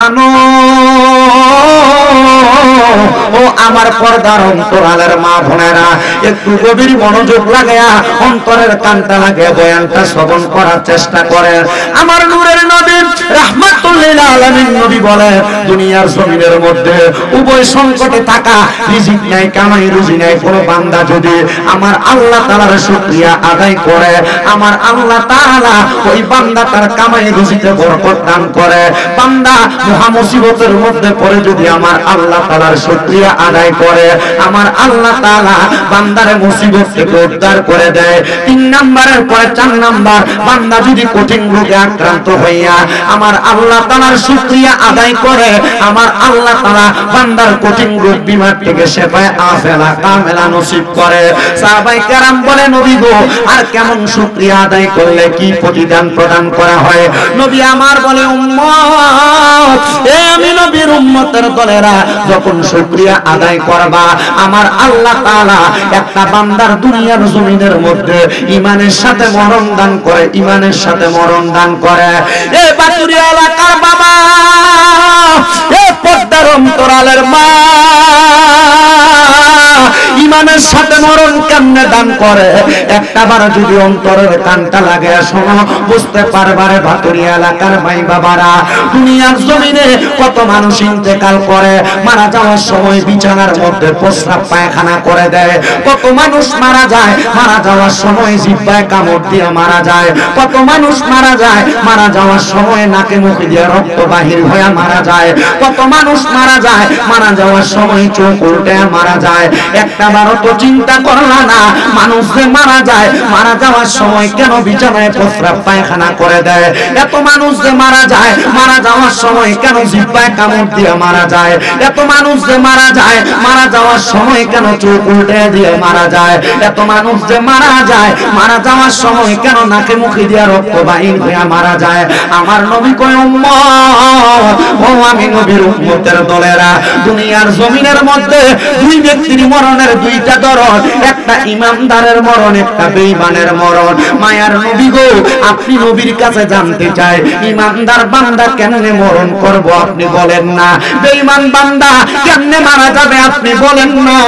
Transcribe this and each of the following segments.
ও আমার পর্দার অন্তরালের মা বোনেরা, একটু গভীর মনোযোগ লাগায়া অন্তরের কানটা লাগিয়ে বয়ানটা শ্রবণ করার চেষ্টা করেন। আমার নূরের নবী রাহমাতুল লিল আলামিন নবী বলেন, দুনিয়ার জমিনের মধ্যে উভয় সংকটে থাকা, রিজিক নাই, কামাই রুজি নাই, কোন বান্দা যদি আমার আল্লাহ তাআলার শুকরিয়া আদায় করে, আমার আল্লাহ তাআলা ওই বান্দা তার কামাই রুজিতে বরকত দান করে। বান্দা মহা মুসিবতের মধ্যে পড়ে যদি আমার আল্লাহ তাআলার শুকরিয়া আদায় করে, আমার আল্লাহ তাআলা বান্দার মুসিবত থেকে উদ্ধার করে দেয়। 3 নম্বরের পরে 4 নম্বর, বান্দা যদি কঠিন রোগে আক্রান্ত হইয়া আমার আল্লাহ তাআলার শুকরিয়া আদায় করে, আমার আল্লাহ তাআলা বান্দার কঠিন রোগ বিমার থেকে শেফায়ে আফেলা কামেলা নসিব করে। সাহাবায়ে কেরাম বলে, নবী গো, আর কেমন শুকরিয়া আদায় করলে কি প্রতিদান প্রদান করা হয়? নবী আমার বলে, উম্মত, এ আমি নবীর উম্মতের দলেরা, যখন শুকরিয়া আদায় করবা, আমার আল্লাহ তাআলা একটা বান্দার দুনিয়ার জমিনের মধ্যে ঈমানের সাথে মরণ দান করে, ঈমানের সাথে মরণ দান করে। এ বাতুরিয়া এলাকার বাবা, এ পর্দার অন্তরালের মা, ঈমানের সাথে মরণ কেমনে দান করে? একটাবার যদি অন্তরের কানটা লাগে শোনো, বুঝতে পারবারে ভাতুরিয়া এলাকার ভাই বাবারা, দুনিয়ার জমিনে কত মানুষ ইন্তেকাল করে, মারা যাওয়ার সময় বিছানার মধ্যে প্রস্রাব পায়খানা করে দেয়। কত মানুষ মারা যায়, মারা যাওয়ার সময় জিহ্বায় কামড় দিয়ে মারা যায়। কত মানুষ মারা যায়, মারা যাওয়ার সময় নাকে মুখে দিয়ে রক্ত বাহির হয়ে মারা যায়। কত মানুষ মারা যায়, মারা যাওয়ার সময় চোখ উল্টে মারা যায়। একটাবারও তো চিন্তা করলা না, মানুষ যে মারা যায়, মারা যাওয়ার সময় কেন বিছানায় প্রস্রাব পায়খানা করে দেয়? এত মানুষ যে মারা যায়, মারা যাওয়ার সময় কেন জিহ্বায় কামড় দিয়ে মারা যায়? এত মানুষ যে মারা যায়, মারা যাওয়ার সময় কেন চোখ উল্টে দিয়ে মারা যায়? এত মানুষ যে মারা যায়, মারা যাওয়ার সময় কেন নাকে মুখে দিয়ে রক্ত বাহির হয়ে মারা যায়? আমার নবী কয়, উম্মত, ও আমি নবীর উম্মতের দলেরা, দুনিয়ার জমিনের মধ্যে দুই ব্যক্তির মরণের দুইটা ধরন, একটা ইমানদারের মরণ, একটা বেঈমানের মরণ। মায়ার নবী গো, আপনি নবীর কাছে জানতে চাই, ইমানদার বান্দা কেমনে মরণ করব আপনি বলেন না, বেঈমান বান্দা কেমনে মারা যাবে আপনি বলেন না।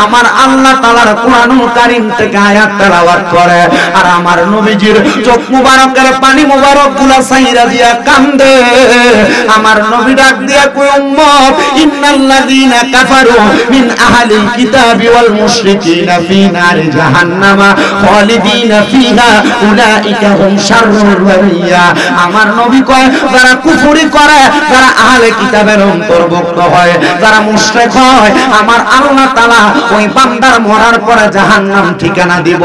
আমার আল্লাহ তাআলার কোরআনুল কারীম থেকে আয়াত তেলাওয়াত করে, আর আমার নবীজির চোখ মুবারকের পানি মুবারক গুলা সাইরা দিয়া কান্দে। আমার নবী ডাক দিয়া কই, উম্মত, ইন্নাল্লাযীনা কাফারু মিন আহলিল কিতাবি ওয়াল মুশরিকিনা ফি নারি জাহান্নামা খালিদিনা ফিহা উলাইকা হুম শাররুল বারিয়া। আমার নবী কয়, যারা কুফরি করে, যারা আহলে কিতাবের অন্তর্ভুক্ত হয়, যারা মুশরিক হয়, আমার আল্লাহ তাআলা ওই বান্দার মরার পরে জাহান্নাম ঠিকানা দিব।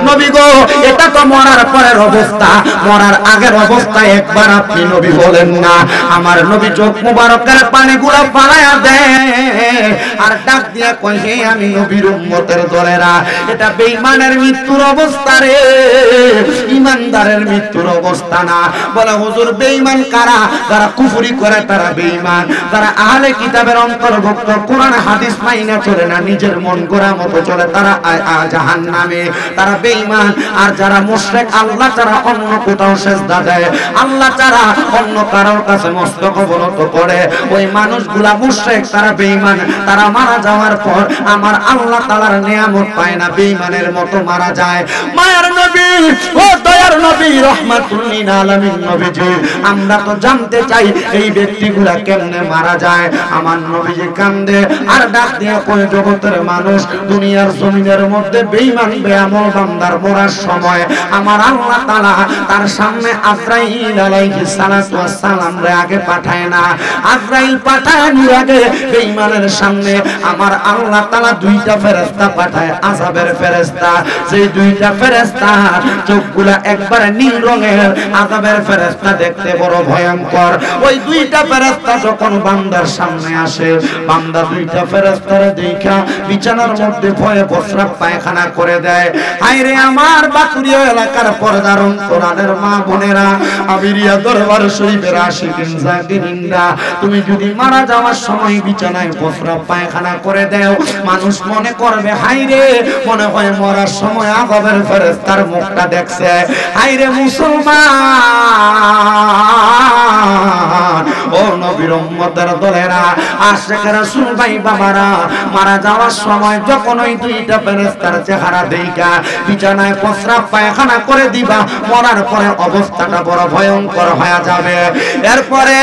নবী গো, এটা তো মরার পরের অবস্থা, মরার আগের অবস্থা একবার আপনি নবী বলেন না। আমার নবী চোখ মুবারকের পানিগুলো পালায়া দেয়, আর ডাক দিয়া কয়, হে আমি নবীর উম্মতের দলেরা, এটা বেঈমানের মৃত্যুর অবস্থা রে, ইমানদারের মৃত্যুর অবস্থা না। বলে, হুজুর, বেঈমান কারা? যারা কুফরি করে তারা বেঈমান, যারা আহলে কিতাবের অন্তর্ভুক্ত, কোরআন হাদিস মাইনা চলে না, নিজের মন গড়া মতো চলে, তারা জাহান্নামে, তারা বেঈমান। আর যারা মুশরিক, আল্লাহ ছাড়া অন্য কোথাও সিজদা দেয়, আল্লাহ ছাড়া অন্য কারোর কাছে মস্তক অবনত করে, ওই মানুষগুলা মুশরিক, তারা বেঈমান। তারা মারা যাওয়ার পর আমার আল্লাহ তাআলার নিয়ামত পায় না, বেঈমানের মতো মারা যায়। মায়ার নবী, ও দয়ার নবী, রাহমাতুল লিল আলামিন নবীজি, আমরা তো জানতে চাই এই ব্যক্তিগুলা কেমনে মারা যায়। আমার নবীজি কান্দে আর ডাক দিয়ে কয়, জগতের মানুষ, দুনিয়ার জমিনের মধ্যে বেঈমান বেআমল বান্দার মরার সময় আমার আল্লাহ তাআলা তার সামনে আজরাইল আলাইহিস সালাতু ওয়াস সালাম রে আগে পাঠায় না। আজরাইল পাঠানোর আগে বেঈমানের সামনে আমার আল্লাহ তাআলা দুইটা ফেরেশতা পাঠায়, আযাবের ফেরেশতা। সেই দুইটা ফেরেশতা চোখগুলা একবারে নীল রঙের, আযাবের ফেরেশতা দেখতে বড় ভয়ঙ্কর। ওই দুইটা ফেরেশতা যখন বান্দার সামনে আসে, বান্দা দুইটা ফেরেশতারে দেখা বিছানার মধ্যে ভয়ে প্রস্রাব পায়খানা করে দেয়। হায়রে আমার বাতুরিয়া এলাকার পর্দার অন্তরালের মা বোনেরা, আমিরিয়া দরবার শরীফের আশিকিন গৃহিণীরা তুমি যদি মারা যাওয়ার সময় বিছানায় প্রস্রাব পায়খানা করে দাও, মানুষ মনে করবে হাইরে মনে হয় মরার সময় আযাবের ফেরেশতার মুখটা দেখছে। হাইরে মুসলমান, ও নবীর উম্মতের দলেরা, আশিক রাসূল ভাই বাবারা, মারা যাওয়ার সময় যখন ওই দুইটা ফেরেশতার চেহারা দেখা বিছানায় প্রস্রাব পায়খানা করে দিবা, মরার পরে অবস্থাটা বড় ভয়ঙ্কর হয়ে যাবে। এরপরে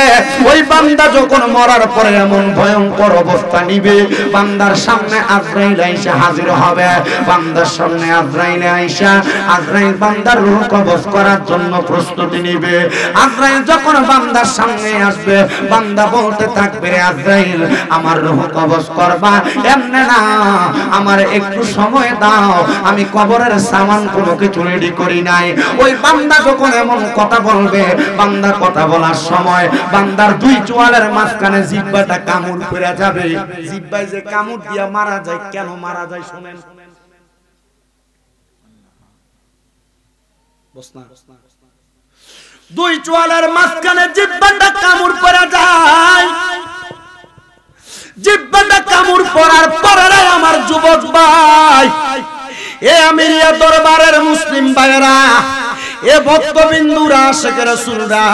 ওই বান্দা যখন মরার পরে এমন ভয়ঙ্কর অবস্থা নিবে, বান্দার সামনে আজরাইল আইসা হাজির হবে। বান্দার সামনে আজরাইল আইসা আজরাইল বান্দার রূহ কবজ করার জন্য প্রস্তুতি নিবে। আজরাইল যখন বান্দার সামনে আসবে, বান্দা বলতে থাকবে, আজরাইল আমার রূহ কবজ করবা, এমনে না, আমার একটু সময় দাও, আমি কবরের সামান কোনো কিছু রেডি করি নাই। ওই বান্দা যখন এমন কথা বলবে, বান্দা কথা বলার সময় বান্দার দুই চোয়ালের মাঝখানে জিহ্বাটা কামড় পড়ে যাবে। জিহ্বায় যে কামড় দিয়া মারা যায়, কেন মারা যায় শুনেন। দুই চোয়ালের মাঝখানে জিহ্বাটা কামড় পড়ে যায়। জিহ্বাটা কামড় পড়ার পরে আমার যুবক ভাই, এ আমিরিয়া দরবারের মুসলিম ভাইয়েরা, এ ভক্তবিন্দুরা, আশিক রাসূলরা,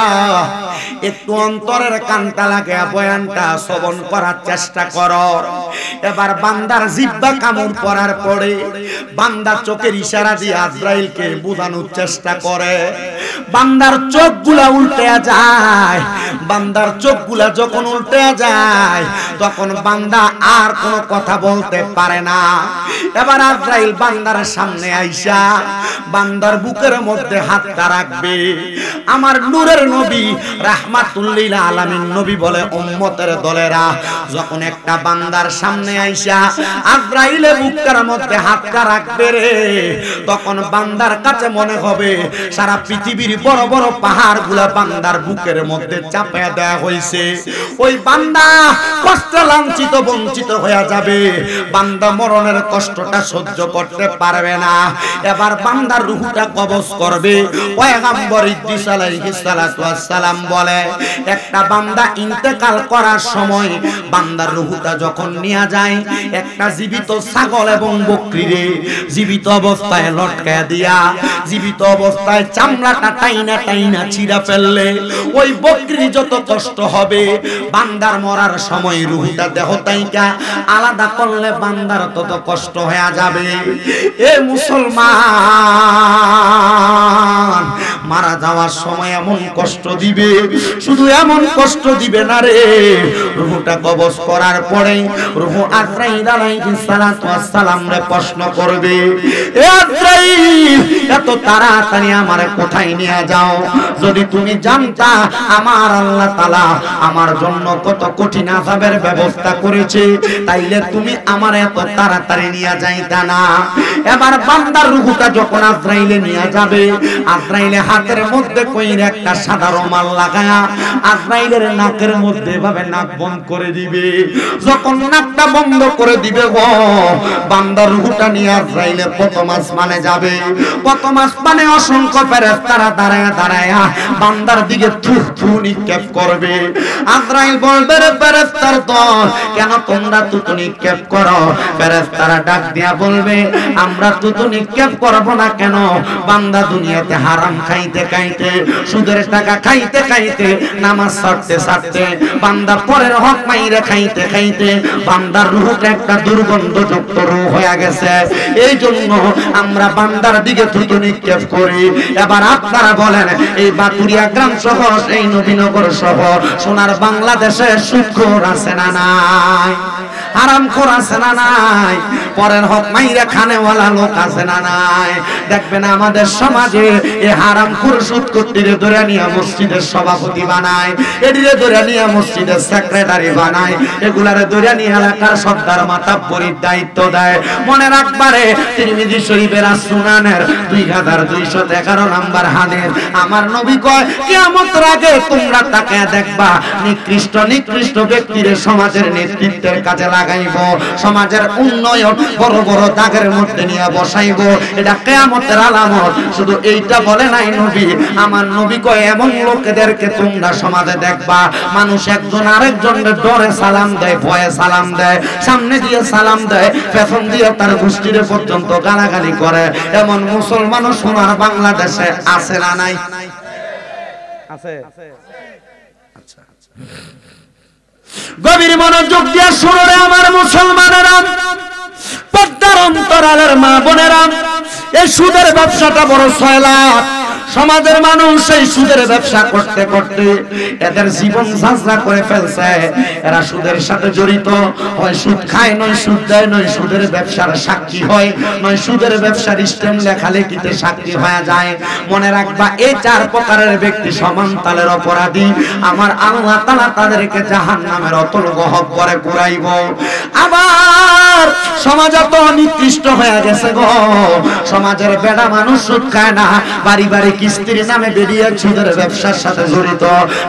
একটু অন্তরের কানটা লাগে বয়ানটা শ্রবণ করার চেষ্টা করো। এবার বান্দার জিহ্বা কামড় পড়ার পরে বান্দা চোখের ইশারা দিয়ে আজরাইলকে বোঝানোর চেষ্টা করে। বান্দার চোখগুলা উল্টে যায়। বান্দার চোখগুলা যখন উল্টে যায়, তখন বান্দা আর কোনো কথা বলতে পারে না। এবার আজরাইল বান্দার সামনে আইসা বান্দার বুকের মধ্যে হাতটা রাখবে। আমার নূরের নবী রাহমাতুল লিল আলামিন নবী বলে, উম্মতের দলেরা, যখন একটা বান্দার সামনে আইসা আজরাইলে বুকের মধ্যে হাতটা রাখবে রে, তখন বান্দার কাছে মনে হবে সারা পৃথিবীর বড় বড় পাহাড়গুলা বান্দার বুকের মধ্যে চাপিয়ে দেওয়া হয়েছে। ওই বান্দা কষ্ট লাঞ্ছিত বঞ্চিত হয়ে যাবে। বান্দা মরণের কষ্টটা সহ্য করতে পারবে না। এবার বান্দার রূহটা কবজ করবে। পয়গম্বর ইদ্রিস আলাইহিস সালাতু ওয়াস সালাম বলে, একটা বান্দা ইন্তেকাল করার সময় বান্দার রূহটা যখন নিয়ে যায়, একটা জীবিত ছাগল এবং বকরিরে জীবিত অবস্থায় লটকায়া দিয়া, জীবিত অবস্থায় চামড়াটা টাইনা টাইনা ছিঁড়া ফেললে ওই বকরি যত কষ্ট হবে, বান্দার মরার সময় রূহটা দেহ তাইকা আলাদা করলে বান্দার তত কষ্ট হয়ে যাবে। এ মুসলমান, মারা যাওয়ার সময় এমন কষ্ট দিবে, শুধু এমন কষ্ট দিবে না রে, রূহটা কবজ করার পরে রূহ আজরাইল আলাইহিস সালাতু ওয়াস সালাম রে প্রশ্ন করবে, এ আজরাইল, এত তাড়াতাড়ি আমারে কোথায় নিয়ে যাও? যদি তুমি জানতা আমার আল্লাহ তাআলা আমার জন্য কত কঠিন আযাবের ব্যবস্থা করেছে, তাইলে তুমি আমার এত তাড়াতাড়ি নিয়ে যাইতা না। এবার বান্দার রূহটা যখন আজরাইলে নিয়ে যাবে, আজরাইলে হাতের মধ্যে কইর একটা সাদা রুমাল লাগায়া আজরাইলের নাকের মধ্যে ভাবে নাক বন্ধ করে দিবে। যখন নাকটা বন্ধ করে দিবে গো, বান্দার রূহটা নিয়ে আজরাইলের প্রথম আসমানে যাবে। প্রথম আসমানে অসংখ্য ফেরেশতারা দাঁড়ায়া দাঁড়ায়া বান্দার দিকে থু থু নিক্ষেপ করবে। আজরাইল বলবে, রে ফেরেশতার দল, কেন তোমরা থুতু নিক্ষেপ করো? ফেরেশতারা ডাক দিয়া বলবে, আমরা থুতু নিক্ষেপ করব না কেন? বান্দা দুনিয়াতে হারাম খাইতে খাইতে, সুদের টাকা খাইতে খাইতে, নামাজ ছাড়তে ছাড়তে, বান্দা পরের হক মাইরে খাইতে খাইতে বান্দার রূহটা একটা দুর্গন্ধযুক্ত রূহ হয়ে গেছে। এই জন্য আমরা বান্দার দিকে থুতু নিক্ষেপ করি। এবার আপনারা বলেন, এই বাতুরিয়া গ্রাম সহ, এই নবীনগর সহ সোনার বাংলাদেশে সুদখোর আছে না নাই? হারামখোর আছে না নাই? পরের হক মাইরা খানেওয়ালা লোক আছে না নাই? দেখবেন আমাদের সমাজে এই হারামখোর সুদখোরটিরে ধরে নিয়ে মসজিদের সভাপতি বানায়, এদিকে ধরে নিয়ে মসজিদের সেক্রেটারি বানায়, এগুলারে ধরে নিয়ে এলাকার সর্দার মাতাব্বরির দায়িত্ব দেয়। মনে রাখবারে তিরমিজি শরীফের সুনানের 2211 নম্বর হাদিস, আমার নবী কয়, কিয়ামতের আগে তোমরা তাকে দেখবা নিকৃষ্ট নিকৃষ্ট ব্যক্তিরে সমাজের নেতৃত্বের কাজে লাগাইব, সমাজের উন্নয়ন বড় বড় দাগের মধ্যে নিয়ে বসাইব। এটা কিয়ামতের আলামত। শুধু এইটা বলে নাই নবী, আমার নবী কয় এমন লোকদেরকে তোমরা সমাজে দেখবা মানুষ একজন আরেকজনের ডরে সালাম দেয়, ভয়ে সালাম দেয়, সামনে দিয়ে সালাম দেয়, পেছন দিয়ে তার গোষ্ঠীর পর্যন্ত গালাগালি করে। এমন মুসলমানও সোনার বাংলাদেশে আছে না নাই? আছে। আচ্ছা, গভীর মনোযোগ দিয়ে শুনো রে আমার মুসলমানেরা, পর্দার অন্তরালের মা বোনেরা, এই সুদের ব্যবসাটা বড় সয়লাভ। সমাজের মানুষ এই সুদের ব্যবসা করতে করতে এদের জীবন ঝাঁঝরা করে ফেলছে। এরা সুদের সাথে জড়িত, হয় সুদ খায়, নয় সুদ দেয়, নয় সুদের ব্যবসার সাক্ষী হয়, নয় সুদের ব্যবসার স্টেম লেখালেখিতে সাক্ষী হয়ে যায়। মনে রাখবা এই চার প্রকারের ব্যক্তি সমান তালের অপরাধী। আমার আল্লাহ তাআলা তাদেরকে জাহান্নামের অতল গহ্বরে পুরাইব। আবার সমাজ এত নিকৃষ্ট হয়ে গেছে গো, সমাজের বেড়া মানুষ সুদ খায় না, বাড়ি বাড়ি কিস্তির নামে বেরিয়ে সুদের ব্যবসার সাথে জড়িত।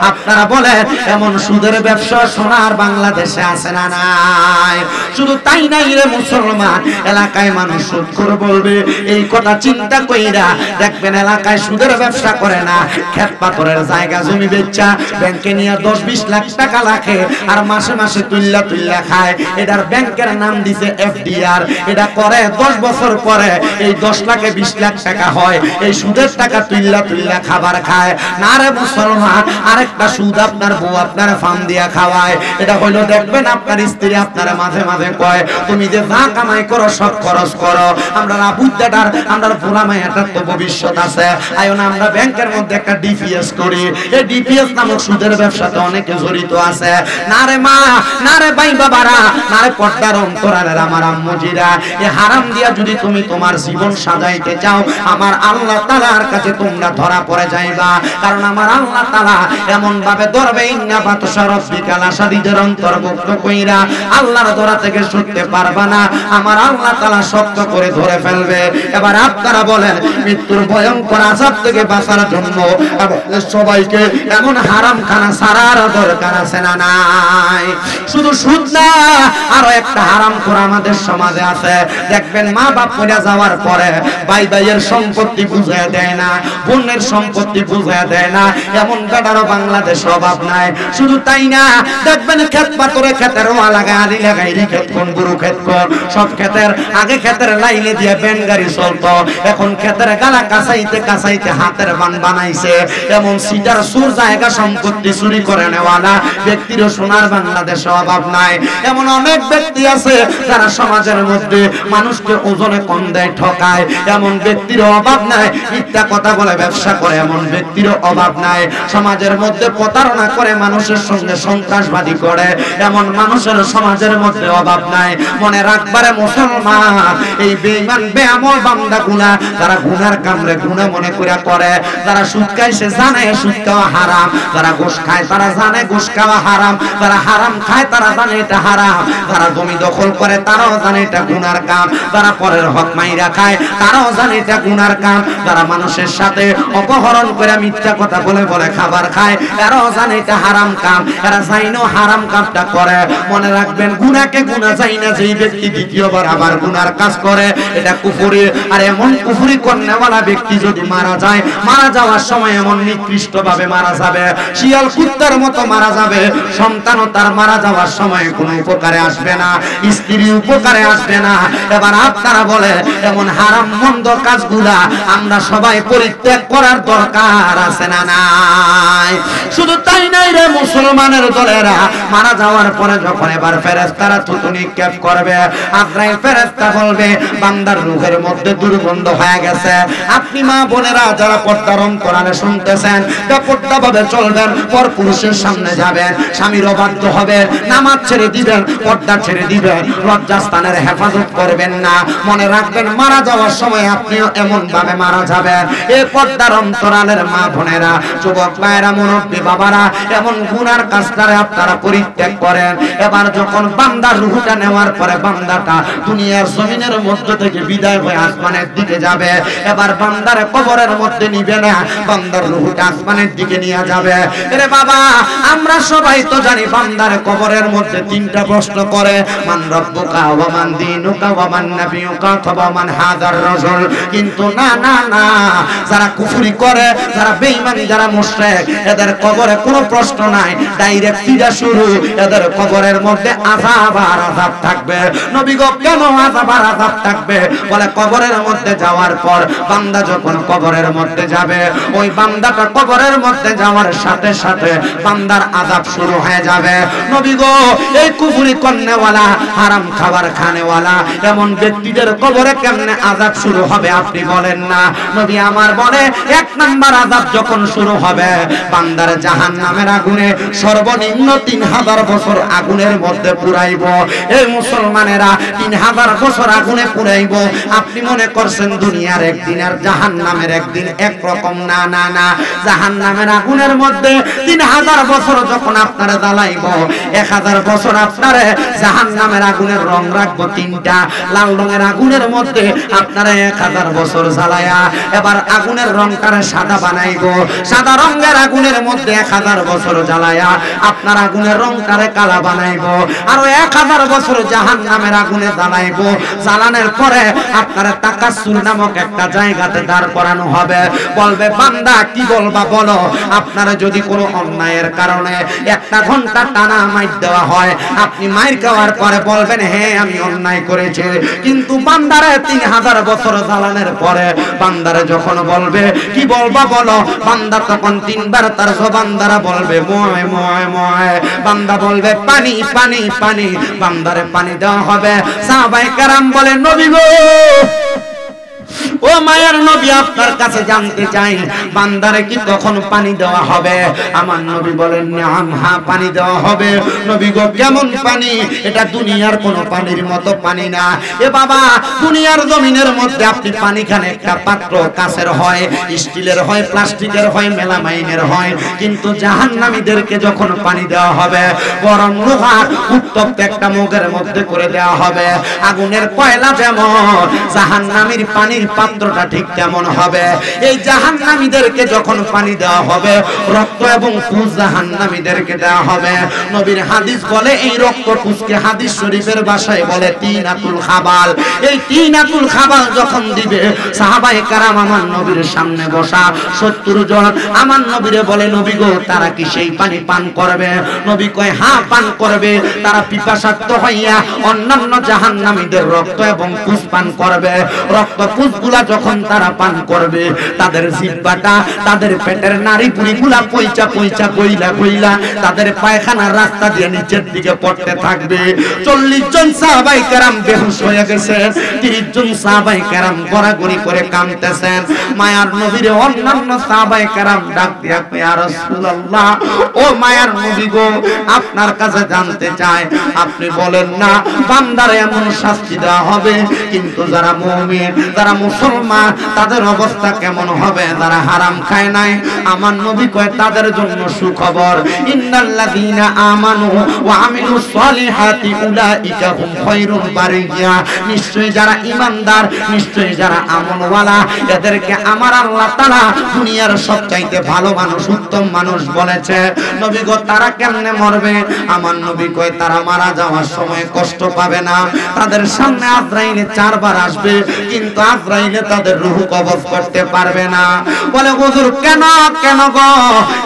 আপনারা বলেন এমন সুদের ব্যবসা সোনার বাংলাদেশে আছে না নাই? শুধু তাই নাই রে মুসলমান, এলাকায় মানুষ সুদ করে বলবে, এই কথা চিন্তা কইরা দেখবেন এলাকায় সুদের ব্যবসা করে না, ক্ষেত পাথরের জায়গা জমি বেচা ব্যাংকে নিয়ে 10-20 লাখ টাকা রাখে আর মাসে মাসে তুল্লা তুল্লা খায়। এটার ব্যাংকের নাম দিছে এফডিআর। এটা করে 10 বছর পরে এই 10 লাখে 20 লাখ টাকা হয়। এই সুদের টাকা তুল্লা তুল্লা খাবার খায় না রে মুসলমান। আরেকটা সুদ আপনার বউ আপনার ফার্ম দিয়া খাওয়ায়। এটা হইলো দেখবেন আপনার স্ত্রী আপনার মাঝে মাঝে কয়, তুমি যে যা কামাই করো সব খরচ করো, আমরা না বুঝদাটার আমরা ভোলা মায়াটার তো ভবিষ্যৎ আছে, আয়ো না আমরা ব্যাংকের মধ্যে একটা ডিপিএস করি। এই ডিপিএস নামক সুদের ব্যবসাতে অনেকে জড়িত আছে। না রে মা, না রে ভাই বাবারা, না রে পর্দার অন্তরালের আমার আম্মুজিরা, এই হারাম দিয়া যদি তুমি তোমার জীবন সাজাইতে চাও, আমার আল্লাহ তাআলার কাছে তোমরা ধরা পড়ে যাইবা। কারণ আমার আল্লাহ তাআলা এমন ভাবে ধরবে, ইন্না বাতশা রাব্বিকা লাশাদীদের অন্তর্ভুক্ত কইরা আল্লাহর ধরা থেকে ছুটতে পারবা না। আমার আল্লাহ তাআলা শক্ত করে ধরে ফেলবে। এবার আপনারা বলেন মৃত্যুর ভয়ঙ্কর আযাব থেকে বাঁচার জন্য সবাইকে এমন হারাম খানা ছাড়ার দরকার আছে না নাই? শুধু সুদ না, আরো একটা হারাম খোর আমাদের সমাজে আছে। দেখবেন মা বাপ মরে যাওয়ার পরে ভাই ভাইয়ের সম্পত্তি বুঝায় দেয় না, বোনের সম্পত্তি বুঝায় দেয় না, এমন বেটারও বাংলাদেশে অভাব নাই। শুধু তাই না, দেখবেন ক্ষেত পাথরে ক্ষেতের ওয়া লাগায়, আলি লাগাই, ক্ষেত কোন গরু ক্ষেত কোন সব ক্ষেতের আগে ক্ষেতের লাইনে দিয়ে ব্যান গাড়ি চলতো, এখন ক্ষেতের গালা কাঁচাইতে কাঁচাইতে হাতের বান বানাইছে। এমন সিটার সুর জায়গা সম্পত্তি চুরি করে নেওয়ালা ব্যক্তিরও সোনার বাংলাদেশে অভাব নাই। এমন অনেক ব্যক্তি আছে যারা সমাজের মধ্যে মানুষকে ওজনে কম দেয়, ঠকায়, এমন ব্যক্তিরও অভাব নাই। মিথ্যা কথা বলে ব্যবসা করে, এমন ব্যক্তিরও অভাব নাই। সমাজের মধ্যে প্রতারণা করে মানুষের সঙ্গে সন্ত্রাসবাদী করে, এমন মানুষের সমাজের মধ্যে অভাব নাই। মনে রাখবারে মুসলমান, এই বেঈমান বেআমল বান্দাগুলা যারা গুনার কামরে গুনাহ মনে করে, যারা সুদ খায় সে জানে সুদ খাওয়া হারাম, যারা ঘুষ খায় তারা জানে ঘুষ খাওয়া হারাম, যারা হারাম খায় তারা জানে এটা হারাম, যারা জমি দখল করে তারাও জানে এটা গুনার কাম, যারা পরের হক মাইরা খায় তারাও জানে এটা গুনার কাম, যারা মানুষের সাথে অপহরণ করে মিথ্যা কথা বলে বলে খাবার খায় এরাও জানে এটা হারাম কাম, এরা জানেও হারাম কামটা করে। মনে রাখবেন গুনাহকে গুনাহ যায় না যেই ব্যক্তি দ্বিতীয়বার আবার গুনার কাজ করে, এটা কুফরি। আর এমন কুফরি করনেওয়ালা ব্যক্তি যদি মারা যায়, মারা যাওয়ার সময় এমন নিকৃষ্ট ভাবে মারা যাবে, শিয়াল কুত্তার মতো মারা যাবে, সন্তানও তার মারা যাওয়ার সময় কোনো উপকারে আসবে না, স্ত্রী উপকারে আসবে না। এবার আপনারা বলে এমন হারাম মন্দ কাজগুলা আমরা সবাই পরিত্যাগ করার দরকার আছে না নাই? শুধু তাই নাই রে মুসলমানের দলেরা, মারা যাওয়ার পরে যখন এবার ফেরেশতারা থুতু নিক্ষেপ করবে, আজরাইল ফেরেশতা বলবে বান্দার রূহের মধ্যে দুর্গন্ধ হয়ে গেছে। আপনি মা বোনেরা যারা পর্দার অন্তরালে শুনতেছেন, পর্দা ভাবে চলবেন, পর পুরুষের সামনে যাবেন, স্বামীর অবাধ্য হবে, নামাজ ছেড়ে দিবেন, পর্দা ছেড়ে দিবেন, লজ্জাস্থানের হেফাজত করবেন না। মনে রাখবেন মারা যাওয়ার সময় আপনিও এমন ভাবে মারা যাবেন। এই পর্দার অন্তরালের মা বোনেরা, যুবক ভাইয়েরা, মুরব্বী বাবারা, এমন গুনার কাজটারে আপনারা পরিত্যাগ করেন। এবার যখন বান্দার রূহটা নেওয়ার পরে বান্দাটা দুনিয়ার জমিনের মধ্য থেকে বিদায় হয়ে আসমানের দিকে যাবে, এবার বান্দার কবরের মধ্যে নিবে না, বান্দার রূহটা আসমানের দিকে নিয়ে যাবে। আরে বাবা, আমরা সবাই তো জানি বান্দার কবরের মধ্যে তিনটা প্রশ্ন করে, মান রব্বুকা ওয়া মান দীনুকা ওয়া মান নাবিয়ুকা ওয়া মান হাদার রাসূল। কিন্তু না না না, যারা যারা কুফরি করে, যারা বেঈমানি, যারা মুশরিক, এদের কবরে কোনো প্রশ্ন নাই, ডাইরেক্ট সিধা শুরু। এদের কবরের মধ্যে আযাব আর আযাব থাকবে। নবী গো কেন আযাব আর আযাব থাকবে? বলে কবরের মধ্যে যাওয়ার পর বান্দা যখন কবরের মধ্যে যাবে, ওই বান্দাটা কবরের মধ্যে যাওয়ার সাথে সাথে বান্দার আযাব শুরু হয়ে যাবে। নবী গো এই কুফরি করনেওয়ালা, হারাম খাবার খানেওয়ালা এমন ব্যক্তিদের কবরে কেমনে আযাব শুরু হবে আপনি বলেন না? নবী আমার বলে এক নাম্বার আযাব যখন শুরু হবে, বান্দার জাহান্নামের আগুনে সর্বনিম্ন 3000 বছর আগুনের মধ্যে পুরাইব। এই মুসলমানেরা 3000 বছর আগুনে পুরাইব। আপনি মনে করছেন দুনিয়ার একদিন আর জাহান্নামের একদিন একরকম? না না না, জাহান্নামের আগুনের মধ্যে 3000 বছর যখন আপনারা জ্বালাইব, 1000 বছর আপনারা জাহান্নামের আগুনের রং রাখবো তিনটা। লাল রঙের আগুনের মধ্যে আপনারা 1000 বছর জ্বালায়া এবার আগুনের রংটারে সাদা বানাইব। সাদা রঙের আগুনের মধ্যে 1000 বছর জ্বালায়া আপনার আগুনের রংটারে কালা বানাইব। আরো 1000 বছর জাহান্নামের আগুনে জ্বালাইব। জ্বালানোর পরে আপনারা তাকাসসুর নামক একটা জায়গাতে দাঁড় করানো হবে। বলবে বান্দা কি বলবা বলো? আপনারা যদি কোনো অন্যায়ের কারণে 1 ঘন্টা টানা মাইর দেওয়া হয়, আপনি মাইর খাওয়ার পরে বলবেন হ্যাঁ আমি অন্যায় করেছি। কিন্তু বান্দারে 3000 বছর জ্বালানোর পরে বান্দারে যখন বলবে কি বলবা বলো, বান্দা তখন 3 বার তার জবান দ্বারা বলবে ময় ময় ময়। বান্দা বলবে পানি পানি পানি। বান্দারে পানি দেওয়া হবে। সাহাবায়ে কেরাম বলে নবী গো, ও মায়ার নবী আপনার কাছে জানতে চাই বান্দারে কি তখন পানি দেওয়া হবে? আমার নবী বলেন নাম, হ্যাঁ পানি দেওয়া হবে। নবী গো কেমন পানি? এটা দুনিয়ার কোন পানির মতো পানি না। এ বাবা দুনিয়ার জমিনের মধ্যে আপনি পানি খান, একটা পাত্র কাচের হয়, স্টিলের হয়, প্লাস্টিকের হয়, মেলামাইনের হয়। কিন্তু জাহান্নামীদেরকে যখন পানি দেওয়া হবে, গরম লোহার উত্তপ্ত একটা মগের মধ্যে করে দেওয়া হবে। আগুনের কয়লা যেমন, জাহান্নামীর পানির পাত্রটা ঠিক কেমন হবে? এই জাহান্নামীদেরকে যখন পানি দেওয়া হবে, রক্ত এবং পুঁজ জাহান্নামীদেরকে দেওয়া হবে। নবীর হাদিস বলে এই রক্ত পুঁজকে হাদিস শরীফের ভাষায় বলে তিনাতুল খাবাল। এই তিনাতুল খাবাল যখন দিবে, সাহাবায়ে কেরাম আমার নবীর সামনে বসা 70 জন আমার নবীরে বলে নবী গো তারা কি সেই পানি পান করবে? নবী কয় হ্যাঁ পান করবে। তারা পিপাসার্ত হইয়া অন্যান্য জাহান্নামীদের রক্ত এবং পুঁজ পান করবে। রক্ত পুঁজগুলা যখন তারা পান করবে, তাদের জিহ্বাটা, তাদের পেটের নাড়ি পুরিগুলা পয়চা পয়চা কইলা কইলা তাদের পায়খানার রাস্তা দিয়ে নিচের দিকে পড়তে থাকবে। 40 জন সাহাবায়ে কেরাম বেহুশ হয়ে গেছেন। 30 জন সাহাবায়ে কেরাম গড়াগড়ি করে কাঁদতেছেন। মায়ার নবীর অন্যান্য সাহাবায়ে কেরাম ডাক দিয়া কয় ইয়া রাসূলুল্লাহ, ও মায়ার নবী গো আপনার কাছে জানতে চাই আপনি বলেন না বান্দারে এমন শাস্তি দেওয়া হবে, কিন্তু যারা মুমিন, যারা মুসলমান তাদের অবস্থা কেমন হবে? যারা হারাম খায় নাই, আমার নবী কয় তাদের জন্য সুখবর। ইন্নাল্লাযীনা আমানু ওয়া আমিলুস সলিহাতি উলাইকা হুম খায়রুল বারিয়া। নিশ্চয়ই যারা ঈমানদার, নিশ্চয়ই যারা আমলওয়ালা, এদেরকে আমার আল্লাহ তাআলা দুনিয়ার সবচাইতে ভালো মানুষ, উত্তম মানুষ বলেছে। নবী গো তারা কেমনে মরবে? আমার নবী কয় তারা মারা যাওয়ার সময় কষ্ট পাবে না। তাদের সামনে আজরাইলে 4 বার আসবে, কিন্তু আজরাইলে তাদের রূহ কবজ করতে পারবে না। বলে হুজুর কেন কেন গো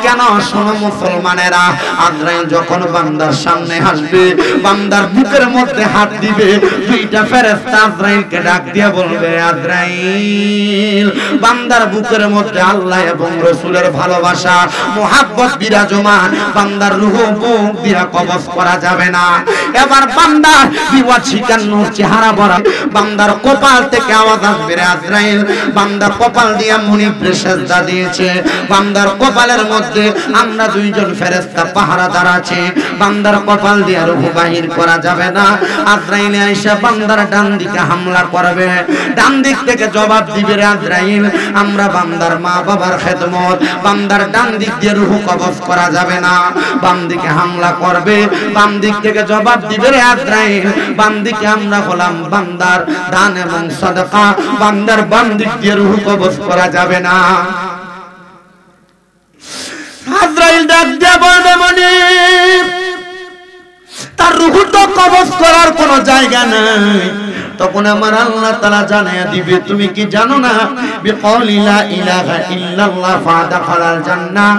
কেন? শোনো মুসলমানেরা, আজরাইল যখন বান্দার সামনে আসবে, বান্দার বুকের মধ্যে হাত দিবে, 2টা ফেরেশতা আজরাইলকে ডাক দিয়ে বলবে আজরাইল বান্দার বুকের মধ্যে আল্লাহ এবং রাসূলের ভালোবাসা মুহাব্বত বিরাজমান, বান্দার রূহ বুক দিয়া কবজ করা যাবে না। এবার বান্দার বিওয়াজ শিকান্নর চেহারা ভরা, বান্দার কপাল থেকে আওয়াজ আসবে আজরাইল। বান্দার কপাল দিয়া মুনিফরে সেজদা দিয়েছে, বান্দার কপালের মধ্যে আমরা 2 জন ফেরেশতা পাহারাদার আছে। বান্দার কপাল দিয়া রূহ বাহির করা যাবে না। আজরাইল আয়েশা বান্দার ডান দিকে হামলা করবে, ডান দিক থেকে জবাব দিবে আজরাইল আমরা বান্দার মা বাবার খেদমত, বান্দার ডান দিক দিয়ে রূহ কবজ করা যাবে না। বাম দিকে হামলা করবে, বাম দিক থেকে জবাব দিবে আজরাইল বাম দিকে আমরা হলাম বান্দার দান এবং সাদাকা, বান্দার বাম দিক দিয়ে রূহ কবজ করা যাবে না। আজরাইল ডাক দিয়ে বলবে মনিব তার রূহ তো কবজ করার কোনো জায়গা নাই, তখন আমার আল্লাহ তাআলা জানায়া দিবে তুমি কি জানো না বিকাউলি লা ইলাহা ইল্লাল্লাহ ফাদাখালাল জান্নাহ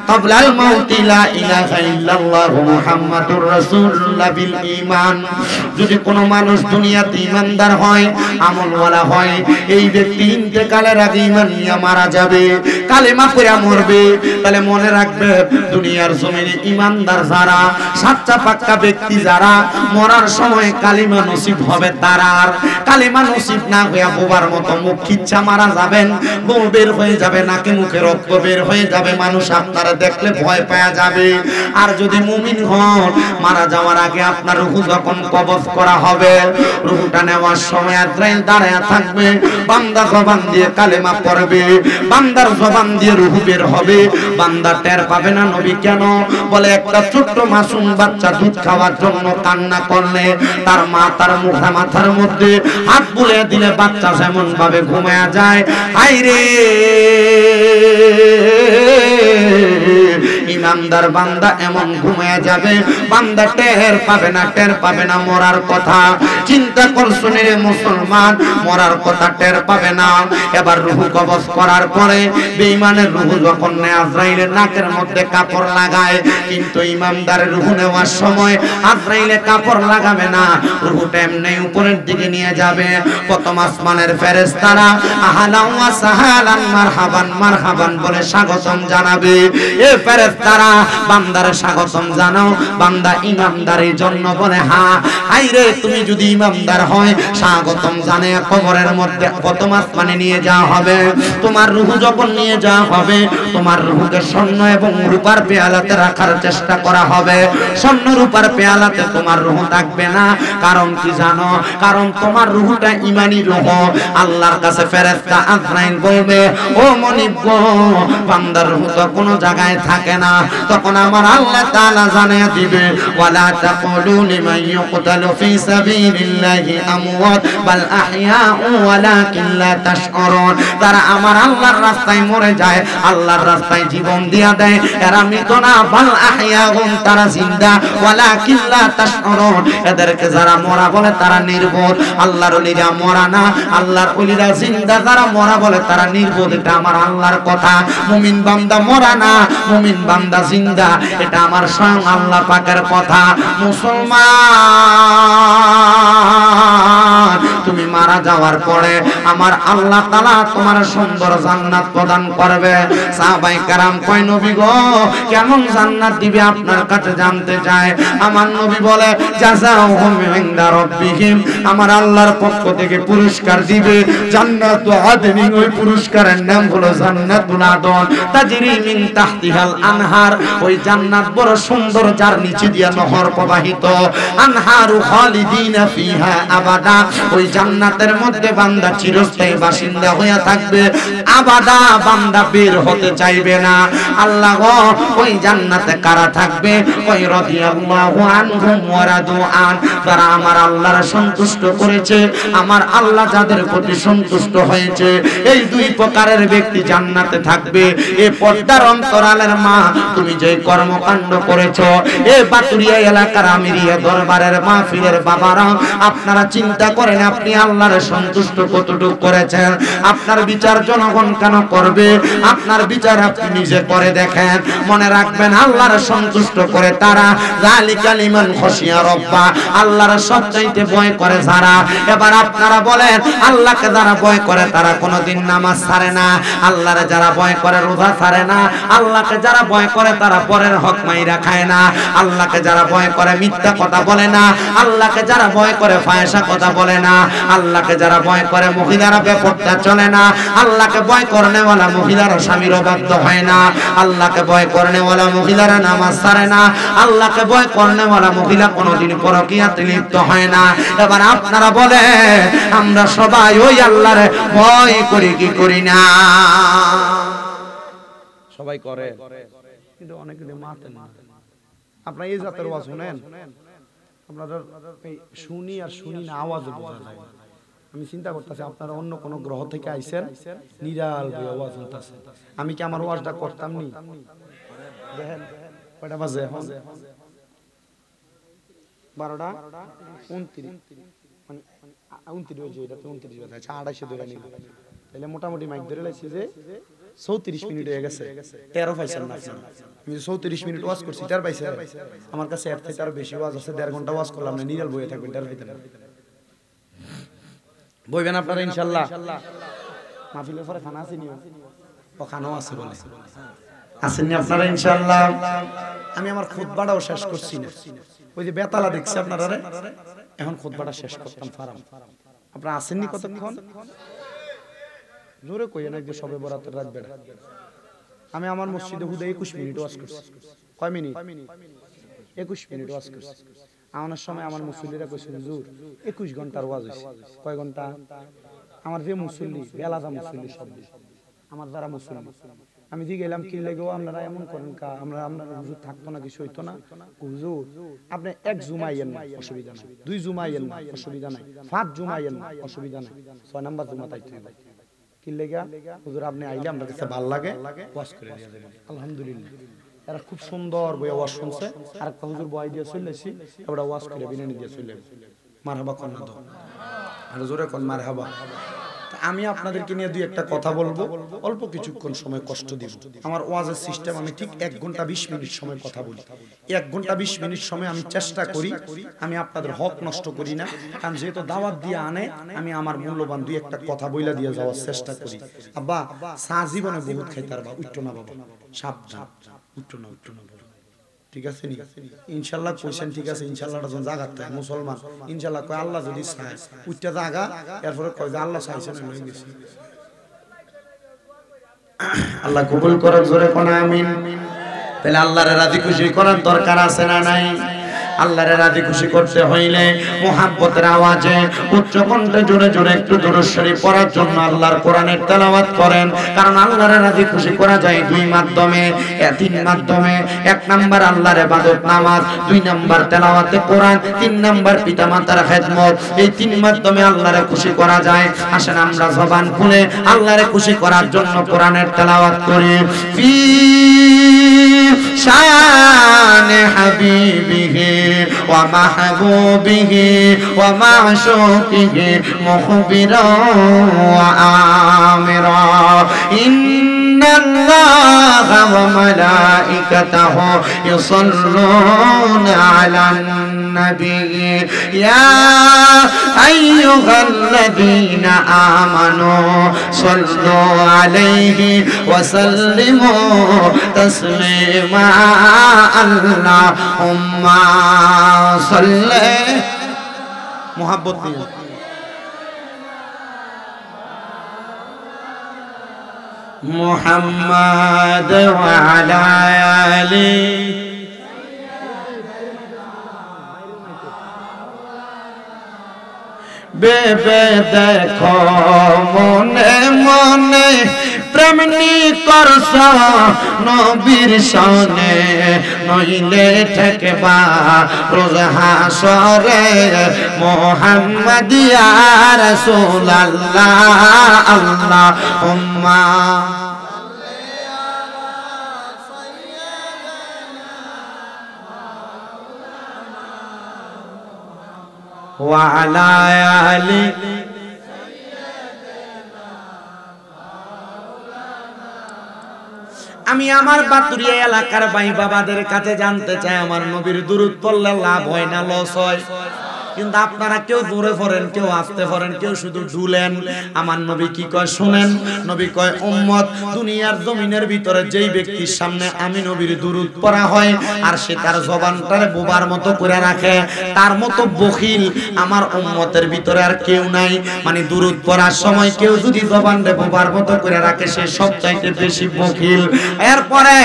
ক্বাবলাল মাউতি লা ইলাহা ইল্লাল্লাহ মুহাম্মাদুর রাসূলুল্লাহ বিল ঈমান। যদি কোনো মানুষ দুনিয়াতে ঈমানদার হয় আমলওয়ালা হয় এই ব্যক্তি ইন্তেকালের আগে ঈমান নিয়ে মারা যাবে কালেমা পড়ে মরবে। তাহলে মনে রাখবে দুনিয়ার জমিনে ঈমানদার যারা সাচ্চা পাক্কা ব্যক্তি যারা মরার সময় কালিমা নসিব হবে তারা আর কালিমা নসিব না হয়ে বোবার মতো মুখ খিচ্ছা মারা যাবেন বউ বের হয়ে যাবে নাকে মুখে রক্ত বের হয়ে যাবে মানুষ আপনারা দেখলে ভয় পাওয়া যাবে। আর যদি মুমিন হন মারা যাওয়ার আগে আপনার রূহ যখন কবজ করা হবে রূহটা নেওয়ার সময় আজরাইল দাঁড়ায়া থাকবে বান্দা জবান দিয়ে কালেমা পড়বে বান্দার জবান দিয়ে রূহ বের হবে বান্দা টের পাবে না। নবী কেন বলে একটা ছোট্ট মাসুম বাচ্চা দুধ খাওয়ার জন্য কান্না করলে তার মা তার মুখে মাথার মধ্যে হাত বুলিয়ে দিলে বাচ্চা যেমন ভাবে ঘুমায়া যায় আইরে ইমানদার বান্দা এমন ঘুমায়া যাবে বান্দা টের পাবে না মরার কথা। চিন্তা কর শুনে রে মুসলমান মরার কথা টের পাবে না। এবার রূহ কবজ করার পরে বেঈমানের রূহ যখন আজরাইলের নাকের মধ্যে কাপড় লাগায় কিন্তু ইমানদারের রূহ নেওয়ার সময় আজরাইলে কাপড় লাগাবে না রূহটা এমনি উপরের দিকে নিয়ে যাবে। প্রথম আসমানের ফেরেশতারা আহলান ওয়া সাহালান মারহাবান মারহাবান বলে স্বাগতম জানাবে। এ ফেরেশতারা বান্দারে স্বাগতম জানাও বান্দা ইমানদারের জন্য বলে হ্যাঁ আইরে তুমি যদি ইমানদার হয় স্বাগতম জানিয়ে কবরের মধ্যে প্রথম আসমানে নিয়ে যাওয়া হবে। তোমার রূহ যখন নিয়ে যাওয়া হবে তোমার রূহকে স্বর্ণ এবং রূপার পেয়ালাতে রাখার চেষ্টা করা হবে। স্বর্ণ রূপার পেয়ালাতে তোমার রূহ থাকবে না কারণ কি জানো কারণ তোমার রূহটা ঈমানি রূহ। আল্লাহর কাছে ফেরেশতা আজরাইল বলবে ও মনিব গো বান্দার রূহ তো কোনো জায়গায় থাকে না তখন আমার আল্লাহ তাআলা জানিয়ে দিবে ওয়ালা তাকুলু লিমান ইউকতালু ফি সাবিলিল্লাহি আমওয়াত বাল আহইয়াউ ওয়ালাকিন লা তাশউরুন। তারা আমার আল্লাহর রাস্তায় মরে যায় আল্লাহর রাস্তায় জীবন দিয়া দেয় এরা মৃত না বাল আহইয়াউন তারা জিন্দা ওয়ালাকিন লা তাশউরুন। এদেরকে যারা মরা বলে তারা নির্বোধ আল্লাহর ওলিরা মরা না আল্লাহর ওলিরা জিন্দা যারা মরা বলে তারা নির্বোধ এটা আমার আল্লাহর কথা। মুমিন বান্দা মরা না মুমিন বান্দা জিন্দা এটা আমার স্বয়ং আল্লাহ পাকের কথা। মুসলমান তুমি মারা যাওয়ার পরে আমার আল্লাহ তাআলা তোমার সুন্দর জান্নাত প্রদান করবে। সাহাবায়ে কেরাম কয় নবী গো কেমন জান্নাত দিবে আপনার কাছে জানতে চায়। আমার নবী বলে জাযাউহুম ইনদা রাব্বিহিম আমার আল্লাহর পক্ষ থেকে পুরস্কার দিবে জান্নাতু আদনি। ওই পুরস্কারের নাম হলো জান্নাতুল আদন তাজরি মিন তাহতিহাল আনহার। ওই জান্নাত বড় সুন্দর যার নিচে দিয়া নহর প্রবাহিত আনহারু খালিদিনা ফিহা আবাদা। ওই জান্নাতের মধ্যে বান্দা চিরস্থায়ী বাসিন্দা হয়ে থাকবে আবাদা বান্দা বের হতে চাইবে না। আল্লাহ গো ওই জান্নাতে কারা থাকবে ওই রাদিয়াল্লাহু আনহুম ওয়া রাদু আন যারা আমার আল্লাহর সন্তুষ্ট করেছে আমার আল্লাহ যাদের প্রতি সন্তুষ্ট হয়েছে এই দুই প্রকারের ব্যক্তি জান্নাতে থাকবে। এ পর্দার অন্তরালের মা তুমি যে কর্মকাণ্ড করেছো এ বাতুরিয়া এলাকার আমিরিয়া দরবারের মাহফিলের বাবারা আপনারা চিন্তা করেন আপনি আল্লাহর সন্তুষ্ট কতটুকু করেছেন। আপনার বিচার জনগণ কেন করবে আপনার বিচার আপনি নিজে করে দেখেন। মনে রাখবেন আল্লাহর সন্তুষ্ট করে তারা যালিকা লিমান খাশিয়া রাব্বা আল্লাহর সবচাইতে ভয় করে যারা। এবার আপনারা বলেন আল্লাহকে যারা ভয় করে তারা কোনোদিন নামাজ ছাড়ে না আল্লাহর যারা ভয় করে রোজা ছাড়ে না আল্লাহকে যারা ভয় করে তারা পরের হক মাইরা খায় না আল্লাহকে যারা ভয় করে মিথ্যা কথা বলে না আল্লাহকে যারা ভয় করে ফায়সা কথা বলে না আল্লাহকে যারা ভয় করে মহিলারা বেপরদা চলে না আল্লাহকে ভয় করনেওয়ালা মহিলারা স্বামীর অবাধ্য হয় না আল্লাহকে ভয় করনেওয়ালা মহিলারা নামাজ ছাড়ে না আল্লাহকে ভয় করনেওয়ালা মহিলা কোনোদিন পরকীয়াতে লিপ্ত হয় না। এবার আপনারা বলে আমরা সবাই ওই আল্লাহরে ভয় করি কি করি না? সবাই করে কিন্তু অনেকে মানেন না। আপনারা এই জাতের ওয়াজ শুনেন আপনারা শুনি আর শুনি না আওয়াজ বোঝা যায়। আমি চিন্তা করতেছি আপনারা অন্য কোন গ্রহ থেকে আইছেন নিরাল আওয়াজ হইতাছে। আমি কি আমার ওয়াজটা করতাম নি? দেখেন কয়টা বাজে এখন 12:29 29 হয়েছে, এটা তো 29 কথা আছে, 28 ধরে নিল, তাহলে মোটামুটি মাইক ধরে লাইছি যে 34 মিনিট হয়ে গেছে। 13 পাইছেন না আপনারা? আমি 34 মিনিট ওয়াজ করছি, 13 পাইছে। আমার কাছে এর থেকে আরো বেশি ওয়াজ আছে, 1.5 ঘন্টা ওয়াজ করলাম না, নিরাল বইয়ে থাকবেন, 13 পাইতেন না। বইবেন আপনারা ইনশাআল্লাহ? মাহফিলের পরে খানা আছে নিও, ও খানাও আছে বলে আসেননি আপনারা ইনশাআল্লাহ? আমি আমার খুতবাটাও শেষ করছি না, ওই যে বেতালা দেখছি আপনারা, এখন খুতবাটা শেষ করতাম ফারাম। আপনারা আসেননি কতক্ষণ? জোরে কইেন একদম, সবে বরাতের রাত বেড়া। আমি আমার মসজিদে হুদা 21 মিনিট ওয়াজ করছি। কয় মিনিট? 21 মিনিট ওয়াজ করছি। আমার সময় আমার মুসল্লিরা কইছে হুজুর 21 ঘন্টার ওয়াজ হইছে। কয় ঘন্টা? আমার যে মুসল্লি, বেলাদা মুসল্লি সব আমার যারা মুসল্লি, আমি দিয়ে গেলাম কি লাগো আপনারা এমন করেন কা, আমরা আপনারা হুজুর থাকতো না, কিছু হইতো না? হুজুর আপনি 1 জুমাইয়েন না, অসুবিধা নাই, 2 জুমাইয়েন না, অসুবিধা নাই, 5 জুমাইয়েন না, অসুবিধা নাই, 6 নাম্বার জুমা তাইতে হবে। কি লাগা হুজুর আপনি আইলে আমার কাছে ভালো লাগে, ওয়াজ করে দিয়া দেবেন। আলহামদুলিল্লাহ, এরা খুব সুন্দর বই ওয়াজ শুনছে। আর একটা হুজুর বই দিয়ে চলেছি, এবার ওয়াজ করে বিনানি দিয়ে চলে। মারহাবা কন্না দাও, আর জোরে কোন মারহাবা। আমি আপনাদেরকে নিয়ে দুই একটা কথা বলবো, অল্প কিছুক্ষণ সময় কষ্ট দিব। আমার ওয়াজের সিস্টেম, আমি ঠিক 1 ঘন্টা 20 মিনিট সময় কথা বলি। 1 ঘন্টা 20 মিনিট সময় আমি চেষ্টা করি আমি আপনাদের হক নষ্ট করি না, কারণ যেহেতু দাওয়াত দিয়ে আনে, আমি আমার মূল্যবান দুই একটা কথা বইলা দিয়ে যাওয়ার চেষ্টা করি। আব্বা সা জীবনে বহুত খাইতে পারবা, উঠতো না বাবা, সাবধান, উঠতো না, উঠতো না বাবা, ঠিক আছে নি? ইনশাআল্লাহ কইছেন, ঠিক আছে ইনশাআল্লাহ যখন জাগাতে মুসলমান ইনশাআল্লাহ কয় আল্লাহ যদি চায় উঠতে জাগা, এরপরে কয় যে আল্লাহ চাইছেন হয়ে গেছে। আল্লাহ কবুল করুক, জোরে কোন আমিন। তাহলে আল্লাহর রাজি খুশি করার দরকার আছে না নাই? আল্লাহর রাজি খুশি করতে হইলে মুহাব্বতের আওয়াজে উচ্চ কণ্ঠে জোরে জোরে একটু দুরূদ শরীফ পড়ার জন্য আল্লাহর কোরআনের তেলাওয়াত করেন। কারণ আল্লাহর রাজি খুশি করা যায় 2 মাধ্যমে, 3 মাধ্যমে। 1 নাম্বার আল্লাহর ইবাদত নামাজ, 2 নাম্বার তেলাওয়াতে কোরআন, 3 নাম্বার পিতামাতার খেদমত। এই 3 মাধ্যমে আল্লাহরে খুশি করা যায়। আসেন আমরা জবান খুলে আল্লাহরে খুশি করার জন্য কোরআনের তেলাওয়াত করি। ফি শান হাবিবিহি ওয়া মাহবুবিহি ওয়া মা'শুকিহি মুখবিরা ওয়া আমিরা। ইন্নাল্লাহা ওয়া মালাইকাতাহু ইউসাল্লুনা আলান নবী ইয়া আইয়ুহাল্লাযীনা আমানু সাল্লু আলাইহি ওয়া সাল্লিমু তাসলিমা। আল্লাহুম্মা সাল্লি, মুহাব্বত নিয়ে মুহাম্মদ ওয়া আলা আলি। বেবে দেখো মনে মনে প্রেমনি করছ নবীর সনে, নইলে ঠেকবা রোজ হাসরে মুহাম্মদ ইয়া রাসূলুল্লাহ। আল্লাহুম্মা ওয়া আলা আলি। আমি আমার বাতুরিয়া এলাকার ভাই বাবাদের কাছে জানতে চাই, আমার নবীর দুরূদ পড়লে লাভ হয় না লস হয়? কিন্তু আপনারা কেউ জোরে পড়েন, কেউ আস্তে পড়েন, কেউ শুধু ডুলেন। আমার নবী কি কয় শুনেন। নবী কয় উম্মত, দুনিয়ার জমিনের ভিতরে যেই ব্যক্তির সামনে আমি নবীর দুরূদ পড়া হয় আর সে তার জবানটারে বোবার মতো করে রাখে, তার মতো বখিল আমার উম্মতের ভিতরে আর কেউ নাই। মানে দুরূদ পড়ার সময় কেউ যদি জবানটা বোবার মতো করে রাখে, সে সবচাইতে বেশি বখিল। এরপরে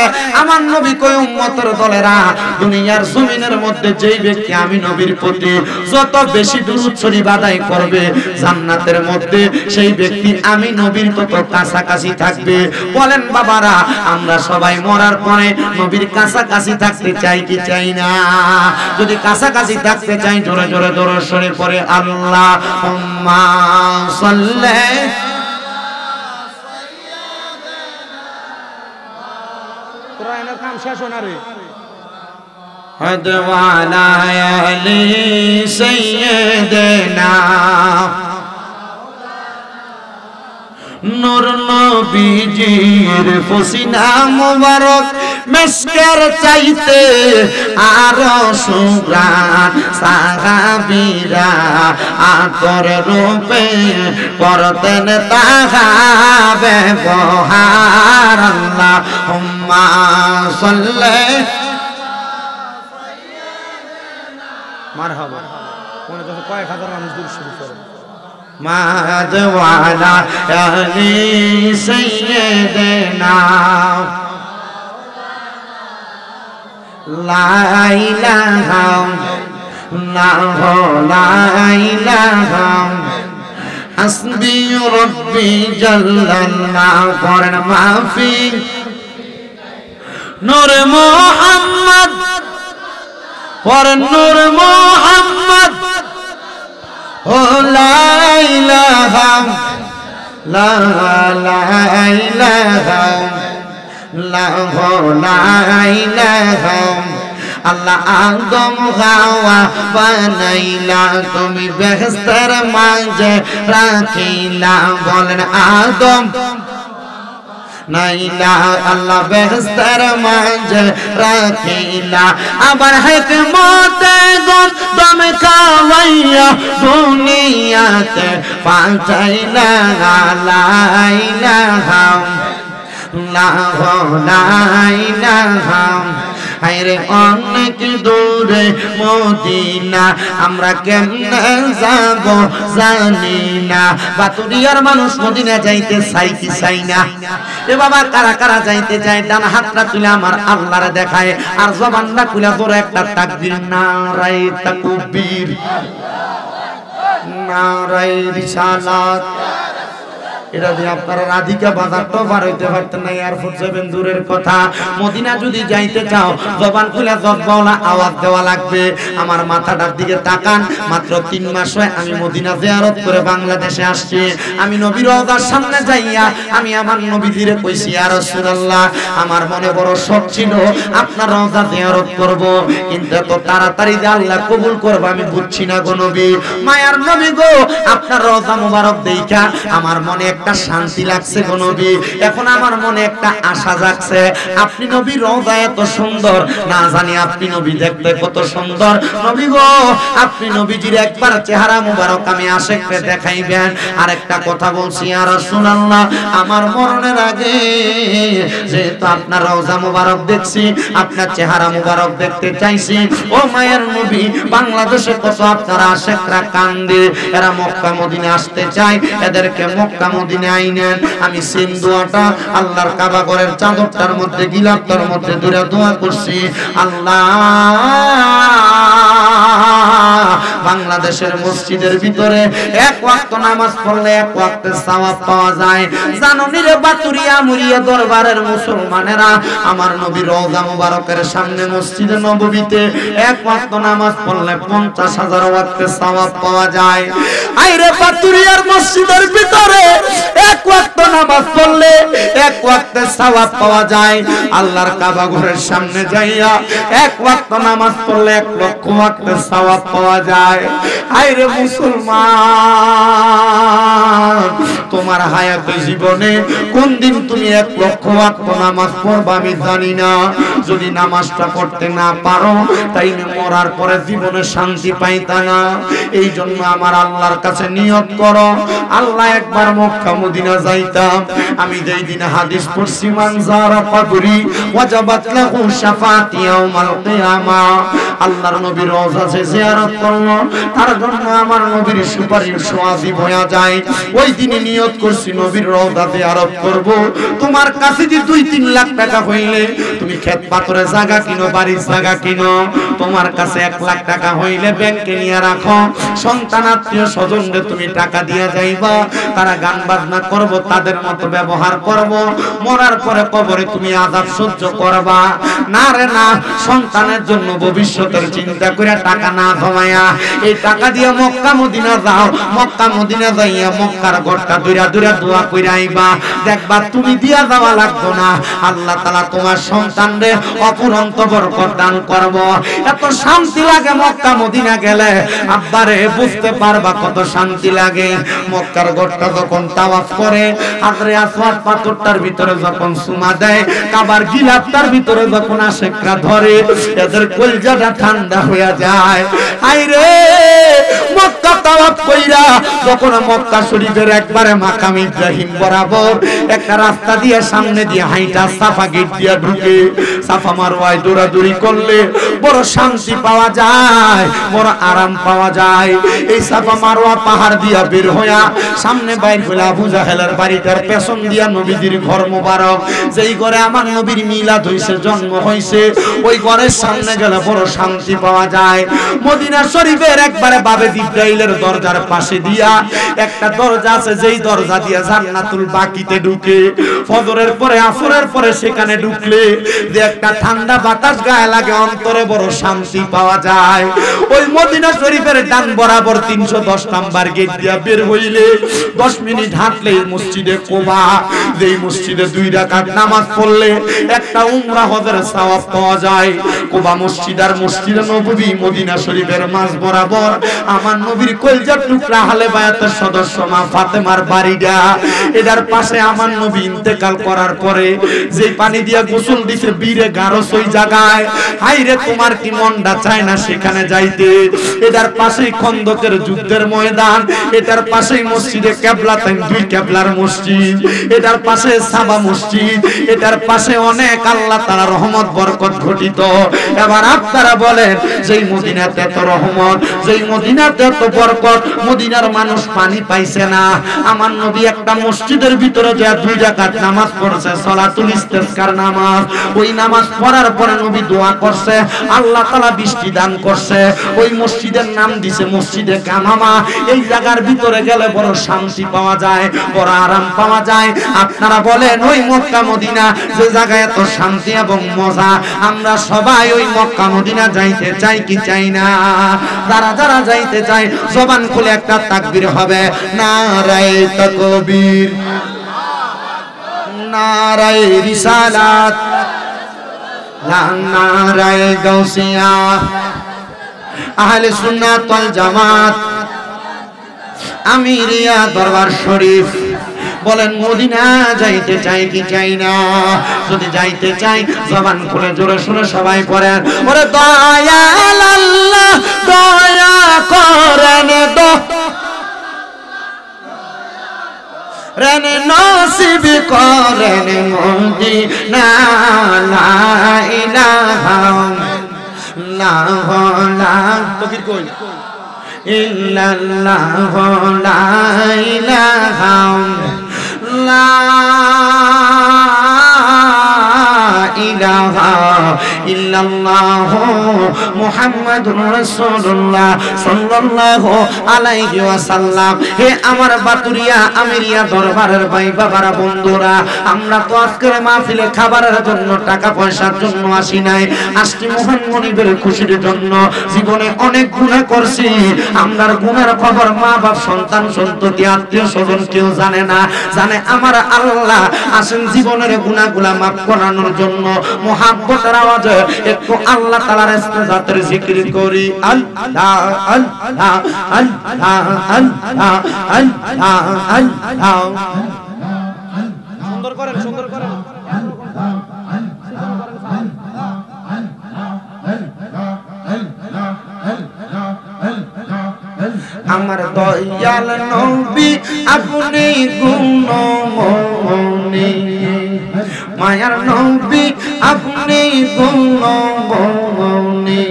আমার নবী কয় উম্মতের দলেরা, দুনিয়ার জমিনের মধ্যে যেই ব্যক্তি আমি নবীর প্রতি যত বেশি দুরূদ শরীফ আদায় করবে, জান্নাতের মধ্যে সেই ব্যক্তি আমি নবীর তত কাছাকাছি থাকবে। বলেন বাবারা, আমরা সবাই মরার পরে নবীর কাছাকাছি থাকতে চাই কি চাই না? যদি কাছাকাছি থাকতে চাই, জোরে জোরে দরুদ শরীফ পড়ে আল্লাহুম্মা সাল্লি। কোরআনের কাম শেষ না রে। وعلى آل سيدنا নূর নবীজির পসিনা মুবারক মিসকের চাইতে আরো সুঘ্রাণ সাহাবীরা আতর রূপে করতেন তাহা ব্যবহার আল্লাহুম্মা সাল্লি মারহাবা মনে করছে কয়েক হাজার মানুষ দূর শুরু করে মাদওয়ালা আলি সাইয়্যিদিনা লা ইলাহা ইল্লাল্লাহু লা ইলাহা হাসবি রাব্বি জাল্লাল্লাহু করেন মাফি নূর মুহাম্মদ করেন নূর মুহাম্মদ ও লা ইলাহা লা ইলাহা লা ইলাহা আল্লাহ আদম হাওয়া বানাইলা তুমি বেহেশতের মাঝে রাখিলা বলেন আদম নাইলা আল্লাহ বেহেশতের মাঝে রাখিলা আবার হিকমতে গুণ দমে খাওয়াইয়া দুনিয়াতে পাঠাইলা লা ইলাহা লা ইলাহা হায়রে অনেক দূরে মদিনা আমরা কেমনে যাব জানি না বাতুরিয়ার মানুষ মদিনা যাইতে চাই কি চাই না এ বাবা কারা কারা যাইতে চায় ডান হাতটা তুলে আমার আল্লাহরে দেখায় আর জবানটা খুলে জোরে একটা তাকবীর নারায়ে তাকবীর নারায়ে রিসালাত এটা দিয়ে আপনারা রাধিকা বাজারটাও পার হইতে পারতেন না এয়ারপোর্ট যাবেন দূরের কথা মদিনা যদি যাইতে চাও জবান খুলে জবাওয়ালা আওয়াজ দেওয়া লাগবে আমার মাথাটার দিকে তাকান মাত্র 3 মাস হয় আমি মদিনা জিয়ারত করে বাংলাদেশে আসছি আমি নবীর রওজার সামনে যাইয়া আমি আমার নবীজিরে কইছি ইয়া রাসূলুল্লাহ আমার মনে বড় শখ ছিল আপনার রওজা জিয়ারত করব কিন্তু এত তাড়াতাড়ি যে আল্লাহ কবুল করবে আমি বুঝছি না গো নবী মায়ার নবী গো আপনার রওজা মুবারক দেইখা আমার মনে একটা শান্তি লাগছে গো নবী এখন আমার মনে একটা আশা জাগছে আপনি নবী রওজা এত সুন্দর না জানি আপনি নবী দেখতে কত সুন্দর নবী গো আপনি নবীজির একবার চেহারা মুবারক আমি আশিককে দেখাইবেন আর একটা কথা বলছি ইয়া রাসূলুল্লাহ আমার মরণের আগে যেহেতু আপনার রওজা মুবারক দেখছি আপনার চেহারা মুবারক দেখতে চাইছি ও মায়ের নবী বাংলাদেশে কত আপনার আশিকরা কান্দে এরা মক্কা মদিনা আসতে চায় এদেরকে মক্কা মদিনা আইনেন আমি সিন দোয়াটা আল্লাহর কাবা ঘরের চাদরটার মধ্যে গিলাফটার মধ্যে দূরে দোয়া করছি আল্লাহ বাংলাদেশের মসজিদের ভিতরে এক ওয়াক্ত নামাজ পড়লে এক ওয়াক্তের সওয়াব পাওয়া যায় জানোনি রে বাতুরিয়া মুরিয়া দরবারের মুসলমানেরা আমার নবী রওজা মুবারকের সামনে মসজিদে নববীতে এক ওয়াক্ত নামাজ পড়লে 50,000 ওয়াক্তের সওয়াব পাওয়া যায় আইরে বাতুরিয়ার মসজিদের ভিতরে এক ওয়াক্ত নামাজ পড়লে এক ওয়াক্তের সওয়াব পাওয়া যায় আল্লাহর কাবা ঘরের সামনে যাইয়া এক ওয়াক্ত নামাজ পড়লে 1 লক্ষ ওয়াক্তের সওয়াব পাওয়া যায় আইরে মুসলমান তোমার হায়াতে জীবনে কোন দিন তুমি 1 লক্ষ ওয়াক্ত নামাজ পড়বা আমি জানি না যদি নামাজটা পড়তে না পারো তাইলে মরার পরে জীবনে শান্তি পাইতা না এই জন্য আমার আল্লাহর কাছে নিয়ত করো আল্লাহ একবার মক্কা মদিনা যাইতাম আমি যেই দিন হাদিস পড়ছি মান যারা কবরি ওয়াজাবাত লাহু শাফাআতি ইয়াউমাল কিয়ামা আল্লাহর নবীর রওজা জিয়ারত করলো তার জন্য আমার নবীর সুপারিশ ওয়াজিব হয়ে যায় ওই দিনে নিয়ত করছি নবীর রওজা জিয়ারত করব তোমার কাছে যে 2-3 লাখ টাকা হইলে তুমি ক্ষেত পাথরে জায়গা কিনো বাড়ির জায়গা কিনো তোমার কাছে 1 লাখ টাকা হইলে ব্যাংকে নিয়ে রাখো সন্তান আত্মীয় স্বজনদের তুমি টাকা দিয়ে যাইবা তারা গান বাজনা করব তাদের মতো ব্যবহার করব মরার পরে কবরে তুমি আযাব সহ্য করবা না রে না সন্তানের জন্য ভবিষ্যতের চিন্তা করে টাকা না জমায়া এই টাকা দিয়ে মক্কা মদিনা যাও মক্কা মদিনা যাইয়া মক্কার ঘরটা দূরা দূরা দোয়া কইরা আইবা, দেখবা তুমি দিয়া যাওয়া লাগতো না, আল্লাহ তাআলা তোমার সন্তানরে অপুরন্ত বরকত দান করব। এত শান্তি লাগে মক্কা মদিনা গেলে, আব্বারে বুঝতে পারবা কত শান্তি লাগে। মক্কার ঘরটা যখন তাওয়াফ করে, হাজরে আসওয়াদ পাথরটার ভিতরে যখন সুমা দেয়, কাবার গিলাফটার ভিতরে যখন আশেকরা ধরে, এদের কলিজাটা ঠান্ডা হয়ে যায়। আইরে মক্কা তাওয়াফ কইরা যখন মক্কা শরীফের একবারে মাকাম ইব্রাহিম বরাবর একটা রাস্তা দিয়ে সামনে দিয়ে হাইটা সাফা গেট দিয়ে ঢুকে, সাফা মারওয়ায় দৌড়াদৌড়ি করলে বড় শান্তি পাওয়া যায়, বড় আরাম পাওয়া যায়। এই সাফা মারওয়া পাহাড় দিয়া বের হইয়া সামনে বাইর হইলা আবু জাহেলের বাড়িটার পেছন দিয়া নবীজির ঘর মোবারক, যেই ঘরে আমার নবীর মিলাদ হইছে, জন্ম হইছে, ওই ঘরের সামনে গেলে বড় শান্তি পাওয়া যায়। মদিনা শরীফের একবারে বাবে জিব্রাইলের দরজার পাশে দিয়া একটা দরজা আছে, যেই দরজা দিয়া জান্নাতুল বাকিতে ঢুকে, ফজরের পরে আসরের পরে সেখানে ঢুকলে যে একটা ঠান্ডা বাতাস গায়ে লাগে, অন্তরে বড় শান্তি পাওয়া যায়। ওই মদিনা শরীফের ডান বরাবর 310 নাম্বার গেট দিয়া বের হইলে 10 মিনিট হাঁটলে মসজিদে কোবা, যেই মসজিদে 2 রাকাত নামাজ পড়লে একটা উমরা হজের সওয়াব পাওয়া যায়। কোবা মসজিদ আর মসজিদে নববী মদিনা শরীফের মাঝ বরাবর আমার নবীর কলিজার টুকরা আহলে বায়াতের সদস্য মা ফাতেমার বাড়িটা, এটার পাশে আমার নবী ইন্তেকাল করার পরে যে পানি দিয়া গোসল দিছে বীরে গারস ওই জায়গায়, হাইরে তোমার কি মনটা চায় না সেখানে যাইতে? এটার পাশেই খন্দকের যুদ্ধের ময়দান, এটার পাশেই মসজিদে কিবলাতাইন 2 কিবলার মসজিদ, এটার পাশে সাবা মসজিদ, এটার পাশে অনেক আল্লাহ তাআলার রহমত বরকত ঘটিত। এবার আপনারা বলেন, যেই মদিনাতে এত রহমত, যেই মদিনাতে এত বরকত, মদিনার মানুষ পানি পাইছে না, আমার নবী একটা মসজিদের ভিতরে যা 2 রাকাত নামাজ পড়ছে, সালাতুল ইস্তিসকার নামাজ, ওই নামাজ পড়ার পরে নবী দোয়া করছে, আল্লাহ তাআলা বৃষ্টি দান করছে। ওই মসজিদের নাম দিছে মসজিদে কামামা। এই জায়গার ভিতরে গেলে বড় শান্তি পাওয়া যায়, বড় আরাম পাওয়া যায়। আপনারা বলেন, ওই মক্কা মদিনা যে জায়গায় এত শান্তি এবং মজা, আমরা সবাই ওই মক্কা মদিনা যাইতে চাই কি চাই না? যারা যারা যাইতে চায় জবান খুলে একটা তাকবীর হবে, নারায়ে তাকবীর, নারায়ে রিসালাত, নারায়ে গাউসিয়া, আহলে সুন্নাত ওয়াল জামাত, আমিরিয়া দরবার শরীফ। বলেন, মদিনা যাইতে চাই কি চাই না? যদি যাইতে চাই জবান খুলে জোরে শুনে সবাই পড়েন, ওরে দয়াল আল্লাহ দয়া করেন, রেন নসিব করেন মদিনা, লা ইলাহা ইল্লাল্লাহ, তকবীর কই, ইল্লাল্লাহ, লা ইলাহা ইলাহা ইল্লাল্লাহ মুহাম্মাদুর রাসূলুল্লাহ সাল্লাল্লাহু আলাইহি ওয়াসাল্লাম। হে আমার বাতুরিয়া আমিরিয়া দরবারের ভাই বাবারা, বন্ধুরা, আমরা তো আজকের মাহফিলে খাবারের জন্য টাকা পয়সার জন্য আসি নাই, আসছি মহান মনিবের খুশির জন্য। জীবনে অনেক গুনাহ করছি, আমরার গুনার খবর মা বাপ সন্তান সন্ততি আত্মীয় স্বজন কেউ জানে না। জানে আমার আল্লাহ আসেন জীবনের গুনাহগুলা মাফ করানোর জন্য। মুহাব্বতের আওয়াজে একটু আল্লাহ তাআলার ইস্তেজাতের জিকির করি, আল্লাহ আল্লাহ আল্লাহ আল্লাহ আল্লাহ আল্লাহ। সুন্দর করেন, সুন্দর করেন। আমার দয়াল নবী আপনি গুণমণি, মায়ার নবী আপনি গুণমণি,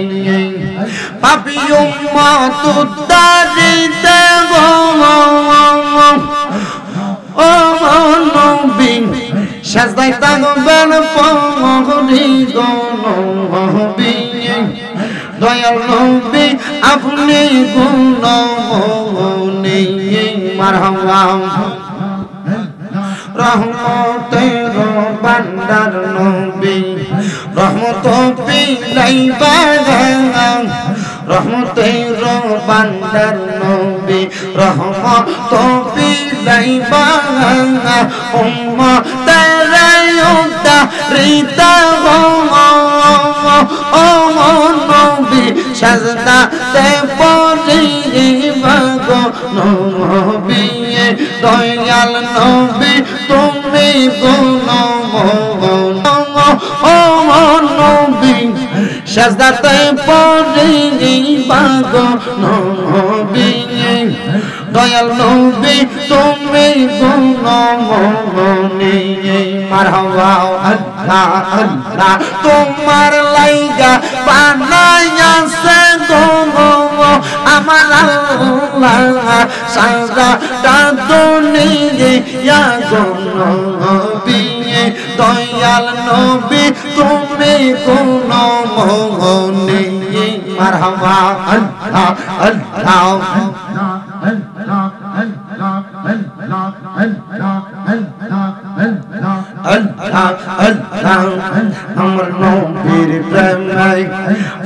পাপী উম্মত উদ্ধারিতে গো ও নবী, সাজদায় থাকবেন পগরি গো নবী, দয়াল নবী আপনি গুণমণি, মারহাবা রহমতের ভান্ডার নবী, রহমত বিলাইবা রহমতের বান্দার নবী রহমত বিলাইবা উম্মতের উদ্ধারিতা ও নবী সাজদাতে পড়িবা গো নবী দয়াল নবী তুমি গুণময় ও নবী সাজদাতে পড়িবা গো নবী দয়াল নবী তুমি গুণময় মারহাবা আল্লাহ আল্লাহ তোমার লাইগা বানাইয়াছে গো আমার আল্লাহ সারা দুনিয়া গো নবী দয়াল নবী তুমি গুণময় মারহাবা আল্লাহ আল্লাহ আমার নবীর প্রেমে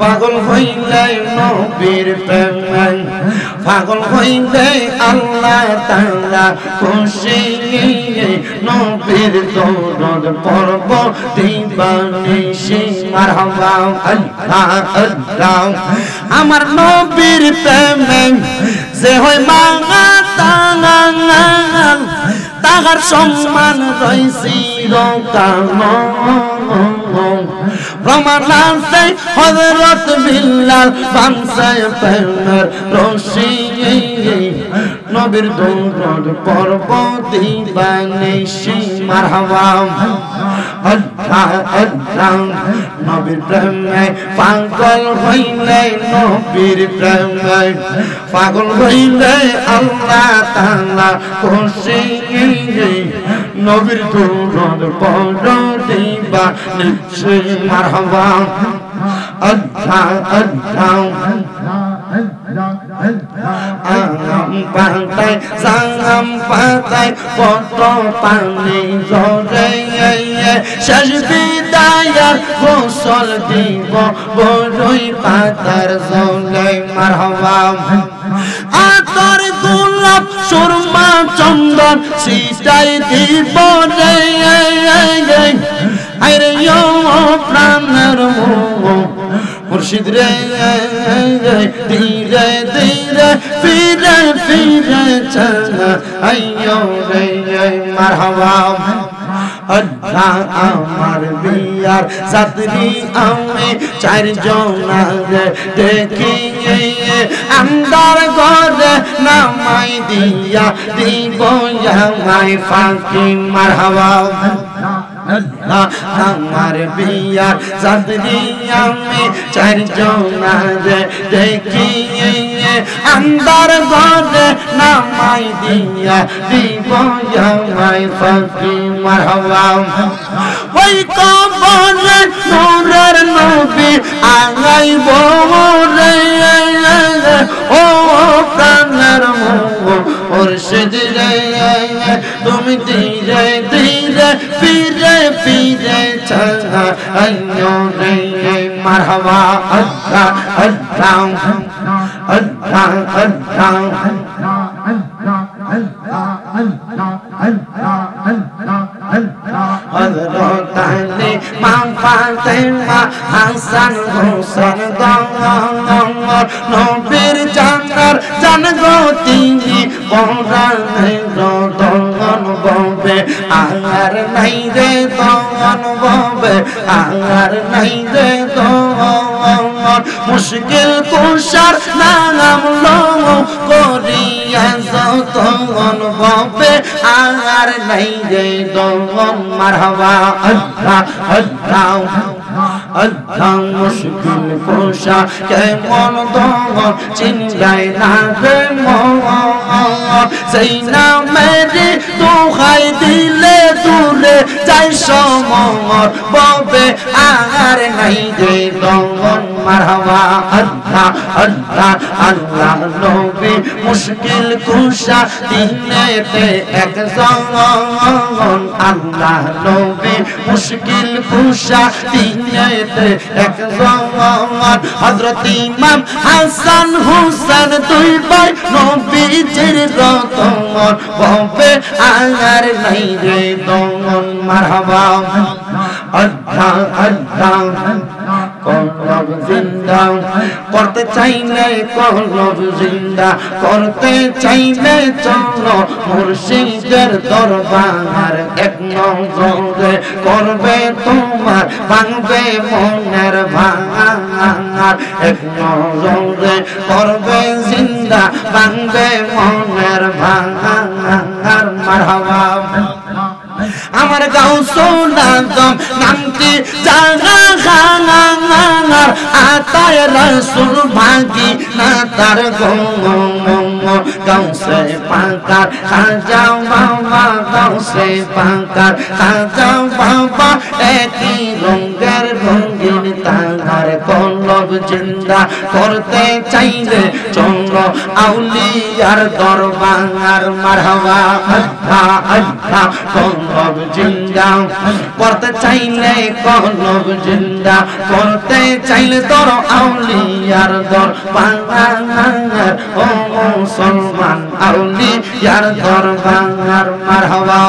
পাগল হইলে নবীর প্রেমে পাগল হইলে আল্লাহ তাআলা খুশি নবীর দরদ পড়ব দিবানিশি মারহাবা আল্লাহ আল্লাহ আমার নবীর প্রেমে যে হয় মাঙা তাহার সম্মান রইছি প্রমাণ আছে হযরত বিল্লাল বানসায় প্রেমের রশি নবীর দরদ পড়ব দিবানিশি মারহাবা আল্লাহ আল্লাহ নবীর প্রেমে পাগল হইলে নবীর প্রেমে পাগল হইলে আল্লাহ তাআলা খুশি নবীর দরদ পড়ব দিবানিশি মারহাবা আল্লাহ আল্লাহ পাতায় সালাম পাতায় কত পানি ঝরে শেষ বিদায়ের গোসল দিব বড়ই পাতার জলে মারহাবা আতর গোলাপ সুরমা চন্দন সিটাই দিব রে আরে ও প্রাণের মুর্শিদ রে ধীরে ধীরে ফিরে ফিরে চলা আইয়ো রে মারহাবা আল্লাহ আমার বিয়ার সাথী আমি চারজন দেখি আন্দার ঘরে নামাই দিয়া দিব আমায় ফাঁকি মারহাবা আল্লাহ আমার বিয়ার সাথী আমি চারজন দেখি আন্দার ঘরে নামাই দিয়া দিব আমায় ফাঁকি মারহাবা ওই কবরে নূরের নবী আগাইব রে ও প্রাণের মুর্শিদ রে তুমি ধীরে ধীরে ফিরে ফিরে চলা আইয়ো রে মারহাবা আল্লাহ আল্লাহ আল্লাহ হযরত আলী মা ফাতেমা হাসান হোসেন নবীর জানার জানগো তিনি পরাণের দন ববে আর নাই রে দন ববে আর নাই রে দন মুশকিল কুশার নাম লো করিয়া যতন ববে আর নাই রে দন মারহাবা আল্লাহ আল্লাহ আল্লাহ মুশকিল কুশা কেমন দন চিন্তায় না রে সেই নামেরই দোহাই দিলে দূরে যাই সমর ববে আর নাই রে দন মারহাবা আল্লাহ আল্লাহ আল্লাহ নবী মুশকিল কুশা দিনেতে একজন আল্লাহ নবী মুশকিল কুশা দিনেতে একজন হযরত ইমাম হাসান হুসাইন দুই ভাই নবীজির রতন ববে আর নাই রে দন মারহাবা আল্লাহ আল্লাহ কলব জিন্দা করতে চাইলে কলব জিন্দা করতে চাইলে চলো মুর্শিদের দরবার এক নজরে করবে তোমার ভাঙবে মনের ভাঙার এক নজরে করবে জিন্দা ভাঙবে মনের ভাঙার মারহাবা আমার গাউসুল নামটি জাগার আতায় রসুল ভাগি না তার গাউসে পাকার খাজাও বাবা গাউসে পাকার খাজাও বাবা একই রঙের রঙিন তার কলব জিন্দা করতে চাইলে চলো আউলিয়ার দরবার মারহাবা আল্লাহ আল্লাহ কলব জিন্দা করতে চাইলে কলব জিন্দা করতে চাইলে তোর আউলিয়ার দরবার ও মুসলমান আউলিয়ার দরবার মারহাবা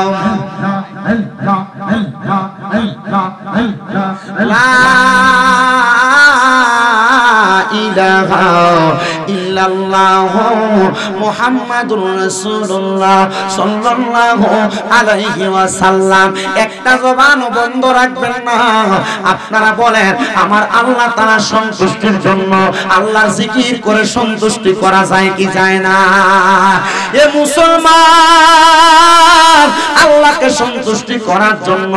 লা ইলাহা ইল্লাল্লাহ মুহাম্মাদুর রাসূলুল্লাহ সাল্লাল্লাহু আলাইহি ওয়াসাল্লাম। একটা জবান বন্ধ রাখবেন না। আপনারা বলেন আমার আল্লাহ তাআলা সন্তুষ্টির জন্য আল্লাহর জিকির করে সন্তুষ্টি করা যায় কি যায় না? এ মুসলমান, আল্লাহকে সন্তুষ্টি করার জন্য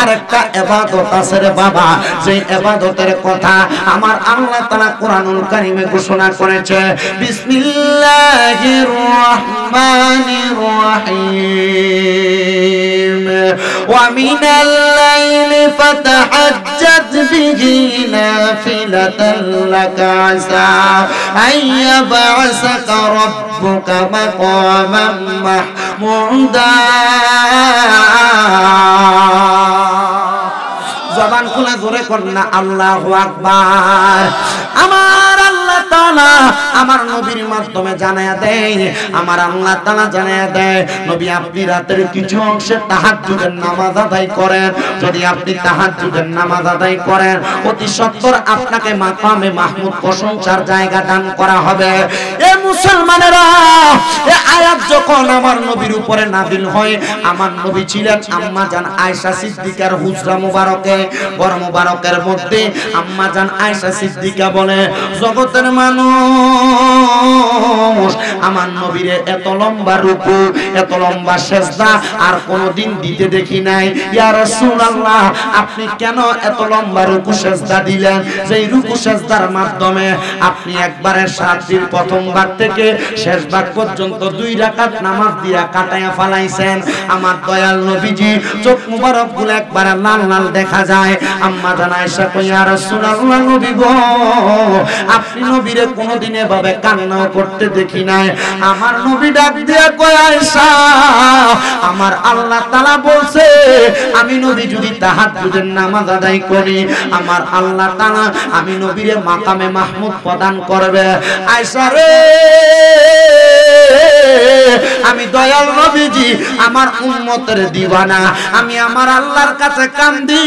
আরেকটা ইবাদত আছে রে বাবা, যে ইবাদতের কথা আমার আল্লাহ তাআলা কোরআনুল কারীমে ঘোষণা করেছে। বিসমিল্লাহির রহমানির রহিম ওয়া মিনাল লাইলি ফাতাহাজ্জাত বিহি নাফিলাতান লাকা আসা আইয়াবআসাকা রাব্বুকা মাকামান মাহমুদা। জবান খুলে জোরে কর না আল্লাহু আকবার। আমার আল্লাহ তাআলা আমার নবীর মাধ্যমে জানায়া দেয়, আমার আল্লাহ তাআলা জানায়া দেয়, নবী আপনি রাতের কিছু অংশে তাহাজ্জুদের নামাজ আদায় করেন। যদি আপনি তাহাজ্জুদের নামাজ আদায় করেন অতি সত্বর আপনাকে মাকামে মাহমুদ প্রশংসার জায়গা দান করা হবে। এ মুসলমানেরা, এ আয়াত যখন আমার নবীর উপরে নাযিল হয়, আমার নবী ছিলেন আম্মা জান আয়েশা সিদ্দিকার হুজরা মুবারকে। ঘর মুবারকের মধ্যে আম্মা জান আয়েশা সিদ্দিকা বলে, জগতের মানুষ আমার নবীরে এত লম্বা রুকু এত লম্বা সেজদা আর কোনদিন দিতে দেখি নাই। ইয়া রাসূলুল্লাহ, আপনি কেন এত লম্বা রুকু সেজদা দিলেন? যেই রুকু সেজদার মাধ্যমে আপনি একবারে সাতটির প্রথম ভাগ থেকে শেষ ভাগ পর্যন্ত 2 রাকাত নামাজ দিয়া কাটায়া ফালাইছেন। আমার দয়াল নবীজি চোখ মুবারক গুলো একবারে লাল লাল দেখা যায়। আম্মা জান আয়েশা কই, ইয়া রাসূলুল্লাহ, নবী গো, আপনি নবীরে কোনদিন এভাবে কান্না করতে দেখি নাই। আমার নবী ডাক দিয়া কয়, আয়েশা, আমার আল্লাহ তাআলা বলছে আমি নবী যদি তাহাজ্জুদের নামাজ আদায় করি আমার আল্লাহ তাআলা আমি নবীরে মাকামে মাহমুদ প্রদান করবে। আয়েশা রে, আমি দয়াল নবীজি আমার উম্মতের দিওয়ানা, আমি আমার আল্লাহর কাছে কান্দি।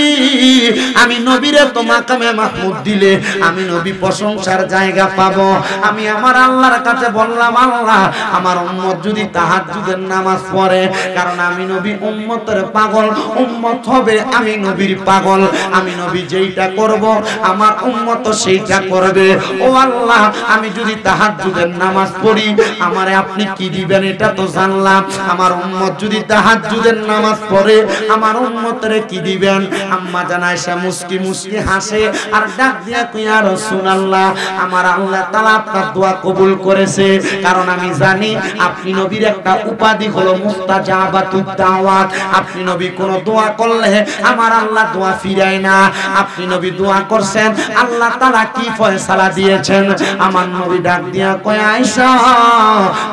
আমি নবীরে তো মাকামে মাহমুদ দিলে আমি নবী প্রশংসার জায়গা পাবো। আমি আমার আল্লাহর কাছে বললাম, আল্লাহ, আমার উম্মত যদি তাহাজ্জুদের নামাজ পড়ে, কারণ আমি নবী উম্মতের পাগল, উম্মত হবে আমি নবীর পাগল। আমি নবী যেইটা করব আমার উম্মত সেইটা করবে। ও আল্লাহ, আমি যদি তাহাজ্জুদের নামাজ পড়ি আমারে আপনি কি দিবেন এটা তো জানলাম আমার উম্মত যদি তাহাজ্জুদের নামাজ পড়ে আমার উম্মতরে কি দিবেন? আম্মা জান আয়েশা মুস্কি মুস্কি হাসে আর ডাক দিয়া কই ইয়া রাসূলুল্লাহ আমার আল্লাহ তাআলা আপনার দোয়া কবুল করেছে, কারণ আমি জানি আপনি নবীর একটা উপাধি হলো মুস্তাজাবাতুদ দাওয়াত। আপনি নবী কোন দোয়া করলে আমার আল্লাহ দোয়া ফিরায় না। আপনি নবী দোয়া করছেন, আল্লাহ তাআলা কি ফয়সালা দিয়েছেন? আমার নবী ডাক দিয়া কয় আয়েশা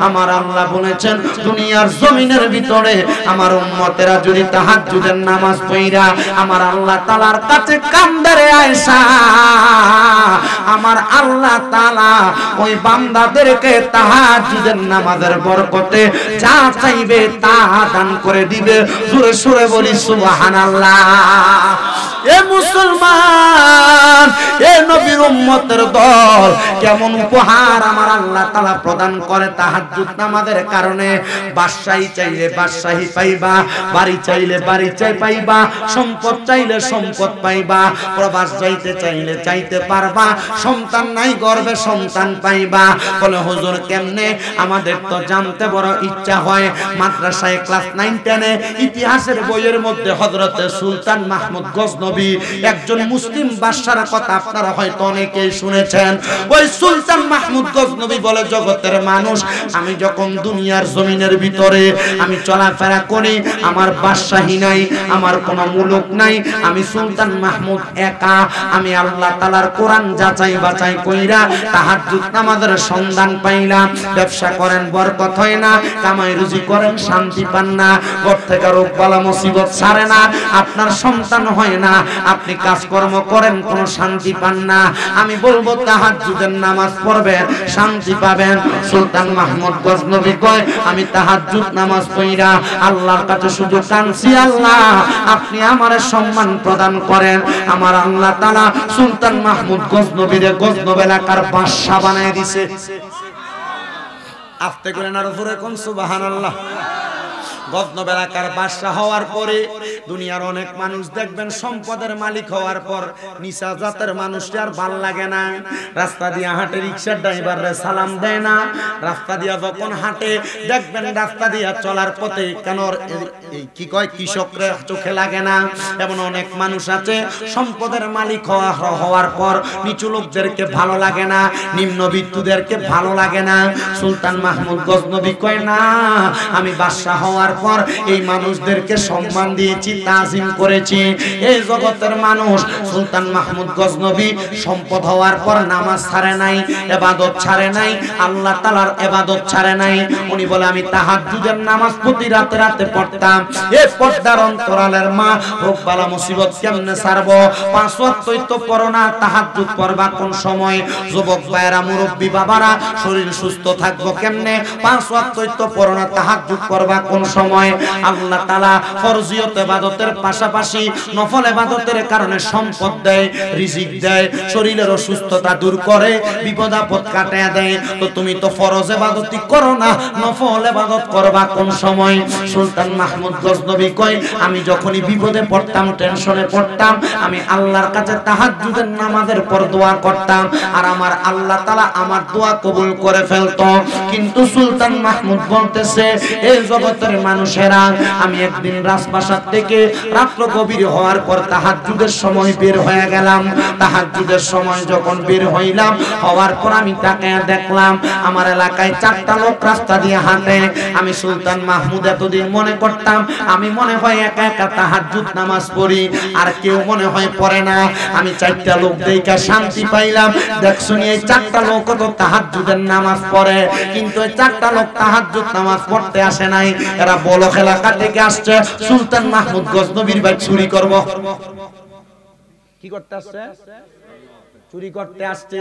আমার আল্লাহ বলেছেন দুনিয়ার জমিনের ভিতরে আমার উম্মতেরা যদি তাহাজ্জুদের নামাজ পড়া আমার আল্লাহ তাআলার কাছে কান্দে রে আয়েশা, আমার আল্লাহ তাআলা ওই বান্দাদেরকে তাহাজ্জুদের নামাজের বরকতে যা চাইবে তা দান করে দিবে। জোরে সুরে বলি সুবহানাল্লাহ। এ মুসলমান, এ নবীর উম্মতের দল, কেমন উপহার আমার আল্লাহ তাআলা প্রদান করে তাহাজ্জুদ নামাজের কারণে। বাদশাহী চাইলে বাদশাহী পাইবা, বাড়ি চাইলে বাড়ি পাইবা, সম্পদ চাইলে সম্পদ পাইবা, প্রবাস যাইতে চাইলে চাইতে পারবা, সন্তান নাই গর্ভে সন্তান পাইবা। বলে হুজুর কেমনে? আমাদের তো জানতে বড় ইচ্ছা হয়। মাদ্রাসায় ক্লাস 9 10 ইতিহাসের বইয়ের মধ্যে হযরতে সুলতান মাহমুদ গজনবী একজন মুসলিম বাদশার কথা আপনারা হয়তো অনেকেই শুনেছেন। ওই সুলতান মাহমুদ গজনবী বলে জগতের মানুষ আমি যখন দুনিয়ার জমিনের ভিতরে আমি চলাফেরা করি আমার বাদশাহী নাই, আমার কোনো মুলুক নাই, আমি সুলতান মাহমুদ একা। আমি আল্লাহ তাআলার কোরআন যাচাই বাছাই কইরা তাহাজ্জুদ নামাজের সন্ধান পাইলাম। ব্যবসা করেন বরকত হয় না, কামাই রুজি করেন শান্তি পান না, ঘর থেকে রোগ বালা মুসিবত ছাড়ে না, আপনার সন্তান হয় না, আপনি কাজকর্ম করেন কোনো শান্তি পান না। আমি বলবো তাহাজ্জুদের নামাজ পড়বেন শান্তি পাবেন। সুলতান মাহমুদ গজনবী কয় আমি তাহাজ্জুদ নামাজ পড়া আল্লাহর কাছে শুধু কাঁদছি, আল্লাহ আপনি আমারে সম্মান প্রদান করেন। আমার আল্লাহ তাআলা সুলতান মাহমুদ গজনবীরে গজনব এলাকার বাদশা বানায় দিছে। আস্তে করে না জোরে কোন সুবহানাল্লাহ। গজনব এলাকার বাদশা হওয়ার পরে দুনিয়ার অনেক মানুষ দেখবেন সম্পদের মালিক হওয়ার পর নিচা জাতের মানুষটি আর ভাল লাগে না। রাস্তা দিয়ে হাঁটে রিকশার ড্রাইভাররে সালাম দেয় না। রাস্তা দিয়ে যখন হাঁটে দেখবেন রাস্তা দিয়ে চলার পথে কেন এই কি কয় কৃষকরে চোখে লাগে না। এমন অনেক মানুষ আছে সম্পদের মালিক হওয়ার পর নিচু লোকদেরকে ভালো লাগে না, নিম্নবিত্তদেরকে ভালো লাগে না। সুলতান মাহমুদ গজনবী কয় না, আমি বাদশা হওয়ার পর এই মানুষদেরকে সম্মান দিয়েছি, তাজিম করেছি। এই জগতের মানুষ সুলতান মাহমুদ গজনবী সম্পদ হওয়ার পর নামাজ ছাড়ে নাই, ইবাদত ছাড়ে নাই, আল্লাহ তাআলার ইবাদত ছাড়ে নাই। উনি বলে আমি তাহাজ্জুদের নামাজ প্রতি রাতে রাতে পড়তাম। এই পর্দার অন্তরালের মা রোগ বালা মুসিবত কেমনে ছাড়বো? 5 ওয়াক্তই তো পড়ো না, তাহাজ্জুদ পড়বা কোন সময়? যুবক ভাইরা মুরব্বি বাবারা শরীর সুস্থ থাকবো কেমনে? 5 ওয়াক্তই তো পড়ো না, তাহাজ্জুদ পড়বা কোন সময়? আল্লাহ তাআলা ফরজিয়ত ইবাদতের পাশাপাশি নফল ইবাদতের কারণে সম্পদ দেয়, রিজিক দেয়, শরীরের অসুস্থতা দূর করে, বিপদ আপদ কাটায় দেয়। তো তুমি তো ফরজ ইবাদতই করো না, নফল ইবাদত করবা কোন সময়? সুলতান মাহমুদ গজনবী কয় আমি যখনই বিপদে পড়তাম, টেনশনে পড়তাম, আমি আল্লাহর কাছে তাহাজ্জুদের নামাজের পর দোয়া করতাম আর আমার আল্লাহ তাআলা আমার দোয়া কবুল করে ফেলতো। কিন্তু সুলতান মাহমুদ বলতেছে এই জগতের মানুষেরা আমি একদিন রাজপ্রাসাদ থেকে রাত্র গভীর হওয়ার পর তাহাজ্জুদের সময় বের হয়ে গেলাম। তাহাজ্জুদের সময় যখন বের হইলাম হওয়ার পর আমি তাকায়া দেখলাম আমার এলাকায় 4টা লোক রাস্তা দিয়ে হাঁটে। আমি সুলতান মাহমুদ এতদিন মনে করতাম আমি মনে হয় একা একা তাহাজ্জুদ নামাজ পড়ি আর কেউ মনে হয় পড়ে না। আমি 4টা লোক দেখা শান্তি পাইলাম। দেখছনি এই 4টা লোক তো তাহাজ্জুদের নামাজ পড়ে, কিন্তু এই 4টা লোক তাহাজ্জুদ নামাজ পড়তে আসে নাই, এরা বলখ এলাকা থেকে আসছে সুলতান মাহমুদ গজনবীর ভাই চুরি করব। কি করতে আসছে? চুরি করতে আসছে।